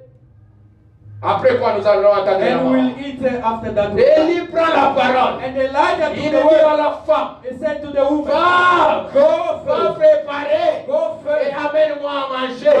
Speaker 1: Après quoi nous allons entendre la
Speaker 2: And
Speaker 1: mort.
Speaker 2: we'll eat after that.
Speaker 1: Élie prend la parole.
Speaker 2: And Elijah
Speaker 1: Il
Speaker 2: took
Speaker 1: dit
Speaker 2: the word.
Speaker 1: à la femme,
Speaker 2: He said to the woman,
Speaker 1: va,
Speaker 2: go
Speaker 1: va
Speaker 2: first.
Speaker 1: préparer
Speaker 2: Go
Speaker 1: et
Speaker 2: first.
Speaker 1: amène-moi à manger.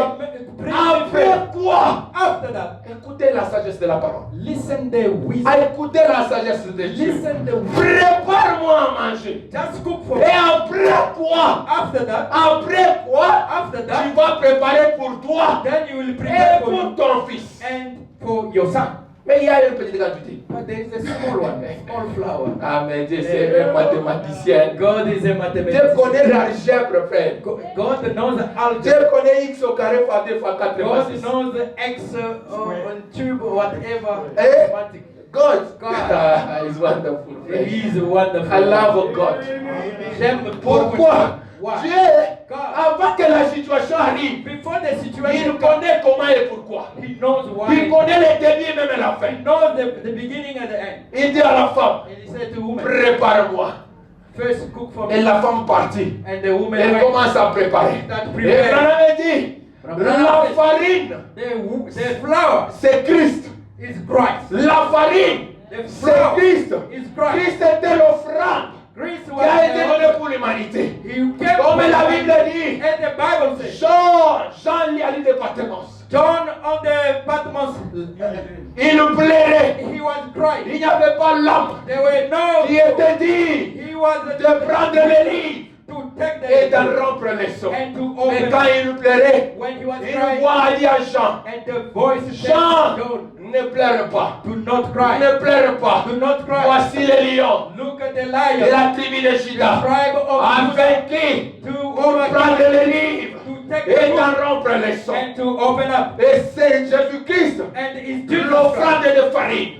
Speaker 2: Bring me
Speaker 1: Après
Speaker 2: first.
Speaker 1: quoi?
Speaker 2: After that,
Speaker 1: Écoutez la sagesse de la parole.
Speaker 2: listen the wisdom.
Speaker 1: Écoutez la sagesse de Dieu.
Speaker 2: Listen the wisdom.
Speaker 1: Prépare-moi à manger.
Speaker 2: Just cook for
Speaker 1: Et
Speaker 2: me.
Speaker 1: après quoi?
Speaker 2: After that,
Speaker 1: Après quoi?
Speaker 2: after
Speaker 1: Tu
Speaker 2: that,
Speaker 1: vas préparer pour toi
Speaker 2: then you will
Speaker 1: et
Speaker 2: prepare for
Speaker 1: pour
Speaker 2: you
Speaker 1: ton fils.
Speaker 2: and for your son.
Speaker 1: Mais il y a une petite quantité.
Speaker 2: But there is a small one, a small flower.
Speaker 1: Amen. Dieu c'est un mathématicien.
Speaker 2: God is a
Speaker 1: Dieu
Speaker 2: mathematician.
Speaker 1: connaît l'algèbre, frère.
Speaker 2: God knows the
Speaker 1: Dieu
Speaker 2: algebra.
Speaker 1: connaît x au carré fois 2 fois 4 fois
Speaker 2: God
Speaker 1: 6.
Speaker 2: knows the X on tube or whatever.
Speaker 1: Eh?
Speaker 2: Mathematic.
Speaker 1: God.
Speaker 2: God.
Speaker 1: Is wonderful.
Speaker 2: He is wonderful.
Speaker 1: I love God.
Speaker 2: J'aime
Speaker 1: Pourquoi?
Speaker 2: Why?
Speaker 1: Dieu,
Speaker 2: God.
Speaker 1: avant que la situation arrive,
Speaker 2: Before the
Speaker 1: il
Speaker 2: situation comes,
Speaker 1: connaît comment et pourquoi.
Speaker 2: He knows
Speaker 1: Il
Speaker 2: why.
Speaker 1: connaît le début et même la fin.
Speaker 2: He knows the beginning and the end.
Speaker 1: Il dit à la femme,
Speaker 2: And he said to woman,
Speaker 1: prépare-moi.
Speaker 2: first cook for
Speaker 1: Et
Speaker 2: me.
Speaker 1: la femme partit.
Speaker 2: And the woman
Speaker 1: Elle
Speaker 2: went.
Speaker 1: commence à préparer.
Speaker 2: Start
Speaker 1: Et
Speaker 2: preparing.
Speaker 1: Branham dit, la farine,
Speaker 2: The flour
Speaker 1: c'est Christ.
Speaker 2: is Christ.
Speaker 1: La farine,
Speaker 2: The
Speaker 1: c'est
Speaker 2: flour
Speaker 1: Christ.
Speaker 2: is Christ.
Speaker 1: Christ était l'offrande
Speaker 2: Christ
Speaker 1: qui
Speaker 2: was
Speaker 1: a été
Speaker 2: the
Speaker 1: donnée pour l'humanité.
Speaker 2: He came
Speaker 1: Comme
Speaker 2: from
Speaker 1: la
Speaker 2: the
Speaker 1: Bible dit,
Speaker 2: and the Bible says,
Speaker 1: Jean lit à l'île de Patmos.
Speaker 2: John on the Patmos,
Speaker 1: Il plairait.
Speaker 2: he was crying.
Speaker 1: Il n'y avait pas l'homme
Speaker 2: There were no.
Speaker 1: qui était dit
Speaker 2: He was
Speaker 1: de prendre les livres
Speaker 2: to take
Speaker 1: et
Speaker 2: the
Speaker 1: d'en rompre les seaux.
Speaker 2: and to
Speaker 1: Mais
Speaker 2: open
Speaker 1: quand il pleurait,
Speaker 2: when he was
Speaker 1: une
Speaker 2: crying,
Speaker 1: voix a dit à Jean,
Speaker 2: and the voice said,
Speaker 1: Jean,
Speaker 2: "Don't,
Speaker 1: ne pleure pas.
Speaker 2: do not cry,
Speaker 1: Ne pleure pas.
Speaker 2: do not cry.
Speaker 1: Voici les lions
Speaker 2: Look at the
Speaker 1: de
Speaker 2: lion,
Speaker 1: la tribu de
Speaker 2: the
Speaker 1: Juda,
Speaker 2: tribe of
Speaker 1: a
Speaker 2: Judah,
Speaker 1: vaincu
Speaker 2: to
Speaker 1: pour prendre
Speaker 2: overcome,
Speaker 1: les livres
Speaker 2: to take
Speaker 1: et
Speaker 2: the
Speaker 1: d'en
Speaker 2: book,
Speaker 1: rompre les seaux.
Speaker 2: and to open up.
Speaker 1: Et c'est Jésus-Christ,
Speaker 2: And it's Jesus
Speaker 1: l'offrande
Speaker 2: Christ,
Speaker 1: de farine.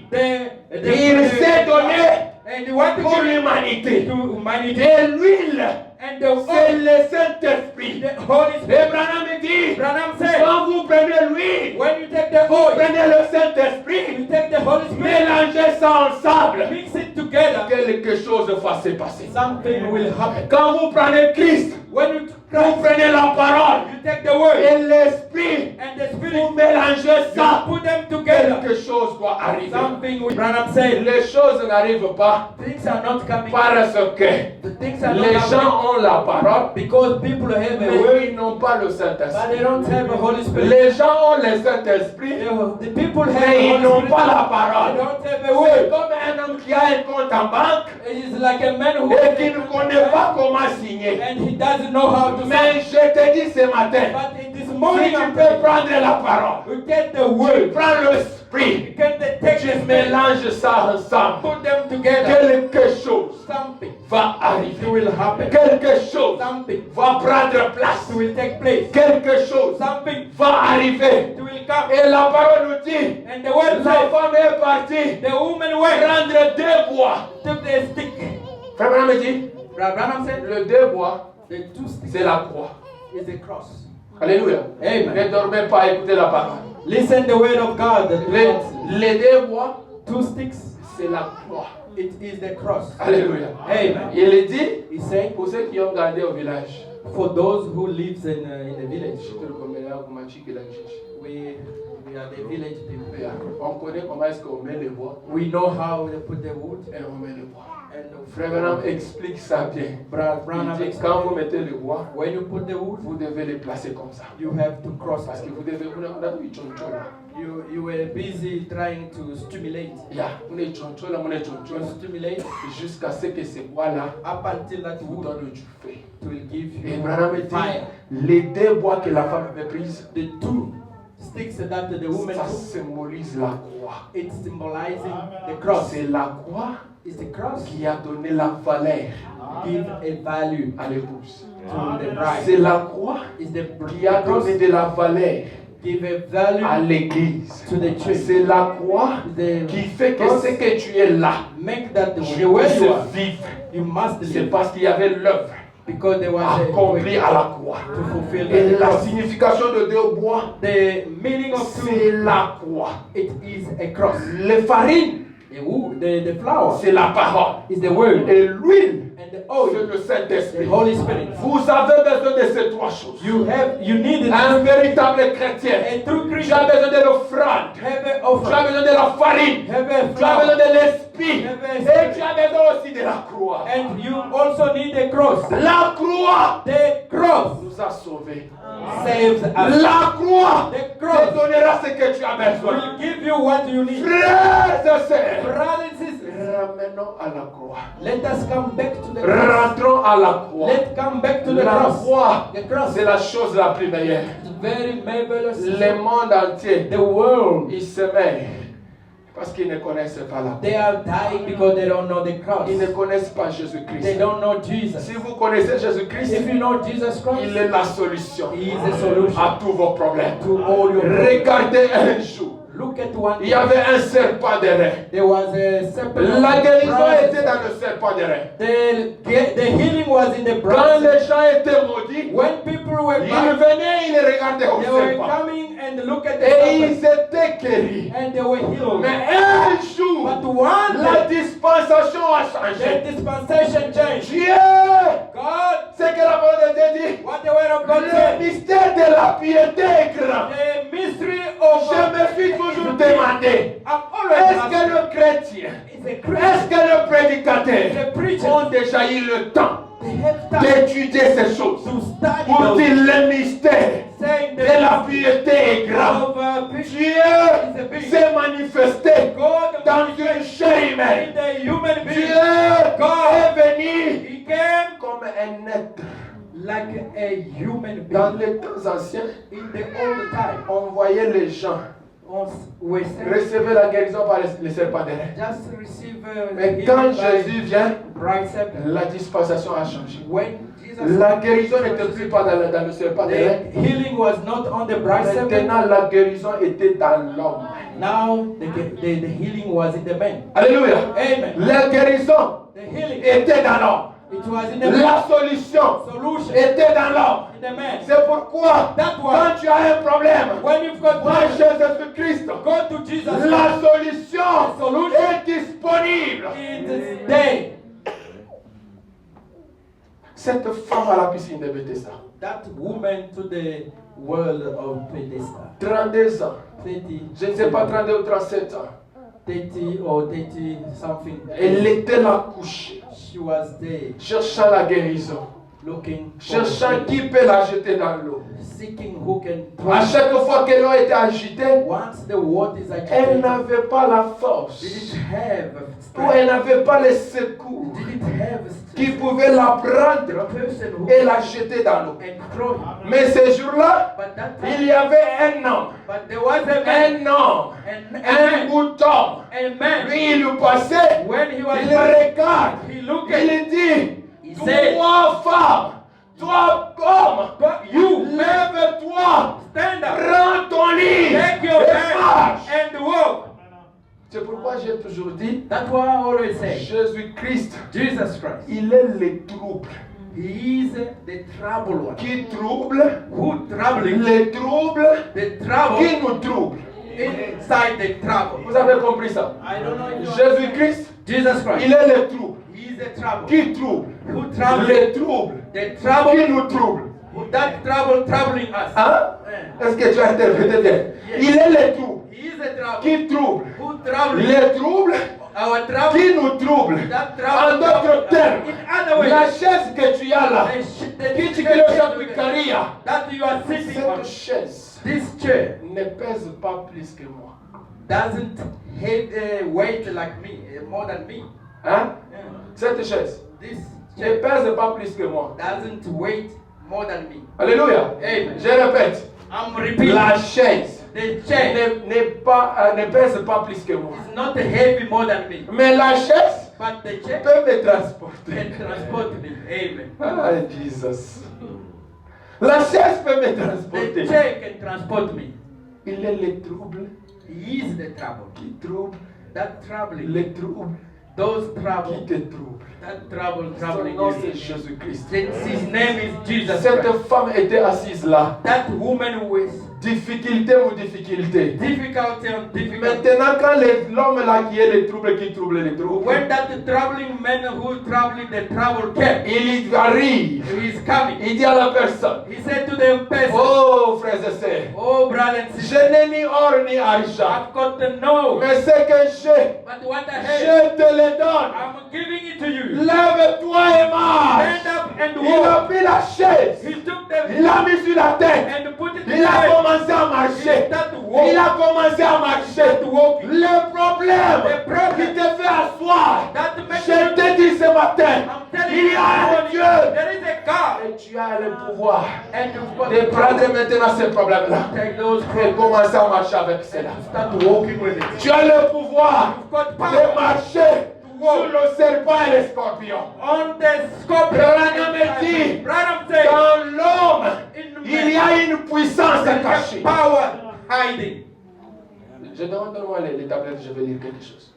Speaker 1: Il s'est donné
Speaker 2: and he wanted
Speaker 1: pour
Speaker 2: to
Speaker 1: l'humanité.
Speaker 2: to humanity,
Speaker 1: Et l'huile,
Speaker 2: and the
Speaker 1: c'est
Speaker 2: oil,
Speaker 1: le Saint-Esprit.
Speaker 2: the Holy
Speaker 1: Et
Speaker 2: Spirit.
Speaker 1: Branham dit,
Speaker 2: Branham said,
Speaker 1: quand vous prenez l'huile,
Speaker 2: when you take the
Speaker 1: vous
Speaker 2: oil,
Speaker 1: prenez le Saint-Esprit,
Speaker 2: you take the Holy Spirit,
Speaker 1: mélangez ça ensemble,
Speaker 2: mix it together,
Speaker 1: quelque chose va se passer.
Speaker 2: something will happen.
Speaker 1: Quand vous prenez Christ,
Speaker 2: When you
Speaker 1: vous
Speaker 2: Christ,
Speaker 1: prenez la parole
Speaker 2: you take the word
Speaker 1: et l'Esprit,
Speaker 2: and the
Speaker 1: vous
Speaker 2: Spirit,
Speaker 1: mélangez
Speaker 2: you
Speaker 1: ça,
Speaker 2: put them together.
Speaker 1: quelque chose doit arriver.
Speaker 2: Something will. Branham said,
Speaker 1: Les choses n'arrivent pas
Speaker 2: things are not coming.
Speaker 1: parce que
Speaker 2: The things are not
Speaker 1: les
Speaker 2: happening
Speaker 1: gens ont la parole,
Speaker 2: because people have a
Speaker 1: mais
Speaker 2: word,
Speaker 1: ils n'ont pas le
Speaker 2: but
Speaker 1: Saint-Esprit.
Speaker 2: they don't have a Holy Spirit.
Speaker 1: Les gens ont le Saint-Esprit,
Speaker 2: The people have
Speaker 1: mais
Speaker 2: a
Speaker 1: ils
Speaker 2: Holy
Speaker 1: n'ont
Speaker 2: Spirit.
Speaker 1: pas la
Speaker 2: They
Speaker 1: parole.
Speaker 2: don't have a
Speaker 1: C'est
Speaker 2: word.
Speaker 1: comme un homme qui a un compte en banque
Speaker 2: It is like a man who
Speaker 1: et qui ne connaît pas comment signer.
Speaker 2: and he doesn't know how to
Speaker 1: Mais
Speaker 2: say.
Speaker 1: je te dis ce matin,
Speaker 2: But in this
Speaker 1: si
Speaker 2: morning,
Speaker 1: tu
Speaker 2: I'm
Speaker 1: peux
Speaker 2: telling
Speaker 1: prendre la parole,
Speaker 2: you, you get the
Speaker 1: tu
Speaker 2: word.
Speaker 1: prends l'Esprit,
Speaker 2: You get the text
Speaker 1: tu
Speaker 2: and
Speaker 1: mélanges ça ensemble,
Speaker 2: put them together.
Speaker 1: quelque chose
Speaker 2: Something
Speaker 1: va arriver.
Speaker 2: will happen.
Speaker 1: Quelque chose
Speaker 2: Something
Speaker 1: va prendre place.
Speaker 2: will take place.
Speaker 1: Quelque chose
Speaker 2: Something
Speaker 1: va arriver.
Speaker 2: will come.
Speaker 1: Et la parole nous dit,
Speaker 2: And the word
Speaker 1: la
Speaker 2: says,
Speaker 1: femme est partie
Speaker 2: the woman went,
Speaker 1: prendre deux bois.
Speaker 2: took the stick.
Speaker 1: Frère Branham me dit,
Speaker 2: Branham said,
Speaker 1: le deux bois,
Speaker 2: the two sticks
Speaker 1: c'est la croix.
Speaker 2: is the cross.
Speaker 1: Alléluia.
Speaker 2: Amen.
Speaker 1: Ne dormez pas, écoutez la parole.
Speaker 2: Listen the word of God.
Speaker 1: Les deux bois,
Speaker 2: Two sticks,
Speaker 1: c'est la croix.
Speaker 2: it is the cross.
Speaker 1: Alléluia.
Speaker 2: Amen.
Speaker 1: Il dit,
Speaker 2: He said,
Speaker 1: pour ceux qui ont gardé au village,
Speaker 2: for those who lives in the village, we are the village people.
Speaker 1: on connaît comment est-ce qu'on met les bois
Speaker 2: We know how they put the wood.
Speaker 1: et on met les bois.
Speaker 2: And
Speaker 1: Frère Branham explique ça bien.
Speaker 2: Branham
Speaker 1: Il dit, quand vous mettez le bois,
Speaker 2: when you put the wood,
Speaker 1: vous devez les placer comme ça.
Speaker 2: you have to cross.
Speaker 1: Parce que vous devez, on a vu choncho là.
Speaker 2: You were busy trying to stimulate.
Speaker 1: Yeah, on est choncho là, on est choncho
Speaker 2: To
Speaker 1: là.
Speaker 2: stimulate
Speaker 1: Jusqu'à ce que ces bois là
Speaker 2: up until that
Speaker 1: vous
Speaker 2: wood
Speaker 1: donnent du feu.
Speaker 2: will give
Speaker 1: Et
Speaker 2: you
Speaker 1: Branham dit,
Speaker 2: fire.
Speaker 1: les deux bois que la femme avait prises,
Speaker 2: The two sticks that the woman
Speaker 1: ça
Speaker 2: took,
Speaker 1: symbolise la croix.
Speaker 2: it's symbolizing the cross.
Speaker 1: C'est la croix
Speaker 2: It's the cross
Speaker 1: qui a donné la valeur
Speaker 2: give a value
Speaker 1: à l'épouse.
Speaker 2: to the bride.
Speaker 1: C'est la croix
Speaker 2: It's the
Speaker 1: qui a
Speaker 2: cross
Speaker 1: donné de la valeur
Speaker 2: give a value
Speaker 1: à l'église.
Speaker 2: to the church.
Speaker 1: C'est la croix
Speaker 2: The
Speaker 1: qui fait que
Speaker 2: cross
Speaker 1: ce que tu es là,
Speaker 2: make that the
Speaker 1: tu
Speaker 2: way
Speaker 1: puisses
Speaker 2: you are,
Speaker 1: vivre.
Speaker 2: you must
Speaker 1: C'est
Speaker 2: live
Speaker 1: parce qu'il y avait l'œuvre
Speaker 2: because there was a
Speaker 1: accomplie
Speaker 2: way
Speaker 1: à la croix.
Speaker 2: to fulfill
Speaker 1: Et
Speaker 2: the
Speaker 1: la
Speaker 2: cross.
Speaker 1: signification de deux bois,
Speaker 2: The meaning of
Speaker 1: c'est
Speaker 2: two,
Speaker 1: la croix.
Speaker 2: it is a cross.
Speaker 1: Les farines,
Speaker 2: The flour
Speaker 1: c'est la parole.
Speaker 2: is the word,
Speaker 1: Et l'huile,
Speaker 2: and the
Speaker 1: c'est
Speaker 2: oil,
Speaker 1: le
Speaker 2: the
Speaker 1: Saint-Esprit.
Speaker 2: Holy Spirit.
Speaker 1: Vous avez besoin de ces trois choses.
Speaker 2: You need it.
Speaker 1: Un véritable chrétien,
Speaker 2: A true
Speaker 1: tu
Speaker 2: Christian
Speaker 1: as besoin de l'offrande,
Speaker 2: have a
Speaker 1: tu as
Speaker 2: offer,
Speaker 1: besoin de la farine,
Speaker 2: have a
Speaker 1: tu as besoin
Speaker 2: flour,
Speaker 1: de l'esprit,
Speaker 2: Have a
Speaker 1: et tu as besoin aussi de la croix.
Speaker 2: and you also need a cross.
Speaker 1: La croix
Speaker 2: The cross
Speaker 1: nous a sauvés.
Speaker 2: saves us.
Speaker 1: La croix
Speaker 2: The
Speaker 1: te
Speaker 2: cross
Speaker 1: donnera ce que tu as besoin.
Speaker 2: will give you what you need.
Speaker 1: Frères et sœurs,
Speaker 2: Brothers and sisters,
Speaker 1: ramenons à la croix.
Speaker 2: let us come back to the cross.
Speaker 1: Rentrons à la croix.
Speaker 2: Let's come back to the
Speaker 1: La
Speaker 2: cross.
Speaker 1: croix,
Speaker 2: The cross
Speaker 1: c'est la chose la plus meilleure.
Speaker 2: is very marvelous.
Speaker 1: Le monde entier,
Speaker 2: The world,
Speaker 1: ils se mêlent parce qu'ils ne connaissent pas la croix.
Speaker 2: they are dying because they don't know the cross.
Speaker 1: Ils ne connaissent pas
Speaker 2: They
Speaker 1: Jésus-Christ.
Speaker 2: don't know Jesus.
Speaker 1: Si vous connaissez Jésus-Christ,
Speaker 2: If you know Jesus Christ,
Speaker 1: il est la solution
Speaker 2: He is the solution
Speaker 1: à tous vos problèmes.
Speaker 2: to all your problems.
Speaker 1: Regardez un jour,
Speaker 2: Look at one.
Speaker 1: il y avait un serpent de rein.
Speaker 2: There was a serpent.
Speaker 1: La guérison était dans le serpent de rein.
Speaker 2: The healing was in the
Speaker 1: Quand
Speaker 2: branch.
Speaker 1: les gens étaient maudits,
Speaker 2: When people were
Speaker 1: ils
Speaker 2: back,
Speaker 1: venaient, ils regardaient au
Speaker 2: they were
Speaker 1: serpent.
Speaker 2: coming and look at the
Speaker 1: Et
Speaker 2: serpent,
Speaker 1: ils étaient guéris.
Speaker 2: and they were healed.
Speaker 1: Mais un jour,
Speaker 2: But one
Speaker 1: la
Speaker 2: day,
Speaker 1: dispensation a
Speaker 2: the
Speaker 1: changé.
Speaker 2: dispensation changed.
Speaker 1: Dieu,
Speaker 2: God,
Speaker 1: c'est que la parole de Dieu dit,
Speaker 2: what the word of God
Speaker 1: le
Speaker 2: said,
Speaker 1: mystère de la piété est grand.
Speaker 2: the mystery of
Speaker 1: Je me suis toujours demandé,
Speaker 2: I'm always
Speaker 1: est-ce
Speaker 2: asking,
Speaker 1: que le chrétien,
Speaker 2: is a
Speaker 1: est-ce
Speaker 2: Christian,
Speaker 1: que le prédicateur
Speaker 2: the preacher,
Speaker 1: ont déjà eu le temps
Speaker 2: they have time
Speaker 1: d'étudier ces choses
Speaker 2: to study
Speaker 1: pour
Speaker 2: those,
Speaker 1: dire le mystère
Speaker 2: saying
Speaker 1: de la
Speaker 2: the
Speaker 1: piété est grand.
Speaker 2: of
Speaker 1: Dieu
Speaker 2: Dieu
Speaker 1: s'est manifesté
Speaker 2: God
Speaker 1: dans une chair
Speaker 2: in
Speaker 1: humaine.
Speaker 2: the human
Speaker 1: Dieu
Speaker 2: being. God,
Speaker 1: est venu
Speaker 2: He came
Speaker 1: comme un être anciens,
Speaker 2: In the old time,
Speaker 1: on voyait les gens
Speaker 2: we said,
Speaker 1: recevoir la guérison par les serpents d'airain.
Speaker 2: just receive
Speaker 1: Mais
Speaker 2: healing
Speaker 1: quand
Speaker 2: by
Speaker 1: Jésus vient,
Speaker 2: bright serpent.
Speaker 1: la dispensation a changé.
Speaker 2: When Jesus
Speaker 1: La guérison n'était plus pas dans le serpent d'airain.
Speaker 2: the healing was not on the bright serpent.
Speaker 1: Maintenant, la guérison était dans l'homme.
Speaker 2: Now the healing was in the man.
Speaker 1: Alléluia.
Speaker 2: Amen.
Speaker 1: La guérison
Speaker 2: The healing,
Speaker 1: était dans l'homme.
Speaker 2: it was in the man.
Speaker 1: La solution
Speaker 2: Solution
Speaker 1: était dans l'homme.
Speaker 2: in the man.
Speaker 1: C'est pourquoi,
Speaker 2: That
Speaker 1: quand
Speaker 2: one,
Speaker 1: tu as un problème,
Speaker 2: when you've got
Speaker 1: va
Speaker 2: problem,
Speaker 1: chez Jésus-Christ.
Speaker 2: go to Jesus.
Speaker 1: La solution
Speaker 2: The solution
Speaker 1: est disponible.
Speaker 2: It is there.
Speaker 1: Cette femme à la piscine de Bethesda,
Speaker 2: That woman to the world of Bethesda,
Speaker 1: 32 ans,
Speaker 2: 30,
Speaker 1: je ne sais pas, 32 ou 37 ans,
Speaker 2: 30 or 30 something.
Speaker 1: elle était là couchée,
Speaker 2: She was there
Speaker 1: cherchant la guérison,
Speaker 2: looking for
Speaker 1: cherchant qui peut la jeter dans l'eau.
Speaker 2: seeking who can
Speaker 1: À chaque fois que l'eau était agitée,
Speaker 2: once the water is
Speaker 1: elle
Speaker 2: agitated,
Speaker 1: n'avait pas la force,
Speaker 2: didn't have
Speaker 1: ou
Speaker 2: strength,
Speaker 1: elle n'avait pas les secours
Speaker 2: didn't have
Speaker 1: qui
Speaker 2: strength.
Speaker 1: pouvaient la
Speaker 2: The
Speaker 1: prendre
Speaker 2: person who
Speaker 1: et la jeter dans l'eau.
Speaker 2: and throw him.
Speaker 1: Mais ce jour-là,
Speaker 2: But that
Speaker 1: il
Speaker 2: time,
Speaker 1: y avait un homme,
Speaker 2: but there was a man,
Speaker 1: un bouton.
Speaker 2: a man.
Speaker 1: Lui, il lui passait,
Speaker 2: When he was
Speaker 1: il regarde,
Speaker 2: he looked at,
Speaker 1: il dit,
Speaker 2: he said,
Speaker 1: toi femme, toi homme,
Speaker 2: but you man,
Speaker 1: lève-toi,
Speaker 2: stand up,
Speaker 1: prends ton lit
Speaker 2: take your
Speaker 1: et
Speaker 2: hand
Speaker 1: marche.
Speaker 2: and walk.
Speaker 1: C'est pourquoi j'ai toujours dit,
Speaker 2: That's why I always say,
Speaker 1: Jésus-Christ,
Speaker 2: Jesus Christ,
Speaker 1: il est le trouble.
Speaker 2: He is the trouble one.
Speaker 1: Qui trouble,
Speaker 2: Who troubling
Speaker 1: les troubles
Speaker 2: the trouble
Speaker 1: qui nous troublent.
Speaker 2: inside the trouble.
Speaker 1: Vous avez compris ça?
Speaker 2: I don't know if you
Speaker 1: Jésus-Christ,
Speaker 2: Jesus Christ.
Speaker 1: il est le trouble.
Speaker 2: He is the trouble.
Speaker 1: Qui trouble?
Speaker 2: Who trouble
Speaker 1: Les troubles
Speaker 2: the trouble
Speaker 1: qui nous troublent.
Speaker 2: that trouble troubling us.
Speaker 1: Hein? Est-ce que tu as interprété bien? Il est le trouble
Speaker 2: He is the trouble.
Speaker 1: qui trouble.
Speaker 2: Who troubling
Speaker 1: Les troubles
Speaker 2: our trouble.
Speaker 1: qui nous troublent.
Speaker 2: That
Speaker 1: En
Speaker 2: trouble.
Speaker 1: d'autres termes,
Speaker 2: In other words,
Speaker 1: la chaise que tu as là, qui tu que
Speaker 2: that you are sitting on,
Speaker 1: cette chaise
Speaker 2: this chair
Speaker 1: ne pèse pas plus que moi.
Speaker 2: doesn't weight like me, more than me.
Speaker 1: Hein?
Speaker 2: Yeah.
Speaker 1: Cette chaise
Speaker 2: This
Speaker 1: ne
Speaker 2: chair
Speaker 1: pèse pas plus que moi.
Speaker 2: doesn't weight more than me.
Speaker 1: Alléluia.
Speaker 2: Amen.
Speaker 1: Je répète,
Speaker 2: I'm repeating.
Speaker 1: la chaise
Speaker 2: The chair
Speaker 1: ne pèse pas plus que moi.
Speaker 2: is not heavy more than me,
Speaker 1: Mais la chaise
Speaker 2: but the chair
Speaker 1: peut me transporter.
Speaker 2: can transport me. Amen.
Speaker 1: Ah, Jesus. La chaise peut me
Speaker 2: The
Speaker 1: transporter.
Speaker 2: chair can transport me.
Speaker 1: Il est le trouble
Speaker 2: He is the trouble.
Speaker 1: qui trouble,
Speaker 2: That troubling,
Speaker 1: le trouble
Speaker 2: those
Speaker 1: qui
Speaker 2: trouble,
Speaker 1: te trouble.
Speaker 2: that trouble
Speaker 1: Son
Speaker 2: troubling
Speaker 1: nom
Speaker 2: you.
Speaker 1: c'est Jésus-Christ.
Speaker 2: His name is Jesus
Speaker 1: Cette
Speaker 2: Christ.
Speaker 1: femme était assise là.
Speaker 2: That woman with
Speaker 1: Difficulté ou difficulté.
Speaker 2: difficulty on difficulty.
Speaker 1: Maintenant, quand l'homme là qui est le trouble qui trouble les troubles,
Speaker 2: When that troubling man who troubling the trouble came,
Speaker 1: il arrive.
Speaker 2: he is coming.
Speaker 1: Il dit à la personne,
Speaker 2: He said to the person,
Speaker 1: oh frères et sœurs,
Speaker 2: oh brother and
Speaker 1: je
Speaker 2: sister,
Speaker 1: n'ai ni or ni argent,
Speaker 2: I've got to know,
Speaker 1: mais ce que j'ai,
Speaker 2: but what I have,
Speaker 1: je te le donne.
Speaker 2: I'm giving it to you.
Speaker 1: Lève-toi et marche.
Speaker 2: Stand up and
Speaker 1: Il a
Speaker 2: walk.
Speaker 1: pris la chaise,
Speaker 2: He took
Speaker 1: il l'a mis sur la tête,
Speaker 2: and put it
Speaker 1: il a
Speaker 2: there.
Speaker 1: commencé à marcher.
Speaker 2: He started to walk.
Speaker 1: Il a commencé à marcher. Le problème qui te fait asseoir,
Speaker 2: That makes
Speaker 1: je
Speaker 2: you,
Speaker 1: te dis ce matin,
Speaker 2: I'm telling
Speaker 1: il y
Speaker 2: you,
Speaker 1: a un Dieu.
Speaker 2: there is a God,
Speaker 1: Et tu as le pouvoir
Speaker 2: and you've got
Speaker 1: de
Speaker 2: to
Speaker 1: prendre maintenant ce problème-là
Speaker 2: take those
Speaker 1: et
Speaker 2: problems
Speaker 1: commencer à marcher avec cela.
Speaker 2: and start walking with it.
Speaker 1: Tu as le pouvoir
Speaker 2: You've got
Speaker 1: de
Speaker 2: power
Speaker 1: marcher sur le serpent et les scorpions.
Speaker 2: on the scorpion.
Speaker 1: Branham dit,
Speaker 2: Branham said,
Speaker 1: dans l'homme,
Speaker 2: in
Speaker 1: il y a une puissance
Speaker 2: there is
Speaker 1: cachée.
Speaker 2: a power hiding.
Speaker 1: Je demande-moi les tablettes, je vais lire quelque chose.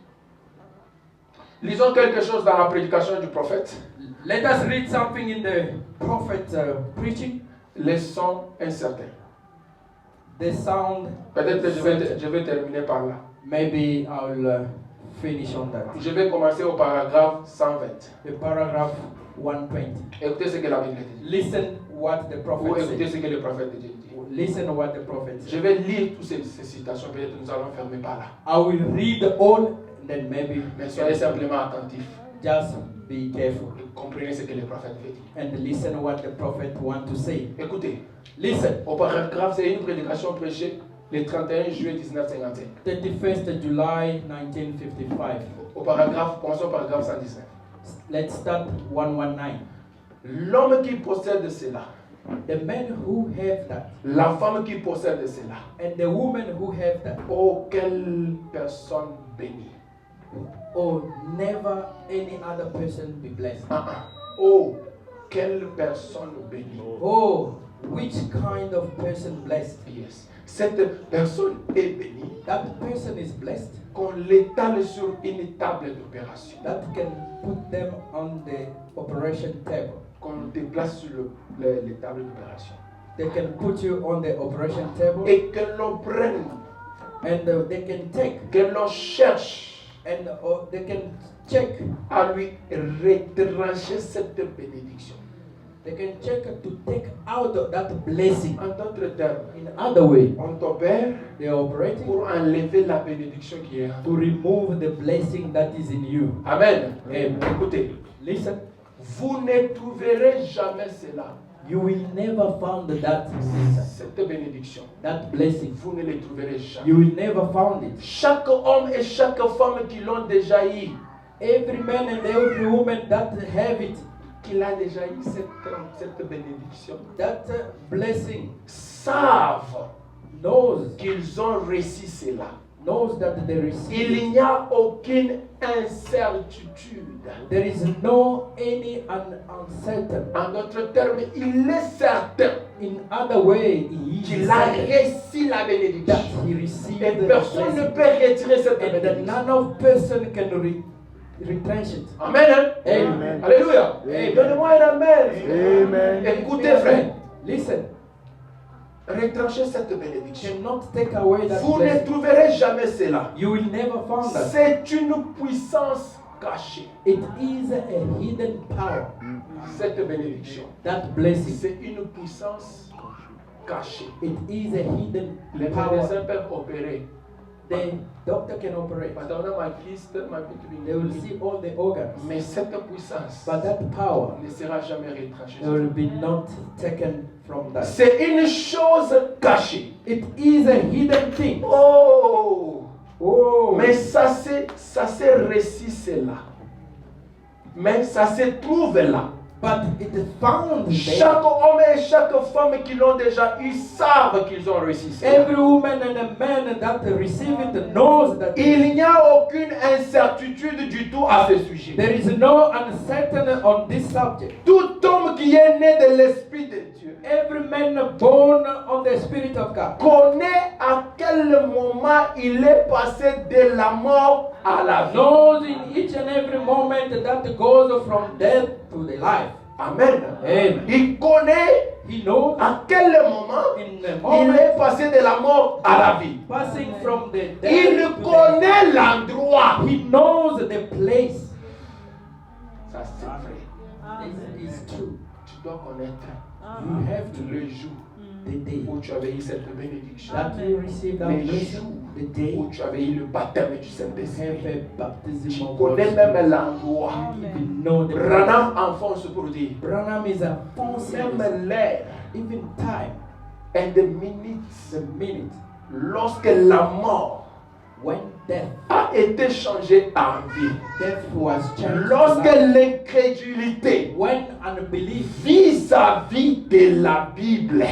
Speaker 1: Lisons quelque chose dans la prédication du prophète.
Speaker 2: Let us read something in the prophet preaching.
Speaker 1: Les sons incertains.
Speaker 2: The sound,
Speaker 1: Peut-être que je vais terminer par là.
Speaker 2: maybe I'll finish on that.
Speaker 1: Je vais commencer au paragraphe 120.
Speaker 2: The paragraph 120.
Speaker 1: Écoutez ce que la Bible dit.
Speaker 2: Listen what the
Speaker 1: Ou
Speaker 2: prophet
Speaker 1: écoutez
Speaker 2: said.
Speaker 1: ce que le prophète dit.
Speaker 2: Listen what the prophet
Speaker 1: Je
Speaker 2: said.
Speaker 1: vais lire toutes ces citations, peut-être nous allons fermer par là.
Speaker 2: I will read all, then maybe
Speaker 1: Mais soyez simplement attentifs
Speaker 2: just be careful
Speaker 1: et comprenez ce que le prophète veut dire.
Speaker 2: and listen what the prophet want to say.
Speaker 1: Écoutez,
Speaker 2: Listen.
Speaker 1: au paragraphe, c'est une prédication prêchée le 31 juillet 1955.
Speaker 2: 31st July 1955.
Speaker 1: Au paragraphe, commençons au paragraphe 119.
Speaker 2: Let's start 119.
Speaker 1: L'homme qui possède cela
Speaker 2: The men who have that
Speaker 1: La femme qui possède cela.
Speaker 2: and the women who have that,
Speaker 1: Oh, quelle personne bénie.
Speaker 2: oh, never any other person be blessed.
Speaker 1: Oh, quelle personne bénie.
Speaker 2: Oh, which kind of person blessed?
Speaker 1: Yes. Cette personne est bénie
Speaker 2: That person is blessed
Speaker 1: qu'on l'étale sur une table d'opération.
Speaker 2: that can put them on the operation table.
Speaker 1: Qu'on te place sur les tables d'opération.
Speaker 2: They can put you on the operation table
Speaker 1: Et que l'on prenne,
Speaker 2: and they can take
Speaker 1: que l'on cherche
Speaker 2: and they can check.
Speaker 1: à lui retrancher cette bénédiction.
Speaker 2: They can check to take out that blessing.
Speaker 1: En d'autres termes,
Speaker 2: In other way,
Speaker 1: on t'opère
Speaker 2: they are operating
Speaker 1: pour enlever la bénédiction qui est en
Speaker 2: to
Speaker 1: toi.
Speaker 2: remove the blessing that is in you.
Speaker 1: Amen.
Speaker 2: Amen.
Speaker 1: Écoutez,
Speaker 2: Listen,
Speaker 1: vous ne trouverez jamais cela.
Speaker 2: you will never find
Speaker 1: Cette bénédiction,
Speaker 2: that blessing.
Speaker 1: vous ne les trouverez jamais.
Speaker 2: You will never find it.
Speaker 1: Chaque homme et chaque femme qui l'ont déjà eu,
Speaker 2: Every man and every woman that have it,
Speaker 1: qu'il a déjà eu cette bénédiction,
Speaker 2: that blessing,
Speaker 1: savent
Speaker 2: knows
Speaker 1: qu'ils ont reçu cela.
Speaker 2: that they receive
Speaker 1: Il
Speaker 2: it.
Speaker 1: n'y a aucune incertitude.
Speaker 2: There is no any uncertain.
Speaker 1: En d'autres termes, il est certain
Speaker 2: In other way, he is
Speaker 1: qu'il a
Speaker 2: certain
Speaker 1: reçu la
Speaker 2: that
Speaker 1: bénédiction.
Speaker 2: he received
Speaker 1: Et
Speaker 2: the
Speaker 1: personne ne
Speaker 2: blessing,
Speaker 1: peut retirer cette
Speaker 2: and that
Speaker 1: bénédiction.
Speaker 2: none of person can retrench it.
Speaker 1: Amen. Hein?
Speaker 2: Amen.
Speaker 1: Alléluia.
Speaker 2: Amen.
Speaker 1: Donnez-moi un amen.
Speaker 3: Amen.
Speaker 1: Écoutez, frère.
Speaker 2: Listen,
Speaker 1: Retrancher cette bénédiction.
Speaker 2: cannot take away that
Speaker 1: Vous ne
Speaker 2: blessing.
Speaker 1: trouverez jamais cela.
Speaker 2: You will never find that.
Speaker 1: C'est une puissance cachée.
Speaker 2: It is a hidden power.
Speaker 1: Cette bénédiction.
Speaker 2: That blessing.
Speaker 1: C'est une puissance cachée.
Speaker 2: It is a hidden
Speaker 1: Les
Speaker 2: power.
Speaker 1: médecins peuvent opérer.
Speaker 2: The doctor can operate.
Speaker 1: Maintenant, on a ma kyste, ma
Speaker 2: They will see all the organs.
Speaker 1: Mais cette puissance
Speaker 2: But that power
Speaker 1: ne sera jamais retranchée.
Speaker 2: will be not taken from that.
Speaker 1: C'est une chose cachée.
Speaker 2: It is a hidden thing.
Speaker 1: Oh!
Speaker 2: Oh,
Speaker 1: Mais ça s'est reçu cela. Mais ça se trouve là.
Speaker 2: but it is found there.
Speaker 1: Chaque homme et chaque femme qui l'ont déjà eu savent qu'ils ont reçu cela.
Speaker 2: Every woman and a man that receive it knows that
Speaker 1: Il n'y a aucune incertitude du tout à ce sujet.
Speaker 2: there is no uncertainty on this subject.
Speaker 1: Tout homme qui est né de l'Esprit de Dieu
Speaker 2: Every man born on the Spirit of God
Speaker 1: connaît à quel moment il est passé de la mort à la vie.
Speaker 2: knows in each and every moment that goes from death to the life.
Speaker 1: Amen.
Speaker 2: Amen.
Speaker 1: Il connaît
Speaker 2: He knows
Speaker 1: à quel moment
Speaker 2: in the
Speaker 1: il
Speaker 2: moment
Speaker 1: est passé de la mort à la vie.
Speaker 2: passing from the death
Speaker 1: Il
Speaker 2: to the
Speaker 1: connaît l'endroit.
Speaker 2: He knows the place.
Speaker 1: Ça c'est vrai.
Speaker 2: This is true.
Speaker 1: Tu dois connaître
Speaker 2: You have to
Speaker 1: le jour
Speaker 2: the day
Speaker 1: où tu avais eu cette bénédiction.
Speaker 2: that you receive that
Speaker 1: Le
Speaker 2: blessing,
Speaker 1: jour
Speaker 2: the day
Speaker 1: où tu avais eu le baptême du
Speaker 2: you
Speaker 1: Saint-Esprit.
Speaker 2: have a baptism
Speaker 1: Tu
Speaker 2: of
Speaker 1: connais
Speaker 2: Holy
Speaker 1: même
Speaker 2: Spirit.
Speaker 1: l'endroit.
Speaker 2: You even know the place.
Speaker 1: Branham enfonce pour dire.
Speaker 2: Branham is a fancy,
Speaker 1: Même l'heure
Speaker 2: even time,
Speaker 1: et des minutes
Speaker 2: the minute
Speaker 1: lorsque la mort
Speaker 2: when death
Speaker 1: a été changée en vie.
Speaker 2: death was changed to
Speaker 1: Lorsque
Speaker 2: life.
Speaker 1: l'incrédulité
Speaker 2: When unbelief
Speaker 1: vis-à-vis de la Bible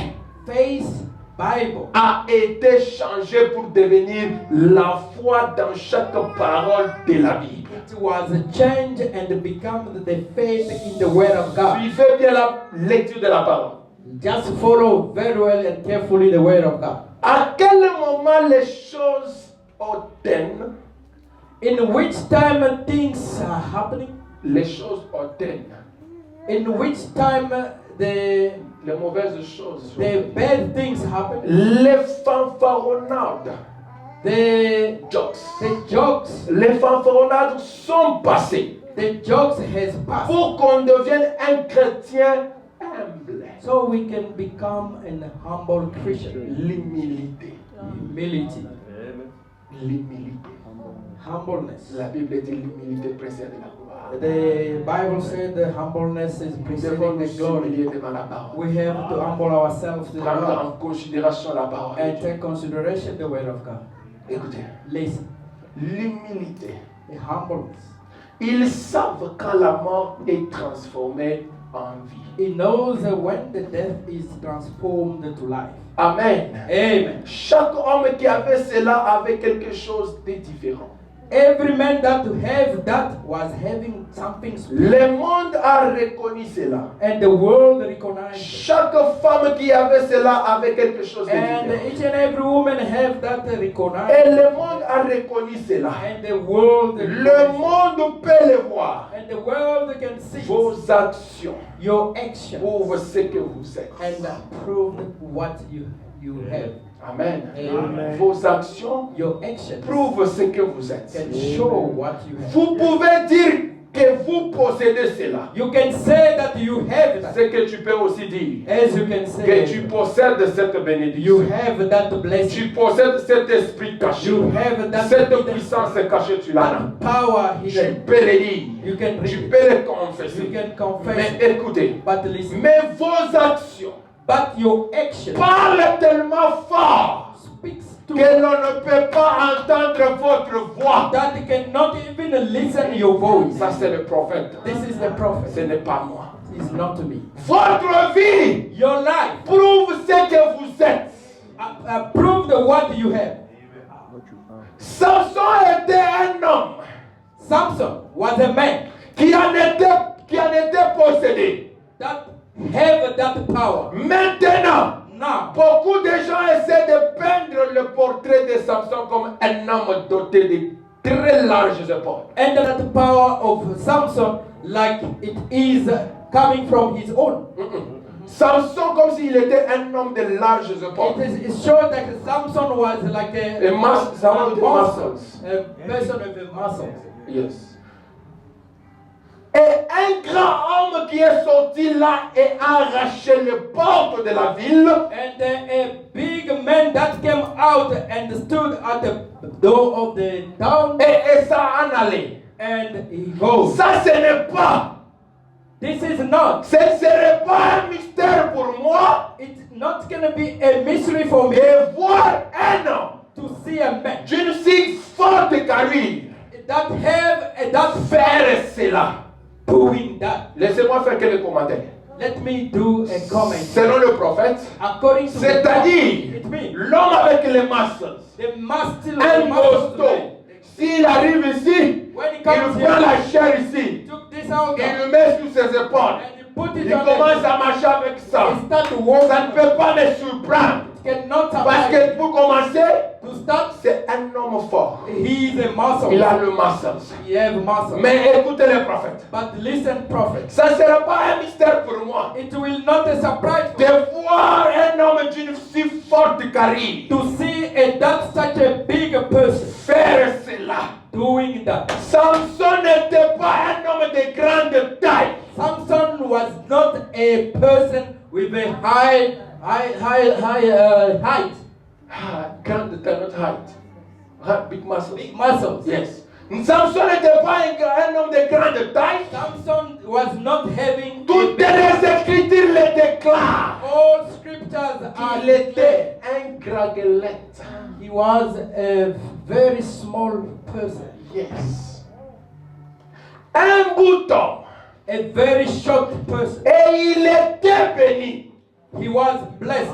Speaker 2: face Bible
Speaker 1: a été changée pour devenir la foi dans chaque parole de la Bible.
Speaker 2: it was changed and become the faith in the word of God.
Speaker 1: Suivez bien la lecture de la parole.
Speaker 2: Just follow very well and carefully the word of God.
Speaker 1: À quel moment les choses hautaines,
Speaker 2: In which time things are happening,
Speaker 1: les choses hautaines,
Speaker 2: in which time the
Speaker 1: les mauvaises choses,
Speaker 2: bad things happen,
Speaker 1: les fanfaronnades,
Speaker 2: the
Speaker 1: jokes,
Speaker 2: jokes,
Speaker 1: les fanfaronnades sont passées
Speaker 2: the jokes has passed.
Speaker 1: pour qu'on devienne un chrétien humble.
Speaker 2: So we can become an humble Christian.
Speaker 1: L'humilité,
Speaker 2: Humility,
Speaker 1: l'humilité.
Speaker 2: humbleness.
Speaker 1: La Bible dit l'humilité précède la gloire.
Speaker 2: The Bible said the humbleness is
Speaker 1: Nous devons
Speaker 2: preceding the
Speaker 1: nous
Speaker 2: glory.
Speaker 1: humilier devant la parole.
Speaker 2: We have to humble ourselves to the
Speaker 1: Prendre
Speaker 2: Lord
Speaker 1: en considération la parole. de
Speaker 2: and
Speaker 1: Dieu.
Speaker 2: take consideration the word of God.
Speaker 1: Écoutez,
Speaker 2: Listen,
Speaker 1: l'humilité.
Speaker 2: the humbleness.
Speaker 1: Ils savent quand la mort est transformée en vie.
Speaker 2: He knows when the death is transformed to life.
Speaker 1: Amen.
Speaker 2: Amen.
Speaker 1: Chaque homme qui avait cela avait quelque chose de différent.
Speaker 2: Every man that have that was having something special.
Speaker 1: Le monde a reconnu cela.
Speaker 2: And the world recognized it.
Speaker 1: Chaque femme qui avait cela avait quelque chose de
Speaker 2: And
Speaker 1: différent.
Speaker 2: each and every woman have that
Speaker 1: Et
Speaker 2: recognized.
Speaker 1: le monde a reconnu cela.
Speaker 2: And the world
Speaker 1: Le monde peut le voir.
Speaker 2: and the world can see
Speaker 1: Vos actions
Speaker 2: your action
Speaker 1: prouvent ce que vous êtes.
Speaker 2: and prove what you have.
Speaker 1: Amen.
Speaker 2: Amen.
Speaker 1: Vos actions
Speaker 2: Your actions
Speaker 1: prouvent ce que vous êtes.
Speaker 2: can show what you have.
Speaker 1: Vous pouvez dire que vous possédez cela.
Speaker 2: You can say that you have that.
Speaker 1: Ce que tu peux aussi dire
Speaker 2: As you can
Speaker 1: que tu
Speaker 2: say,
Speaker 1: possèdes cette
Speaker 2: you
Speaker 1: bénédiction.
Speaker 2: have that blessing.
Speaker 1: Tu possèdes cet esprit caché.
Speaker 2: You have that
Speaker 1: Cette
Speaker 2: hidden
Speaker 1: puissance cachée, tu l'as.
Speaker 2: that power
Speaker 1: Tu
Speaker 2: hidden.
Speaker 1: peux le dire.
Speaker 2: You can
Speaker 1: Tu
Speaker 2: read it.
Speaker 1: peux le
Speaker 2: You
Speaker 1: confesser.
Speaker 2: can confess
Speaker 1: Mais
Speaker 2: it.
Speaker 1: écoutez,
Speaker 2: But listen.
Speaker 1: mais vos actions
Speaker 2: But your action
Speaker 1: parlent tellement fort
Speaker 2: speaks
Speaker 1: que
Speaker 2: to
Speaker 1: l'on ne peut pas entendre votre voix.
Speaker 2: that cannot even listen your voice.
Speaker 1: Ça, c'est le prophète.
Speaker 2: This is the prophet.
Speaker 1: Ce n'est pas moi.
Speaker 2: It's not me.
Speaker 1: Votre vie
Speaker 2: Your life
Speaker 1: prouve ce que vous êtes.
Speaker 2: prove what you have.
Speaker 1: Samson était un homme
Speaker 2: Samson was a man
Speaker 1: qui en était possédé.
Speaker 2: that have that power.
Speaker 1: Maintenant,
Speaker 2: Now,
Speaker 1: beaucoup de gens essaient de peindre le portrait de Samson comme un homme doté de très larges épaules.
Speaker 2: and that power of Samson, like it is coming from his own.
Speaker 1: Samson comme s'il était un homme de larges épaules.
Speaker 2: It shows that Samson was like a
Speaker 1: Someone with
Speaker 2: muscle,
Speaker 1: muscles.
Speaker 2: a person with muscles.
Speaker 1: Yes. Et un grand homme qui est sorti là et a arraché les portes de la ville.
Speaker 2: And a big man that came out and stood at the door of the town,
Speaker 1: Et ça en allait.
Speaker 2: and he goes.
Speaker 1: Ça, ce n'est pas.
Speaker 2: This is not.
Speaker 1: Ce ne serait pas un mystère pour moi
Speaker 2: It's not gonna be a mystery for me
Speaker 1: de voir un homme
Speaker 2: to see a man
Speaker 1: d'une si forte carrure
Speaker 2: that have that
Speaker 1: faire cela.
Speaker 2: doing that.
Speaker 1: Laissez-moi faire quelques commentaires.
Speaker 2: Let me do a comment.
Speaker 1: Selon le prophète,
Speaker 2: According to the
Speaker 1: c'est-à-dire
Speaker 2: it means
Speaker 1: l'homme avec les muscles,
Speaker 2: the muscle
Speaker 1: un
Speaker 2: of muscles
Speaker 1: costaud, s'il arrive ici,
Speaker 2: when he
Speaker 1: il
Speaker 2: comes
Speaker 1: prend
Speaker 2: here,
Speaker 1: la chair ici,
Speaker 2: took this out
Speaker 1: il
Speaker 2: and
Speaker 1: le met sur ses épaules,
Speaker 2: he put it
Speaker 1: il
Speaker 2: on
Speaker 1: commence
Speaker 2: the,
Speaker 1: à marcher avec ça.
Speaker 2: he start to
Speaker 1: Ça
Speaker 2: walk.
Speaker 1: ne peut pas me surprendre,
Speaker 2: Cannot
Speaker 1: parce
Speaker 2: survive.
Speaker 1: que pour commencer,
Speaker 2: To start,
Speaker 1: c'est un homme fort.
Speaker 2: he is a muscle.
Speaker 1: Il a le muscle.
Speaker 2: He have muscle.
Speaker 1: Mais écoutez les prophètes.
Speaker 2: But listen, prophet.
Speaker 1: Ça ne sera pas un mystère pour moi
Speaker 2: It will not a surprise
Speaker 1: de voir un homme d'une si forte carrière
Speaker 2: to see that such a big person
Speaker 1: faire cela.
Speaker 2: doing that.
Speaker 1: Samson n'était pas un homme de grande taille.
Speaker 2: Samson was not a person with a height.
Speaker 1: Grande taille, not height. Big muscles.
Speaker 2: Big muscles.
Speaker 1: Yes. Samson n'était pas un homme de grande taille.
Speaker 2: Samson was not having
Speaker 1: Toutes les écritures le déclarent.
Speaker 2: all scriptures are
Speaker 1: Il était un graguelette.
Speaker 2: He was a very small person,
Speaker 1: Yes. Un bouton.
Speaker 2: a very short person.
Speaker 1: Et il était béni.
Speaker 2: He was blessed.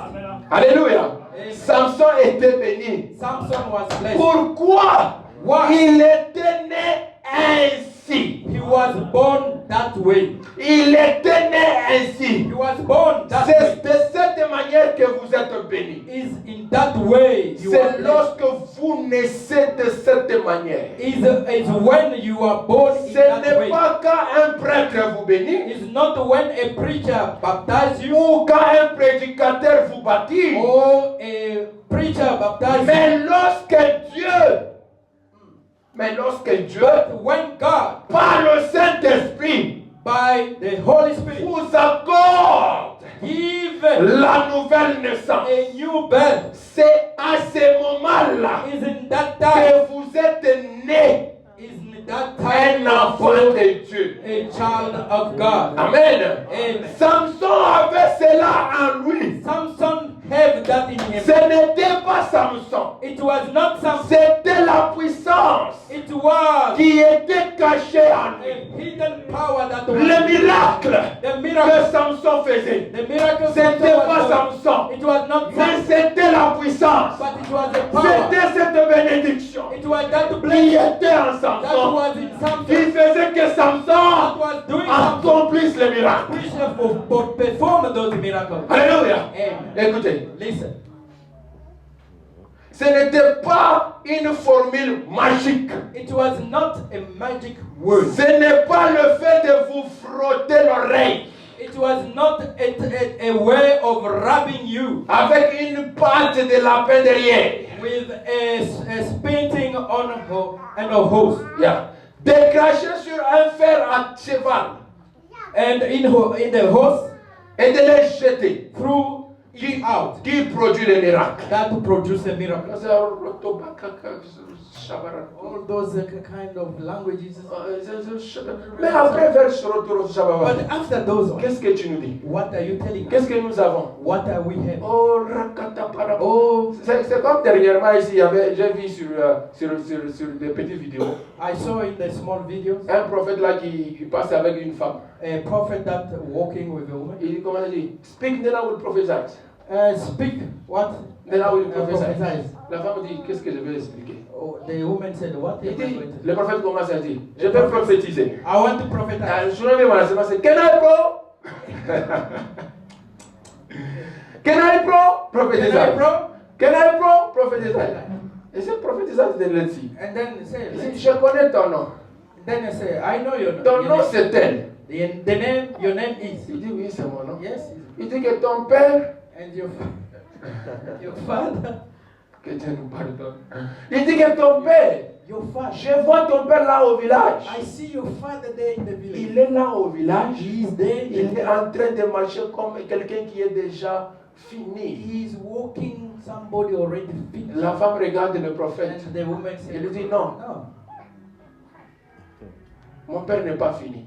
Speaker 1: Alléluia.
Speaker 2: Amen.
Speaker 1: Samson était béni.
Speaker 2: Samson was blessed.
Speaker 1: Pourquoi?
Speaker 2: Why?
Speaker 1: Il était né ainsi.
Speaker 2: He was born that way.
Speaker 1: Il était né ainsi.
Speaker 2: He was born that
Speaker 1: C'est
Speaker 2: way.
Speaker 1: de cette manière que vous êtes béni.
Speaker 2: Is in that way you are
Speaker 1: C'est
Speaker 2: blessed.
Speaker 1: lorsque vous naissez de cette manière.
Speaker 2: Is when you are born in
Speaker 1: Ce
Speaker 2: that
Speaker 1: n'est
Speaker 2: way.
Speaker 1: pas quand un prêtre vous bénit
Speaker 2: It's not when a preacher baptizes you
Speaker 1: ou quand un prédicateur vous baptise,
Speaker 2: or a preacher baptizes you.
Speaker 1: mais lorsque Dieu,
Speaker 2: But when God,
Speaker 1: par le Saint-Esprit,
Speaker 2: by the Holy Spirit,
Speaker 1: vous accorde
Speaker 2: give
Speaker 1: la nouvelle naissance,
Speaker 2: a new birth,
Speaker 1: c'est à ce moment-là
Speaker 2: is in that time,
Speaker 1: que vous êtes né
Speaker 2: is in that time
Speaker 1: un enfant de Dieu.
Speaker 2: a child of God.
Speaker 1: Amen.
Speaker 2: Amen.
Speaker 1: Samson avait cela en lui.
Speaker 2: Samson have that in him.
Speaker 1: Ce n'était pas Samson.
Speaker 2: It was not Samson.
Speaker 1: C'était la puissance
Speaker 2: It was
Speaker 1: qui était cachée en
Speaker 2: a
Speaker 1: lui.
Speaker 2: hidden hidden power that was
Speaker 1: Le miracle
Speaker 2: the
Speaker 1: que
Speaker 2: miracle.
Speaker 1: Samson faisait,
Speaker 2: The miracle
Speaker 1: c'était
Speaker 2: was
Speaker 1: pas
Speaker 2: doing,
Speaker 1: Samson,
Speaker 2: it was not
Speaker 1: mais
Speaker 2: Samson,
Speaker 1: c'était la puissance.
Speaker 2: but it was the power.
Speaker 1: C'était cette bénédiction
Speaker 2: It was that
Speaker 1: qui
Speaker 2: blessing
Speaker 1: était en
Speaker 2: that
Speaker 1: Samson,
Speaker 2: was in Samson,
Speaker 1: qui faisait que
Speaker 2: that
Speaker 1: Samson
Speaker 2: was doing something
Speaker 1: accomplisse le miracle.
Speaker 2: which perform those miracles.
Speaker 1: Alléluia.
Speaker 2: Amen.
Speaker 1: Écoutez,
Speaker 2: Listen,
Speaker 1: ce n'était pas une formule magique.
Speaker 2: it was not a magic word.
Speaker 1: Ce n'est pas le fait de vous frotter l'oreille
Speaker 2: It was not a way of rubbing you
Speaker 1: avec une patte de lapin derrière.
Speaker 2: with a painting on and a hose.
Speaker 1: Yeah. De cracher sur un fer à cheval
Speaker 2: And in the hose,
Speaker 1: et de les jeter.
Speaker 2: through it out.
Speaker 1: Qui produit le miracle?
Speaker 2: That to produce a miracle. All those kind of languages.
Speaker 1: Mais après, vers Shorotoro Shabbat,
Speaker 2: But after those ones,
Speaker 1: qu'est-ce que tu nous dis?
Speaker 2: what are you telling us?
Speaker 1: Qu'est-ce que nous avons?
Speaker 2: What are we having?
Speaker 1: Oh, rakatapara.
Speaker 2: Oh,
Speaker 1: C'est comme dernièrement ici, j'ai vu sur des petites vidéos,
Speaker 2: I saw in the small videos
Speaker 1: un prophète là qui passe avec une femme.
Speaker 2: a prophet that walking with a woman.
Speaker 1: Il dit, comment il dit? Speak, then I will prophesy.
Speaker 2: Speak what?
Speaker 1: Then I will prophesy.
Speaker 2: Prophesize.
Speaker 1: La femme dit, qu'est-ce que je vais expliquer?
Speaker 2: Oh, the woman said, what?
Speaker 1: Il
Speaker 2: am I
Speaker 1: dit,
Speaker 2: going to-
Speaker 1: le prophète commence à dire, je vais prophétiser.
Speaker 2: I want to prophesize.
Speaker 1: Je reviens voilà, c'est passé. Can I pro? Can I pro? Prophesy.
Speaker 2: Can I pro?
Speaker 1: Can I pro? Prophesy. Et c'est prophétisage de l'Éthique.
Speaker 2: And then say,
Speaker 1: Il dit, je connais ton nom.
Speaker 2: then I say, I know your
Speaker 1: Ton
Speaker 2: your
Speaker 1: nom
Speaker 2: name.
Speaker 1: c'est tel.
Speaker 2: The name, your name is.
Speaker 1: Il dit, oui, c'est mon nom.
Speaker 2: Yes.
Speaker 1: Il dit que ton père,
Speaker 2: And your father,
Speaker 1: que Dieu nous pardonne. Il dit que ton père,
Speaker 2: your father.
Speaker 1: je vois ton père là au village.
Speaker 2: I see your father there in the village.
Speaker 1: Il est là au village.
Speaker 2: He is there.
Speaker 1: Il est en train de marcher comme quelqu'un qui est déjà fini.
Speaker 2: He is walking somebody already finished.
Speaker 1: La femme regarde le prophète.
Speaker 2: And the woman said,
Speaker 1: Il lui dit non,
Speaker 2: no.
Speaker 1: mon père n'est pas fini.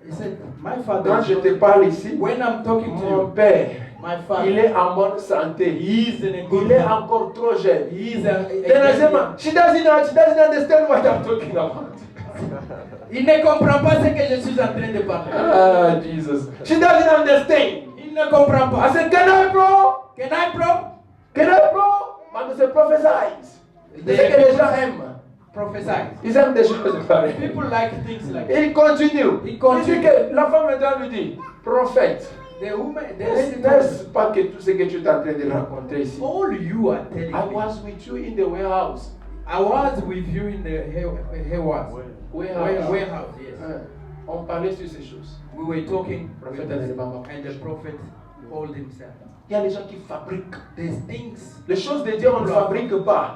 Speaker 2: He said, my father.
Speaker 1: Quand je te parle ici,
Speaker 2: When I'm talking to
Speaker 1: mon
Speaker 2: you,
Speaker 1: père,
Speaker 2: my
Speaker 1: il
Speaker 2: father,
Speaker 1: est en bonne santé.
Speaker 2: he is in a good
Speaker 1: Il est
Speaker 2: health.
Speaker 1: encore trop jeune.
Speaker 2: He is
Speaker 1: Then I say, "Ma, she doesn't understand what I'm talking about.
Speaker 2: Il ne comprend pas ce que je suis en train de parler.
Speaker 1: Ah, Jesus. She doesn't understand.
Speaker 2: Il ne comprend
Speaker 1: I
Speaker 2: pas.
Speaker 1: said, can I pro?
Speaker 2: Can I pro?
Speaker 1: Can I pro? Mais c'est prophesize. C'est ce que les gens aiment.
Speaker 2: Prophesy.
Speaker 1: Ils aiment des choses pareilles.
Speaker 2: People like things like that.
Speaker 1: Et il continue.
Speaker 2: Il continue.
Speaker 1: Il dit que la femme maintenant lui dit, prophète,
Speaker 2: The woman,
Speaker 1: n'est-ce pas que tout ce que tu es en train de raconter ici?
Speaker 2: all you are telling
Speaker 1: I
Speaker 2: me.
Speaker 1: was with you in the warehouse.
Speaker 2: I was with you in the warehouse. Warehouse, yes.
Speaker 1: On parlait sur ces choses.
Speaker 2: We were talking
Speaker 1: Prophet
Speaker 2: with us,
Speaker 1: Alibaba.
Speaker 2: and the prophet called himself.
Speaker 1: Il y a des gens qui fabriquent.
Speaker 2: There's things,
Speaker 1: Les choses de Dieu, on ne fabrique pas.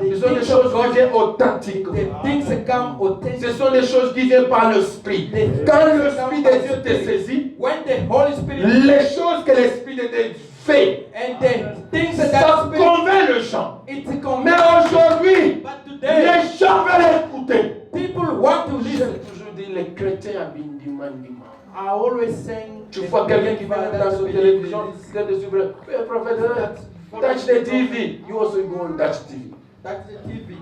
Speaker 2: the
Speaker 1: Ce sont des
Speaker 2: things
Speaker 1: choses
Speaker 2: of
Speaker 1: qui
Speaker 2: God,
Speaker 1: viennent authentiques.
Speaker 2: the things come
Speaker 1: Ce
Speaker 2: authentic.
Speaker 1: sont des choses qui viennent par l'Esprit. Quand l'Esprit de Dieu te saisit,
Speaker 2: When the Holy Spirit
Speaker 1: les choses que l'Esprit de Dieu fait,
Speaker 2: and the things
Speaker 1: ça
Speaker 2: that Spirit,
Speaker 1: convainc les gens.
Speaker 2: it's
Speaker 1: Mais
Speaker 2: convenient.
Speaker 1: aujourd'hui,
Speaker 2: But today,
Speaker 1: les gens veulent écouter.
Speaker 2: people want to
Speaker 1: J'ai
Speaker 2: listen.
Speaker 1: toujours dit, les chrétiens habitent du mandiment.
Speaker 2: I always saying,
Speaker 1: Tu vois quelqu'un qui vient dans sa télévision, c'est de suivre. Hey, prophète, touch the TV. You also go on touch TV.
Speaker 2: Touch the TV.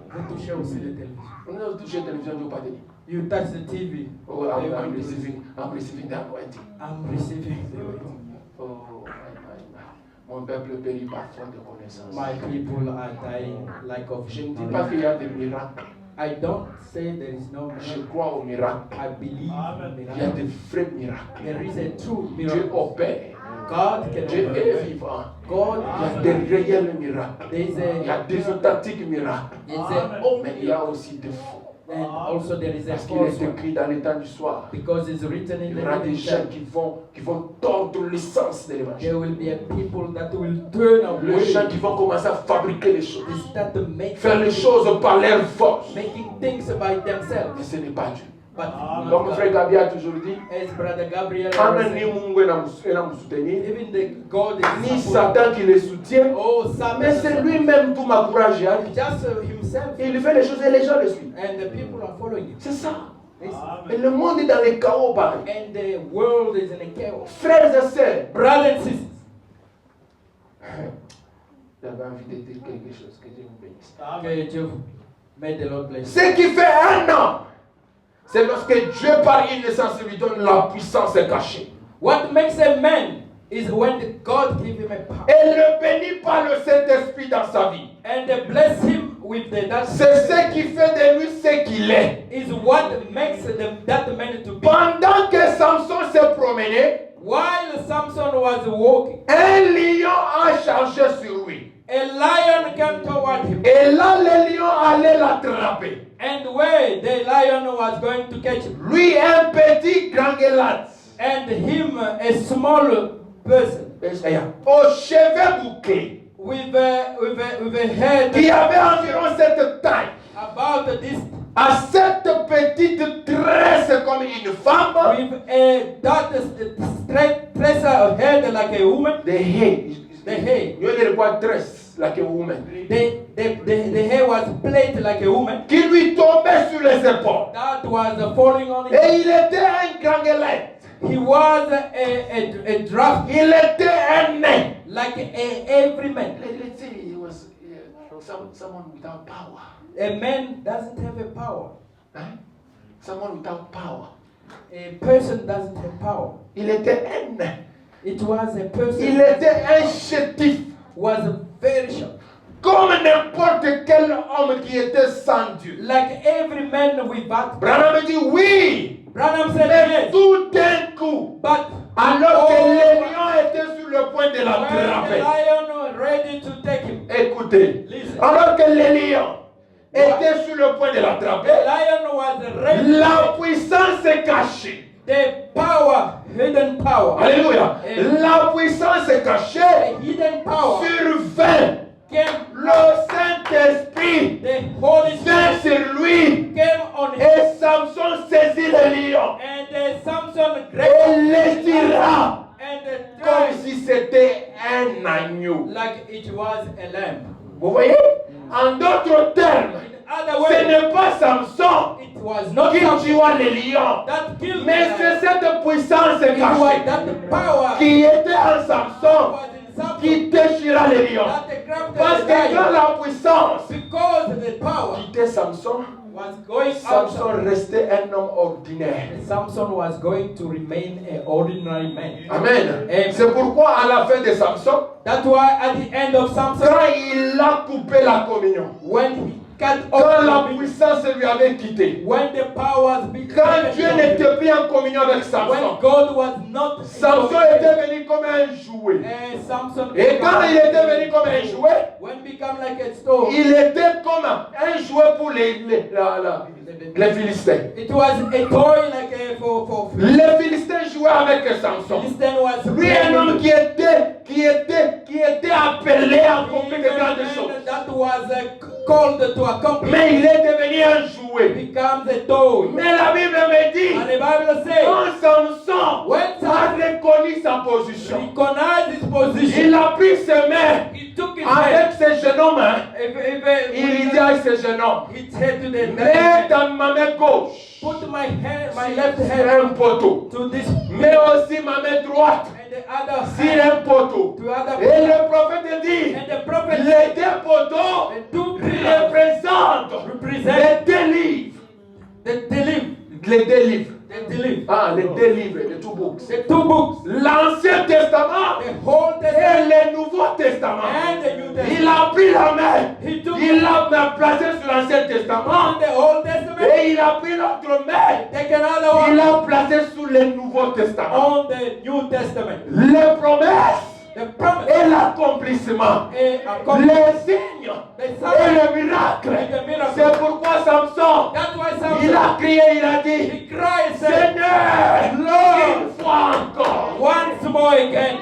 Speaker 2: Vous touchez aussi la télévision.
Speaker 1: On a touché la télévision, je ne pas dire.
Speaker 2: You touch the TV.
Speaker 1: Oh, I'm receiving the anointing.
Speaker 2: I'm receiving the anointing.
Speaker 1: Oh, my. Mon peuple périt par faute de connaissance.
Speaker 2: My people are dying like of
Speaker 1: Je ne dis pas qu'il y a des miracles.
Speaker 2: I don't say there is no
Speaker 1: Je
Speaker 2: miracle.
Speaker 1: crois aux miracles.
Speaker 2: I believe in
Speaker 1: Il y a
Speaker 2: miracle.
Speaker 1: des vrais miracles.
Speaker 2: There is a true
Speaker 1: Dieu
Speaker 2: miracle.
Speaker 1: opère.
Speaker 2: God can
Speaker 1: Dieu est
Speaker 2: open.
Speaker 1: vivant.
Speaker 2: God
Speaker 1: Il y a des réels miracles.
Speaker 2: there is
Speaker 1: Il y a des authentiques miracles. Mais il y a aussi des faux.
Speaker 2: and also there is a
Speaker 1: Parce qu'il
Speaker 2: false
Speaker 1: est
Speaker 2: one.
Speaker 1: écrit dans les temps du soir.
Speaker 2: Because it's written in
Speaker 1: Il
Speaker 2: the
Speaker 1: y aura des
Speaker 2: living
Speaker 1: gens
Speaker 2: time.
Speaker 1: qui vont tordre l'essence de l'évangile.
Speaker 2: There will be a people that will turn
Speaker 1: Les
Speaker 2: away.
Speaker 1: gens qui vont commencer à fabriquer les choses.
Speaker 2: They start to make
Speaker 1: Faire les choses par leur force.
Speaker 2: making things by themselves.
Speaker 1: Mais ce n'est pas Dieu.
Speaker 2: But not
Speaker 1: Comme
Speaker 2: God.
Speaker 1: frère Gabi a toujours dit,
Speaker 2: As Brother Gabriel
Speaker 1: quand
Speaker 2: was
Speaker 1: ni
Speaker 2: saying,
Speaker 1: Mungu est soutenir,
Speaker 2: even the God
Speaker 1: ni
Speaker 2: is
Speaker 1: Satan qui les soutient,
Speaker 2: oh
Speaker 1: mais
Speaker 2: Satan
Speaker 1: c'est lui-même tout m'encourage.
Speaker 2: just himself,
Speaker 1: Il fait les choses et les gens le suivent.
Speaker 2: and the people are following him.
Speaker 1: C'est ça.
Speaker 2: Yes.
Speaker 1: Et le monde est dans les chaos pareil.
Speaker 2: And the world is in a chaos.
Speaker 1: Frères et sœurs,
Speaker 2: Brothers and sisters,
Speaker 1: j'avais envie de dire quelque chose, que Dieu vous bénisse.
Speaker 2: okay, Jeff, may the Lord bless.
Speaker 1: Ce qui fait un an C'est lorsque Dieu par une naissance lui donne la puissance cachée.
Speaker 2: What makes a man is when God gives him a power.
Speaker 1: Et le bénit par le Saint-Esprit dans sa vie.
Speaker 2: And bless him with that.
Speaker 1: C'est ce qui fait de lui ce qu'il est.
Speaker 2: Is what makes that man to be.
Speaker 1: Pendant que Samson s'est promené,
Speaker 2: while Samson was walking,
Speaker 1: un lion a chargé sur lui.
Speaker 2: a lion came toward him.
Speaker 1: Et là, le lion allait l'attraper.
Speaker 2: And where the lion was going to catch him.
Speaker 1: Lui, un petit granguelade.
Speaker 2: And him, a small person.
Speaker 1: Aux cheveux bouclés.
Speaker 2: With a head.
Speaker 1: Qui avait environ cette taille.
Speaker 2: About this.
Speaker 1: À cette petite tresse comme une femme.
Speaker 2: With that straight head like a woman.
Speaker 1: The hair.
Speaker 2: The hair.
Speaker 1: You know what dress like a woman.
Speaker 2: The hair was plaited like a woman.
Speaker 1: Qui lui tombait sur les épaules.
Speaker 2: That was falling on him.
Speaker 1: Et il était un granguelette.
Speaker 2: He was a draft.
Speaker 1: Il était un nain.
Speaker 2: Like every man.
Speaker 1: Let's say he was someone without power.
Speaker 2: A man doesn't have a power.
Speaker 1: Hein? Someone without power.
Speaker 2: A person doesn't have power.
Speaker 1: Il était un nain.
Speaker 2: It was a person.
Speaker 1: Il était un chétif.
Speaker 2: Was very sharp.
Speaker 1: Comme n'importe quel homme qui était sans Dieu.
Speaker 2: Like every man with that.
Speaker 1: Branham dit oui.
Speaker 2: Branham said
Speaker 1: Mais
Speaker 2: yes.
Speaker 1: tout d'un coup,
Speaker 2: But
Speaker 1: alors que le lion était sur le point de
Speaker 2: when the
Speaker 1: l'attraper.
Speaker 2: lion was ready to take him.
Speaker 1: Écoutez,
Speaker 2: Listen.
Speaker 1: alors que le lion était sur le point de l'attraper,
Speaker 2: The lion was ready.
Speaker 1: la puissance est cachée.
Speaker 2: The power, hidden power.
Speaker 1: Alléluia.
Speaker 2: Amen.
Speaker 1: La puissance est cachée
Speaker 2: The hidden power
Speaker 1: sur 20.
Speaker 2: came.
Speaker 1: Le Saint-Esprit
Speaker 2: The Holy
Speaker 1: vient
Speaker 2: Spirit
Speaker 1: sur lui.
Speaker 2: came on him.
Speaker 1: Et Samson saisit le lion.
Speaker 2: And Samson
Speaker 1: Et
Speaker 2: grabbed
Speaker 1: l'étira
Speaker 2: and
Speaker 1: comme
Speaker 2: tried
Speaker 1: si c'était un agneau.
Speaker 2: like it was a lamb.
Speaker 1: Vous voyez? En d'autres termes,
Speaker 2: In other
Speaker 1: ce
Speaker 2: words,
Speaker 1: n'est pas Samson
Speaker 2: it was not
Speaker 1: qui
Speaker 2: Samson
Speaker 1: tua le lion,
Speaker 2: that killed
Speaker 1: mais
Speaker 2: the
Speaker 1: c'est
Speaker 2: lion.
Speaker 1: cette puissance
Speaker 2: It was
Speaker 1: cachée
Speaker 2: that power
Speaker 1: qui était en Samson
Speaker 2: was in Samson
Speaker 1: qui déchira le lion.
Speaker 2: that grabbed
Speaker 1: Parce
Speaker 2: the
Speaker 1: que quand
Speaker 2: lion.
Speaker 1: la puissance
Speaker 2: Because the power
Speaker 1: quittait Samson,
Speaker 2: was going
Speaker 1: Samson
Speaker 2: outside.
Speaker 1: restait un homme ordinaire.
Speaker 2: Samson was going to remain an ordinary man.
Speaker 1: Amen.
Speaker 2: Amen.
Speaker 1: C'est pourquoi à la fin de Samson,
Speaker 2: That's why at the end of Samson,
Speaker 1: quand il a coupé la communion,
Speaker 2: when he cut
Speaker 1: quand la
Speaker 2: off,
Speaker 1: puissance lui avait quitté,
Speaker 2: when the powers
Speaker 1: quand Dieu n'était plus en communion avec
Speaker 2: when
Speaker 1: Samson,
Speaker 2: God was not in
Speaker 1: Samson
Speaker 2: communion,
Speaker 1: était venu comme un jouet.
Speaker 2: Samson
Speaker 1: Et quand il était venu comme un jouet,
Speaker 2: when become like a stone,
Speaker 1: il était comme un jouet pour les Philistins.
Speaker 2: it was a toy like a, for
Speaker 1: Les Philistins jouaient avec Samson.
Speaker 2: Philistine was
Speaker 1: Lui, un homme qui était appelé à accomplir de grandes choses.
Speaker 2: that was called to accomplish.
Speaker 1: Mais il est devenu un jouet.
Speaker 2: Becomes a toy.
Speaker 1: Mais la Bible me dit,
Speaker 2: And the Bible says,
Speaker 1: quand Samson
Speaker 2: when
Speaker 1: a
Speaker 2: Samson
Speaker 1: reconnu sa position,
Speaker 2: recognized his position,
Speaker 1: il a pris ses mains
Speaker 2: he took his
Speaker 1: avec
Speaker 2: hand.
Speaker 1: ses jeunes hommes. Il dit à ses jeunes hommes,
Speaker 2: He said to the
Speaker 1: mets dans ma main gauche
Speaker 2: put my hand, my left
Speaker 1: sur
Speaker 2: hand
Speaker 1: un poteau,
Speaker 2: to this,
Speaker 1: mais aussi ma main droite
Speaker 2: and the other
Speaker 1: sur
Speaker 2: hand
Speaker 1: un poteau.
Speaker 2: to other.
Speaker 1: Et le prophète dit,
Speaker 2: And the prophet
Speaker 1: les deux poteaux
Speaker 2: the two pillars
Speaker 1: représentent
Speaker 2: represent
Speaker 1: les deux livres.
Speaker 2: the livre.
Speaker 1: Les deux livres.
Speaker 2: The livre.
Speaker 1: Ah, les deux livres, les two books.
Speaker 2: The two books.
Speaker 1: L'Ancien Testament
Speaker 2: The Whole
Speaker 1: et
Speaker 2: Testament
Speaker 1: le Nouveau Testament.
Speaker 2: and the New Testament.
Speaker 1: Il a pris la main.
Speaker 2: He took
Speaker 1: Il l'a placé sur l'Ancien Testament.
Speaker 2: on the Old Testament.
Speaker 1: Et il a pris l'autre main.
Speaker 2: Take another
Speaker 1: Il
Speaker 2: one
Speaker 1: l'a placé sur le Nouveau Testament.
Speaker 2: on the New Testament.
Speaker 1: Les promesses
Speaker 2: The promise
Speaker 1: et l'accomplissement.
Speaker 2: and
Speaker 1: Les signes
Speaker 2: the
Speaker 1: et
Speaker 2: sign
Speaker 1: le miracle.
Speaker 2: and the miracle.
Speaker 1: C'est pourquoi Samson,
Speaker 2: That's why
Speaker 1: il
Speaker 2: Samson
Speaker 1: a crié, il a dit,
Speaker 2: he cried, said,
Speaker 1: Seigneur,
Speaker 2: Lord,
Speaker 1: une fois encore.
Speaker 2: once more again.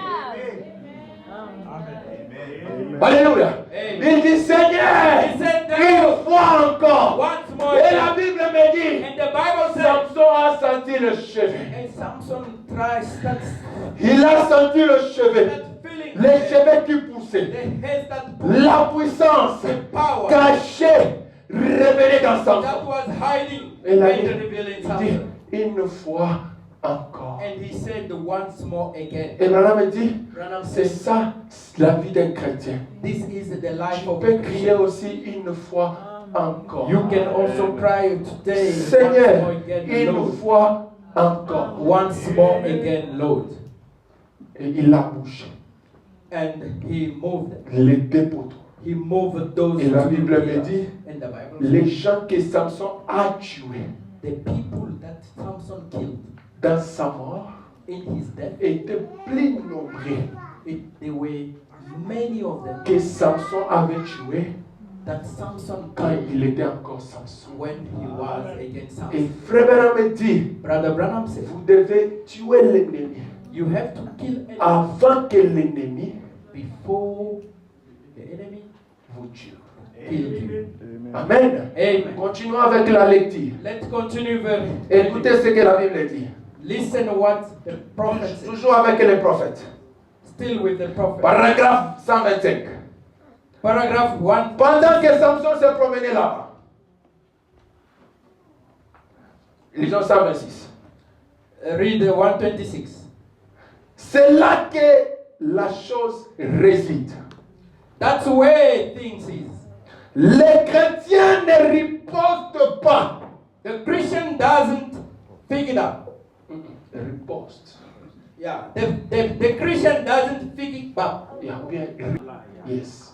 Speaker 1: Alléluia.
Speaker 2: Amen.
Speaker 1: Il dit, Seigneur,
Speaker 2: He said,
Speaker 1: une fois encore.
Speaker 2: once more
Speaker 1: Et
Speaker 2: again.
Speaker 1: la Bible me dit,
Speaker 2: And the Bible says,
Speaker 1: Samson a senti le cheveu.
Speaker 2: and Samson tries that
Speaker 1: Il a senti le cheveu.
Speaker 2: feeling,
Speaker 1: Les cheveux qui poussaient.
Speaker 2: the head that
Speaker 1: La puissance
Speaker 2: the power
Speaker 1: cachée révélée dans
Speaker 2: that
Speaker 1: Samson.
Speaker 2: was hiding
Speaker 1: Et la
Speaker 2: made
Speaker 1: Bible
Speaker 2: revealed in
Speaker 1: dit,
Speaker 2: Samson.
Speaker 1: une fois encore.
Speaker 2: And he said once more again.
Speaker 1: Et Branham dit,
Speaker 2: Branham
Speaker 1: c'est
Speaker 2: says,
Speaker 1: ça la vie d'un chrétien.
Speaker 2: this is the life
Speaker 1: Tu
Speaker 2: of
Speaker 1: peux
Speaker 2: a
Speaker 1: crier
Speaker 2: Christian.
Speaker 1: aussi une fois encore.
Speaker 2: You can also cry today.
Speaker 1: Seigneur,
Speaker 2: once more again,
Speaker 1: une
Speaker 2: Lord.
Speaker 1: fois encore.
Speaker 2: Once more again, Lord.
Speaker 1: Et il a bougé
Speaker 2: And he moved.
Speaker 1: les deux poteaux.
Speaker 2: He moved those
Speaker 1: Et la
Speaker 2: two
Speaker 1: Bible me
Speaker 2: pillars.
Speaker 1: dit,
Speaker 2: And the Bible
Speaker 1: les
Speaker 2: says,
Speaker 1: gens que Samson a tués
Speaker 2: the people that Samson killed
Speaker 1: dans sa mort
Speaker 2: in his death,
Speaker 1: étaient plus nombreux
Speaker 2: there were many of them
Speaker 1: que Samson avait tués
Speaker 2: that Samson
Speaker 1: quand
Speaker 2: killed
Speaker 1: il était encore Samson.
Speaker 2: when he was against
Speaker 1: Et
Speaker 2: Samson.
Speaker 1: Frère Branham me dit,
Speaker 2: Brother Branham said,
Speaker 1: vous devez tuer l'ennemi
Speaker 2: you have to kill enemy
Speaker 1: avant que l'ennemi
Speaker 2: before the enemy
Speaker 1: vous tue.
Speaker 2: kills you.
Speaker 1: Amen.
Speaker 2: Amen.
Speaker 1: Continuons avec la lecture.
Speaker 2: Let's continue very.
Speaker 1: Écoutez ce que la Bible dit.
Speaker 2: Listen what the prophet said.
Speaker 1: Toujours avec les prophètes.
Speaker 2: Still with the prophet.
Speaker 1: Paragraphe 125.
Speaker 2: Paragraph 1.
Speaker 1: Pendant que Samson se promenait là-bas. Lisons 126.
Speaker 2: Read 126.
Speaker 1: C'est là que la chose réside.
Speaker 2: That's where things is.
Speaker 1: Les chrétiens ne ripostent pas.
Speaker 2: The Christian doesn't pick it up.
Speaker 1: Riposte.
Speaker 2: Yeah. The Christian doesn't pick it up.
Speaker 1: Il y a bien. Yes.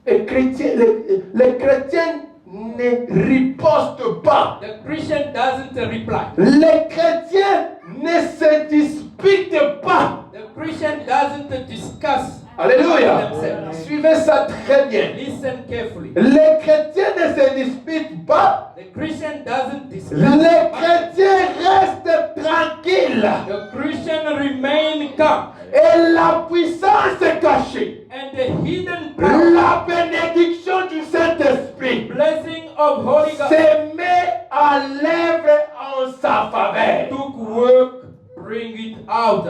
Speaker 1: Les chrétiens ne ripostent pas.
Speaker 2: The Christian doesn't reply.
Speaker 1: Les chrétiens ne se disputent pas.
Speaker 2: The Christian doesn't discuss.
Speaker 1: Alléluia.
Speaker 2: themselves.
Speaker 1: Suivez ça très bien.
Speaker 2: Listen carefully.
Speaker 1: Les chrétiens ne se disputent pas.
Speaker 2: The Christian doesn't discuss.
Speaker 1: Les chrétiens restent tranquilles.
Speaker 2: The Christian remain calm.
Speaker 1: Et la puissance est cachée.
Speaker 2: And the hidden power,
Speaker 1: La bénédiction du Saint-Esprit
Speaker 2: blessing of Holy God,
Speaker 1: se met à l'œuvre en sa faveur
Speaker 2: took work, bring it out,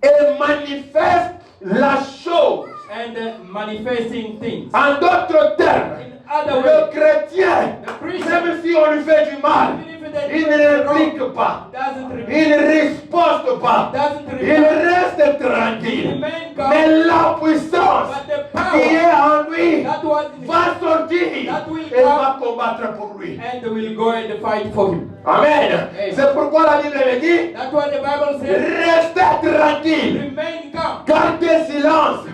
Speaker 1: et manifeste la chose.
Speaker 2: and manifesting things.
Speaker 1: En d'autres termes,
Speaker 2: In other
Speaker 1: le
Speaker 2: words,
Speaker 1: chrétien,
Speaker 2: the Christian,
Speaker 1: même si on lui fait du mal,
Speaker 2: even if they
Speaker 1: il
Speaker 2: do
Speaker 1: ne
Speaker 2: wrong,
Speaker 1: réplique pas,
Speaker 2: doesn't reply,
Speaker 1: il ne riposte pas,
Speaker 2: doesn't
Speaker 1: il
Speaker 2: reply,
Speaker 1: reste tranquille.
Speaker 2: remain calm,
Speaker 1: Mais la puissance
Speaker 2: but the
Speaker 1: qui est
Speaker 2: power
Speaker 1: en lui
Speaker 2: that was in him
Speaker 1: va sortir
Speaker 2: That will
Speaker 1: et
Speaker 2: come.
Speaker 1: va combattre pour lui.
Speaker 2: and will go and fight for him.
Speaker 1: Amen.
Speaker 2: Amen.
Speaker 1: C'est pourquoi la Bible me dit,
Speaker 2: That's what the Bible says.
Speaker 1: restez tranquille,
Speaker 2: Remain calm.
Speaker 1: gardez silence.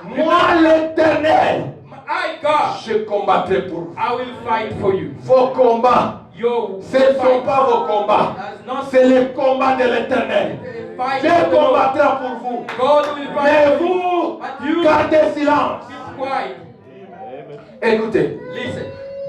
Speaker 1: Moi l'Éternel,
Speaker 2: I, God,
Speaker 1: je combattrai pour vous.
Speaker 2: I will fight for you.
Speaker 1: Vos combats,
Speaker 2: Your
Speaker 1: ce ne sont pas vos combats,
Speaker 2: That's not
Speaker 1: c'est le combat de l'Éternel.
Speaker 2: the fight
Speaker 1: Dieu
Speaker 2: of the Lord.
Speaker 1: combattra pour vous.
Speaker 2: God will fight
Speaker 1: Mais
Speaker 2: for you.
Speaker 1: vous,
Speaker 2: But you
Speaker 1: gardez silence.
Speaker 2: keep quiet.
Speaker 1: Écoutez,
Speaker 2: Listen.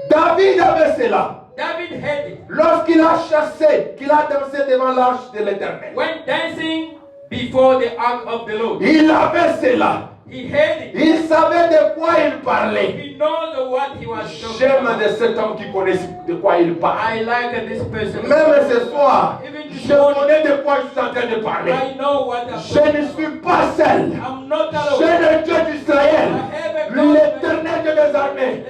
Speaker 1: David avait cela.
Speaker 2: David had it.
Speaker 1: Lorsqu'il a chassé, qu'il a dansé devant l'arche de l'Éternel.
Speaker 2: When dancing before the ark of the Lord,
Speaker 1: Il avait cela.
Speaker 2: he had it.
Speaker 1: Il savait de quoi il parlait.
Speaker 2: He knows what he was talking
Speaker 1: J'aime
Speaker 2: about.
Speaker 1: de cet homme qui connaît de quoi il parle.
Speaker 2: I like this person.
Speaker 1: Même ce soir,
Speaker 2: Even this
Speaker 1: je
Speaker 2: morning,
Speaker 1: connais de quoi je suis en train de parler.
Speaker 2: I know what I'm
Speaker 1: Je
Speaker 2: talking
Speaker 1: ne suis pas seul.
Speaker 2: I'm not
Speaker 1: J'ai
Speaker 2: alone.
Speaker 1: le Dieu d'Israël, l'Éternel de mes armées,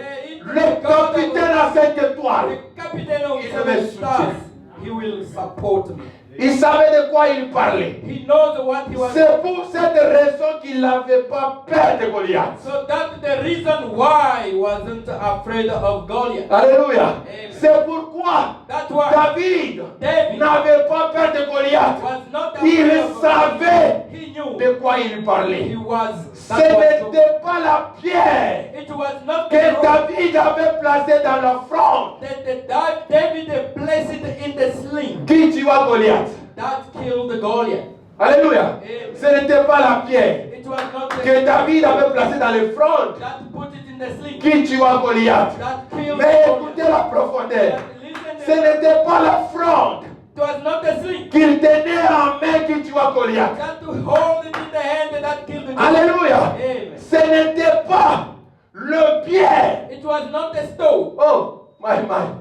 Speaker 1: le capitaine à 5 étoiles.
Speaker 2: The captain of
Speaker 1: Il
Speaker 2: seven
Speaker 1: me
Speaker 2: stars,
Speaker 1: soutient.
Speaker 2: he will support me.
Speaker 1: Il savait de quoi il parlait.
Speaker 2: He knows what he was.
Speaker 1: C'est pour cette raison qu'il n'avait pas peur de Goliath.
Speaker 2: So that's the reason why he wasn't afraid of Goliath.
Speaker 1: Alléluia.
Speaker 2: Amen.
Speaker 1: C'est pourquoi
Speaker 2: That's why
Speaker 1: David
Speaker 2: David
Speaker 1: n'avait pas peur de Goliath.
Speaker 2: was not
Speaker 1: Il
Speaker 2: afraid of
Speaker 1: savait
Speaker 2: Goliath. He knew
Speaker 1: de quoi il parlait.
Speaker 2: he was.
Speaker 1: Ce
Speaker 2: That was
Speaker 1: n'était pas la pierre
Speaker 2: it was not
Speaker 1: que
Speaker 2: the rock
Speaker 1: David avait placée dans la fronde
Speaker 2: that David placed it in the sling
Speaker 1: qui tua Goliath.
Speaker 2: that killed the Goliath.
Speaker 1: Alléluia.
Speaker 2: Amen.
Speaker 1: Ce n'était pas la pierre
Speaker 2: It was not the
Speaker 1: que David avait placée dans les frondes
Speaker 2: that put it in the sling
Speaker 1: qui tua Goliath.
Speaker 2: that killed
Speaker 1: Mais
Speaker 2: Goliath.
Speaker 1: écoutez la profondeur.
Speaker 2: Listen,
Speaker 1: Ce n'était pas la fronde
Speaker 2: it was not the sling
Speaker 1: qu'il tenait en main qui tua Goliath.
Speaker 2: that to hold it in the hand that killed the Goliath.
Speaker 1: Alléluia.
Speaker 2: Amen.
Speaker 1: Ce n'était pas le pierre.
Speaker 2: It was not the stone.
Speaker 1: Oh, my.
Speaker 2: Amen.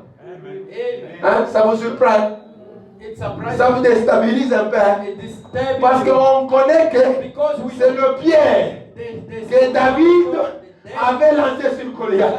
Speaker 1: Hein, ça vous surprend?
Speaker 2: It's surprising.
Speaker 1: Ça vous déstabilise un peu. Hein?
Speaker 2: It disturbs
Speaker 1: Parce
Speaker 2: you
Speaker 1: qu'on connaît que
Speaker 2: because we
Speaker 1: c'est le pierre que David avait lancé sur Goliath.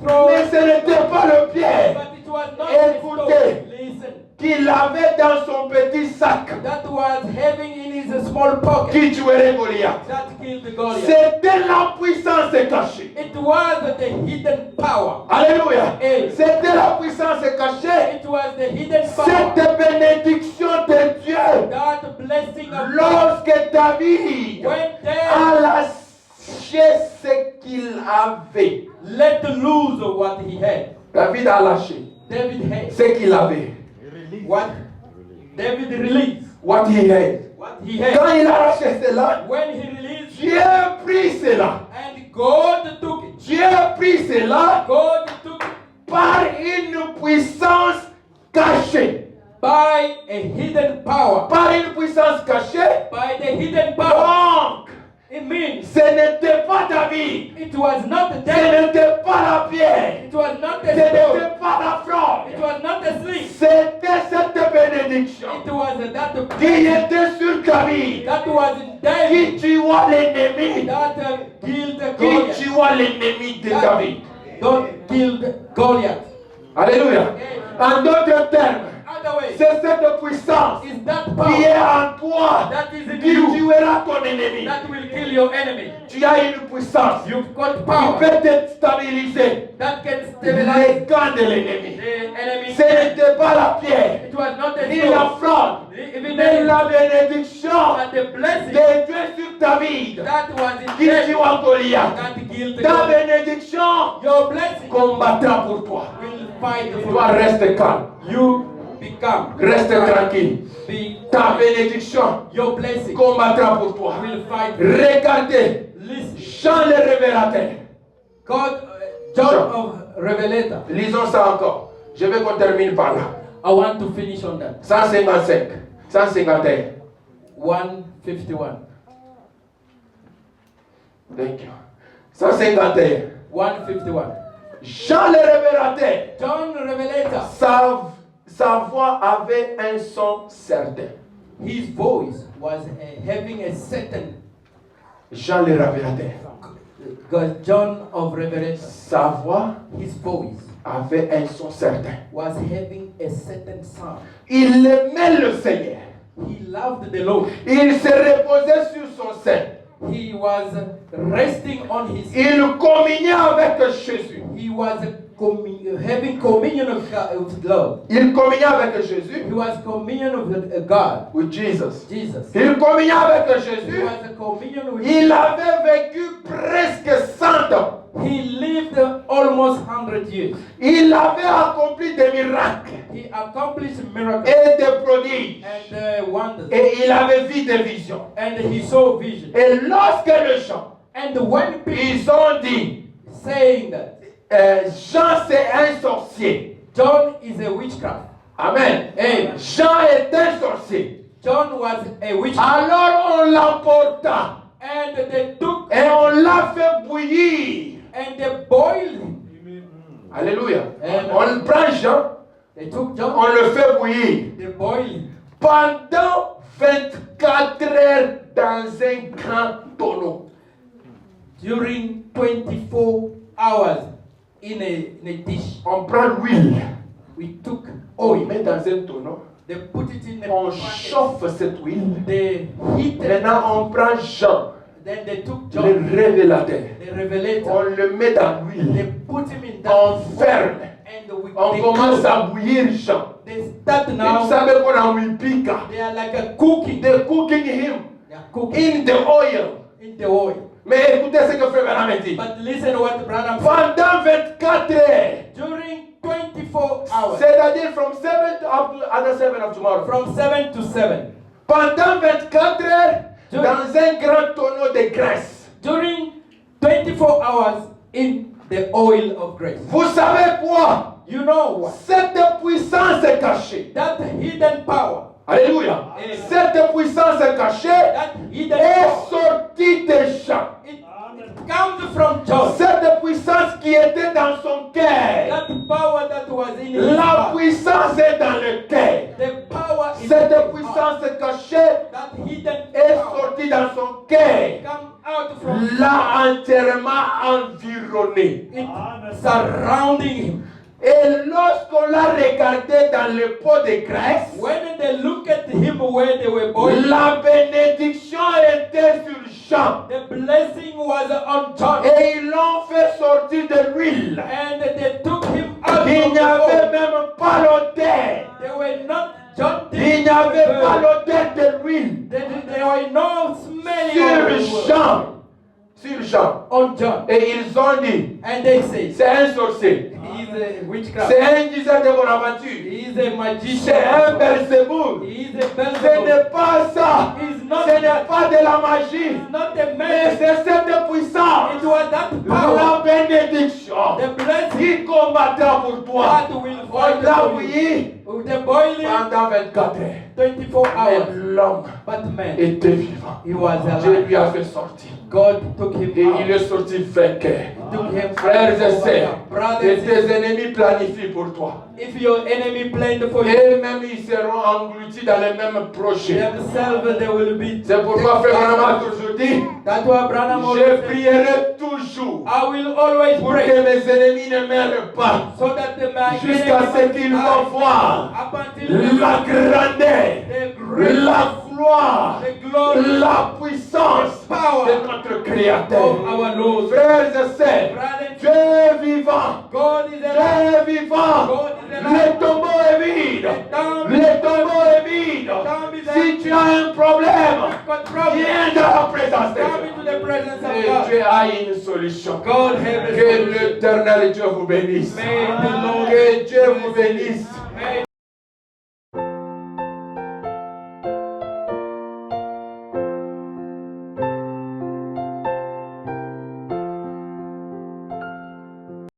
Speaker 1: Mais ce n'était pas le pierre
Speaker 2: But it was not
Speaker 1: Écoutez.
Speaker 2: the stone. Listen.
Speaker 1: qu'il avait dans son petit sac
Speaker 2: That was having in his small pocket
Speaker 1: qui tuerait Goliath.
Speaker 2: that killed the Goliath.
Speaker 1: C'était la puissance cachée.
Speaker 2: It was the hidden power.
Speaker 1: Alléluia. Alléluia.
Speaker 2: Amen.
Speaker 1: C'était la puissance cachée.
Speaker 2: It was the hidden power.
Speaker 1: Cette bénédiction de Dieu.
Speaker 2: That blessing of God.
Speaker 1: Lorsque David
Speaker 2: When
Speaker 1: a
Speaker 2: David
Speaker 1: lâché ce qu'il avait.
Speaker 2: let loose what he had.
Speaker 1: David a lâché
Speaker 2: David had.
Speaker 1: ce qu'il avait.
Speaker 2: What David released.
Speaker 1: What he had.
Speaker 2: What he had.
Speaker 1: Quand il a lâché cela,
Speaker 2: When he released,
Speaker 1: Dieu a pris cela.
Speaker 2: and God took it.
Speaker 1: Dieu a pris cela
Speaker 2: God took it
Speaker 1: par une puissance cachée.
Speaker 2: by a hidden power.
Speaker 1: Par une puissance cachée.
Speaker 2: By the hidden power.
Speaker 1: Donc,
Speaker 2: It means
Speaker 1: ce n'était pas David.
Speaker 2: it was not
Speaker 1: Ce
Speaker 2: David.
Speaker 1: n'était pas la pierre.
Speaker 2: It was not
Speaker 1: Ce
Speaker 2: a stone.
Speaker 1: n'était pas la fraude.
Speaker 2: It was not a sling.
Speaker 1: C'était cette bénédiction
Speaker 2: It was that
Speaker 1: qui était sur David.
Speaker 2: that was in David
Speaker 1: Qui tua l'ennemi.
Speaker 2: that killed
Speaker 1: Qui
Speaker 2: Goliath.
Speaker 1: tua l'ennemi de David.
Speaker 2: That killed Goliath.
Speaker 1: Alléluia. En d'autres termes,
Speaker 2: Other way
Speaker 1: c'est cette puissance
Speaker 2: is that
Speaker 1: qui
Speaker 2: power
Speaker 1: est en toi
Speaker 2: that is in
Speaker 1: qui
Speaker 2: you
Speaker 1: tuera ton ennemi.
Speaker 2: that will kill your enemy.
Speaker 1: Tu as une puissance qui
Speaker 2: You've got power
Speaker 1: peut te stabiliser
Speaker 2: that can stabilize
Speaker 1: les camps de l'ennemi.
Speaker 2: the enemy.
Speaker 1: Ce n'était pas la pierre,
Speaker 2: It was not a
Speaker 1: ni la
Speaker 2: stone,
Speaker 1: fraude,
Speaker 2: even
Speaker 1: mais la
Speaker 2: but
Speaker 1: bénédiction
Speaker 2: the blessing
Speaker 1: de Dieu sur David
Speaker 2: that was in
Speaker 1: qui
Speaker 2: David
Speaker 1: tua Goliath.
Speaker 2: that killed
Speaker 1: Ta
Speaker 2: Goliath.
Speaker 1: bénédiction
Speaker 2: Your blessing
Speaker 1: combattra pour toi.
Speaker 2: will fight for
Speaker 1: Toi,
Speaker 2: you.
Speaker 1: reste calme,
Speaker 2: You become.
Speaker 1: reste tranquille.
Speaker 2: Be
Speaker 1: Ta bénédiction
Speaker 2: your blessing
Speaker 1: combattra pour toi.
Speaker 2: will fight.
Speaker 1: Regardez,
Speaker 2: Listen,
Speaker 1: Jean le révélateur.
Speaker 2: God, John of Revelator.
Speaker 1: Lisons ça encore. Je veux qu'on termine par là.
Speaker 2: I want to finish on that.
Speaker 1: 155, 151.
Speaker 2: 151.
Speaker 1: Thank you. 151.
Speaker 2: 151.
Speaker 1: Jean le révélateur.
Speaker 2: John Revelator.
Speaker 1: Sa voix avait un son certain.
Speaker 2: His voice was having a certain.
Speaker 1: Jean le révélateur.
Speaker 2: God, John of Revelator.
Speaker 1: Sa voix
Speaker 2: His voice
Speaker 1: avait un son certain.
Speaker 2: was having a certain sound.
Speaker 1: Il aimait le Seigneur.
Speaker 2: He loved the Lord.
Speaker 1: Il se reposait sur son sein.
Speaker 2: He was resting on his.
Speaker 1: Il communiait avec Jésus.
Speaker 2: He was having communion with love.
Speaker 1: Il communiait avec Jésus.
Speaker 2: He was communion with God,
Speaker 1: With Jesus.
Speaker 2: Jesus.
Speaker 1: Il communiait avec
Speaker 2: He
Speaker 1: Jésus.
Speaker 2: was a communion with.
Speaker 1: Il avait vécu presque 100 ans.
Speaker 2: He lived almost 100 years.
Speaker 1: Il avait accompli des miracles
Speaker 2: He accomplished miracles
Speaker 1: et des prodiges.
Speaker 2: and wonders,
Speaker 1: Et il avait vu des visions.
Speaker 2: and he saw vision.
Speaker 1: Et lorsque les gens,
Speaker 2: And when people
Speaker 1: ils ont dit,
Speaker 2: saying that
Speaker 1: Jean c'est un sorcier.
Speaker 2: John is a witchcraft,
Speaker 1: Amen.
Speaker 2: Amen.
Speaker 1: Jean est un sorcier.
Speaker 2: John was a witchcraft,
Speaker 1: Alors on l'emporta
Speaker 2: and they took
Speaker 1: et on l'a fait bouillir.
Speaker 2: and they boiled him.
Speaker 1: Alléluia.
Speaker 2: Amen.
Speaker 1: On prend Jean,
Speaker 2: They took John,
Speaker 1: on le fait bouillir.
Speaker 2: they boiled him
Speaker 1: Pendant 24 heures dans un grand tonneau.
Speaker 2: during 24 hours in a dish.
Speaker 1: On prend l'huile,
Speaker 2: We took
Speaker 1: on
Speaker 2: oil,
Speaker 1: met dans un tonneau,
Speaker 2: they put it in the
Speaker 1: on
Speaker 2: bucket,
Speaker 1: chauffe cette huile.
Speaker 2: they heated,
Speaker 1: Maintenant on prend Jean,
Speaker 2: then they took
Speaker 1: le
Speaker 2: John,
Speaker 1: révélateur.
Speaker 2: the revelator,
Speaker 1: On le met dans
Speaker 2: they
Speaker 1: l'huile.
Speaker 2: put him in
Speaker 1: On
Speaker 2: that
Speaker 1: ferme.
Speaker 2: and we,
Speaker 1: On
Speaker 2: they
Speaker 1: commence
Speaker 2: cook.
Speaker 1: à bouillir Jean.
Speaker 2: They start
Speaker 1: Vous
Speaker 2: now,
Speaker 1: savez qu'on a mis pica.
Speaker 2: they are like a cooking.
Speaker 1: They're cooking him
Speaker 2: They are cooking
Speaker 1: in the oil.
Speaker 2: in the oil.
Speaker 1: Mais écoutez ce que Frère Branham dit.
Speaker 2: But listen what Branham said.
Speaker 1: Pendant 24 heures,
Speaker 2: During 24 hours,
Speaker 1: c'est-à-dire from 7 up to other 7 of tomorrow.
Speaker 2: from 7 to 7,
Speaker 1: Pendant 24 heures, dans un grand tonneau de graisse.
Speaker 2: during 24 hours in the oil of grace.
Speaker 1: Vous savez quoi?
Speaker 2: You know what?
Speaker 1: Cette puissance est cachée.
Speaker 2: That hidden power,
Speaker 1: Alléluia.
Speaker 2: Amen.
Speaker 1: Cette puissance est cachée
Speaker 2: that hidden
Speaker 1: est
Speaker 2: power,
Speaker 1: sortie de Jean.
Speaker 2: it comes from John.
Speaker 1: Cette puissance qui était dans son cœur.
Speaker 2: That power that was in his
Speaker 1: La
Speaker 2: heart,
Speaker 1: puissance est dans le cœur.
Speaker 2: the power in his
Speaker 1: Cette
Speaker 2: heart,
Speaker 1: puissance cachée
Speaker 2: that hidden
Speaker 1: est
Speaker 2: power,
Speaker 1: sortie dans son cœur.
Speaker 2: come out from
Speaker 1: L'a entièrement environné.
Speaker 2: it, surrounding him.
Speaker 1: Et lorsqu'on l'a regardé dans le pot de graisse,
Speaker 2: When they look at him where they were boiling,
Speaker 1: la bénédiction était sur Jean.
Speaker 2: the blessing was on John.
Speaker 1: Et ils l'ont fait sortir de l'huile.
Speaker 2: And they took
Speaker 1: Il
Speaker 2: of
Speaker 1: n'y
Speaker 2: the
Speaker 1: avait
Speaker 2: Lord.
Speaker 1: même pas l'odeur.
Speaker 2: They were not judging.
Speaker 1: Il n'y avait pas l'odeur de l'huile.
Speaker 2: There were no smelling
Speaker 1: Sur Jean. Sur Jean.
Speaker 2: on John.
Speaker 1: Et ils ont dit,
Speaker 2: And they say,
Speaker 1: c'est un sorcier.
Speaker 2: he's a witchcraft.
Speaker 1: C'est un diseur de Bonaventure.
Speaker 2: He's a magician.
Speaker 1: C'est un Belzéboul.
Speaker 2: He's a
Speaker 1: Ce
Speaker 2: Beelzebub.
Speaker 1: n'est pas ça.
Speaker 2: He's not
Speaker 1: Ce n'est
Speaker 2: that.
Speaker 1: pas de la magie.
Speaker 2: He's not the
Speaker 1: Mais
Speaker 2: man.
Speaker 1: c'est cette puissance.
Speaker 2: It was that power.
Speaker 1: La bénédiction.
Speaker 2: The blessing
Speaker 1: Qui combattra pour toi.
Speaker 2: that will
Speaker 1: On
Speaker 2: fight
Speaker 1: l'a
Speaker 2: for you.
Speaker 1: bouilli
Speaker 2: With the boiling
Speaker 1: pendant 24 heures.
Speaker 2: 24
Speaker 1: Mais
Speaker 2: hours.
Speaker 1: l'homme
Speaker 2: But man,
Speaker 1: était vivant.
Speaker 2: he was
Speaker 1: Dieu
Speaker 2: alive.
Speaker 1: lui a fait sortir.
Speaker 2: God took him
Speaker 1: Et il
Speaker 2: out.
Speaker 1: est sorti vainqueur.
Speaker 2: Took him
Speaker 1: Frères et
Speaker 2: over
Speaker 1: sœurs,
Speaker 2: there.
Speaker 1: et
Speaker 2: Brothers,
Speaker 1: tes ennemis planifient pour toi.
Speaker 2: if your enemy planned for you,
Speaker 1: Et même ils seront engloutis dans les mêmes projets.
Speaker 2: themselves they will be.
Speaker 1: C'est pourquoi Frère Branham a toujours dit,
Speaker 2: That's why Branham always
Speaker 1: je
Speaker 2: said,
Speaker 1: prierai toujours
Speaker 2: I will always
Speaker 1: pour
Speaker 2: pray
Speaker 1: que mes ennemis ne meurent pas.
Speaker 2: so that my
Speaker 1: Jusqu'à ce qu'ils vont voir
Speaker 2: up until
Speaker 1: la grandeur,
Speaker 2: the
Speaker 1: la gloire,
Speaker 2: the glory
Speaker 1: la puissance
Speaker 2: power
Speaker 1: de notre Créateur.
Speaker 2: of our Lord.
Speaker 1: Frères et sœurs,
Speaker 2: Brothers,
Speaker 1: Dieu est vivant.
Speaker 2: God is alive.
Speaker 1: Dieu est vivant.
Speaker 2: God is
Speaker 1: Le
Speaker 2: alive.
Speaker 1: tombeau est vide. Le tombeau est vide. Si tu as un problème,
Speaker 2: Got trouble.
Speaker 1: viens dans la présence de
Speaker 2: Come
Speaker 1: Dieu.
Speaker 2: into the presence of
Speaker 1: Et
Speaker 2: God.
Speaker 1: Dieu a une solution.
Speaker 2: God have a
Speaker 1: Que
Speaker 2: solution.
Speaker 1: l'éternel Dieu vous bénisse.
Speaker 2: May the Lord
Speaker 1: Que Dieu vous bénisse.
Speaker 2: May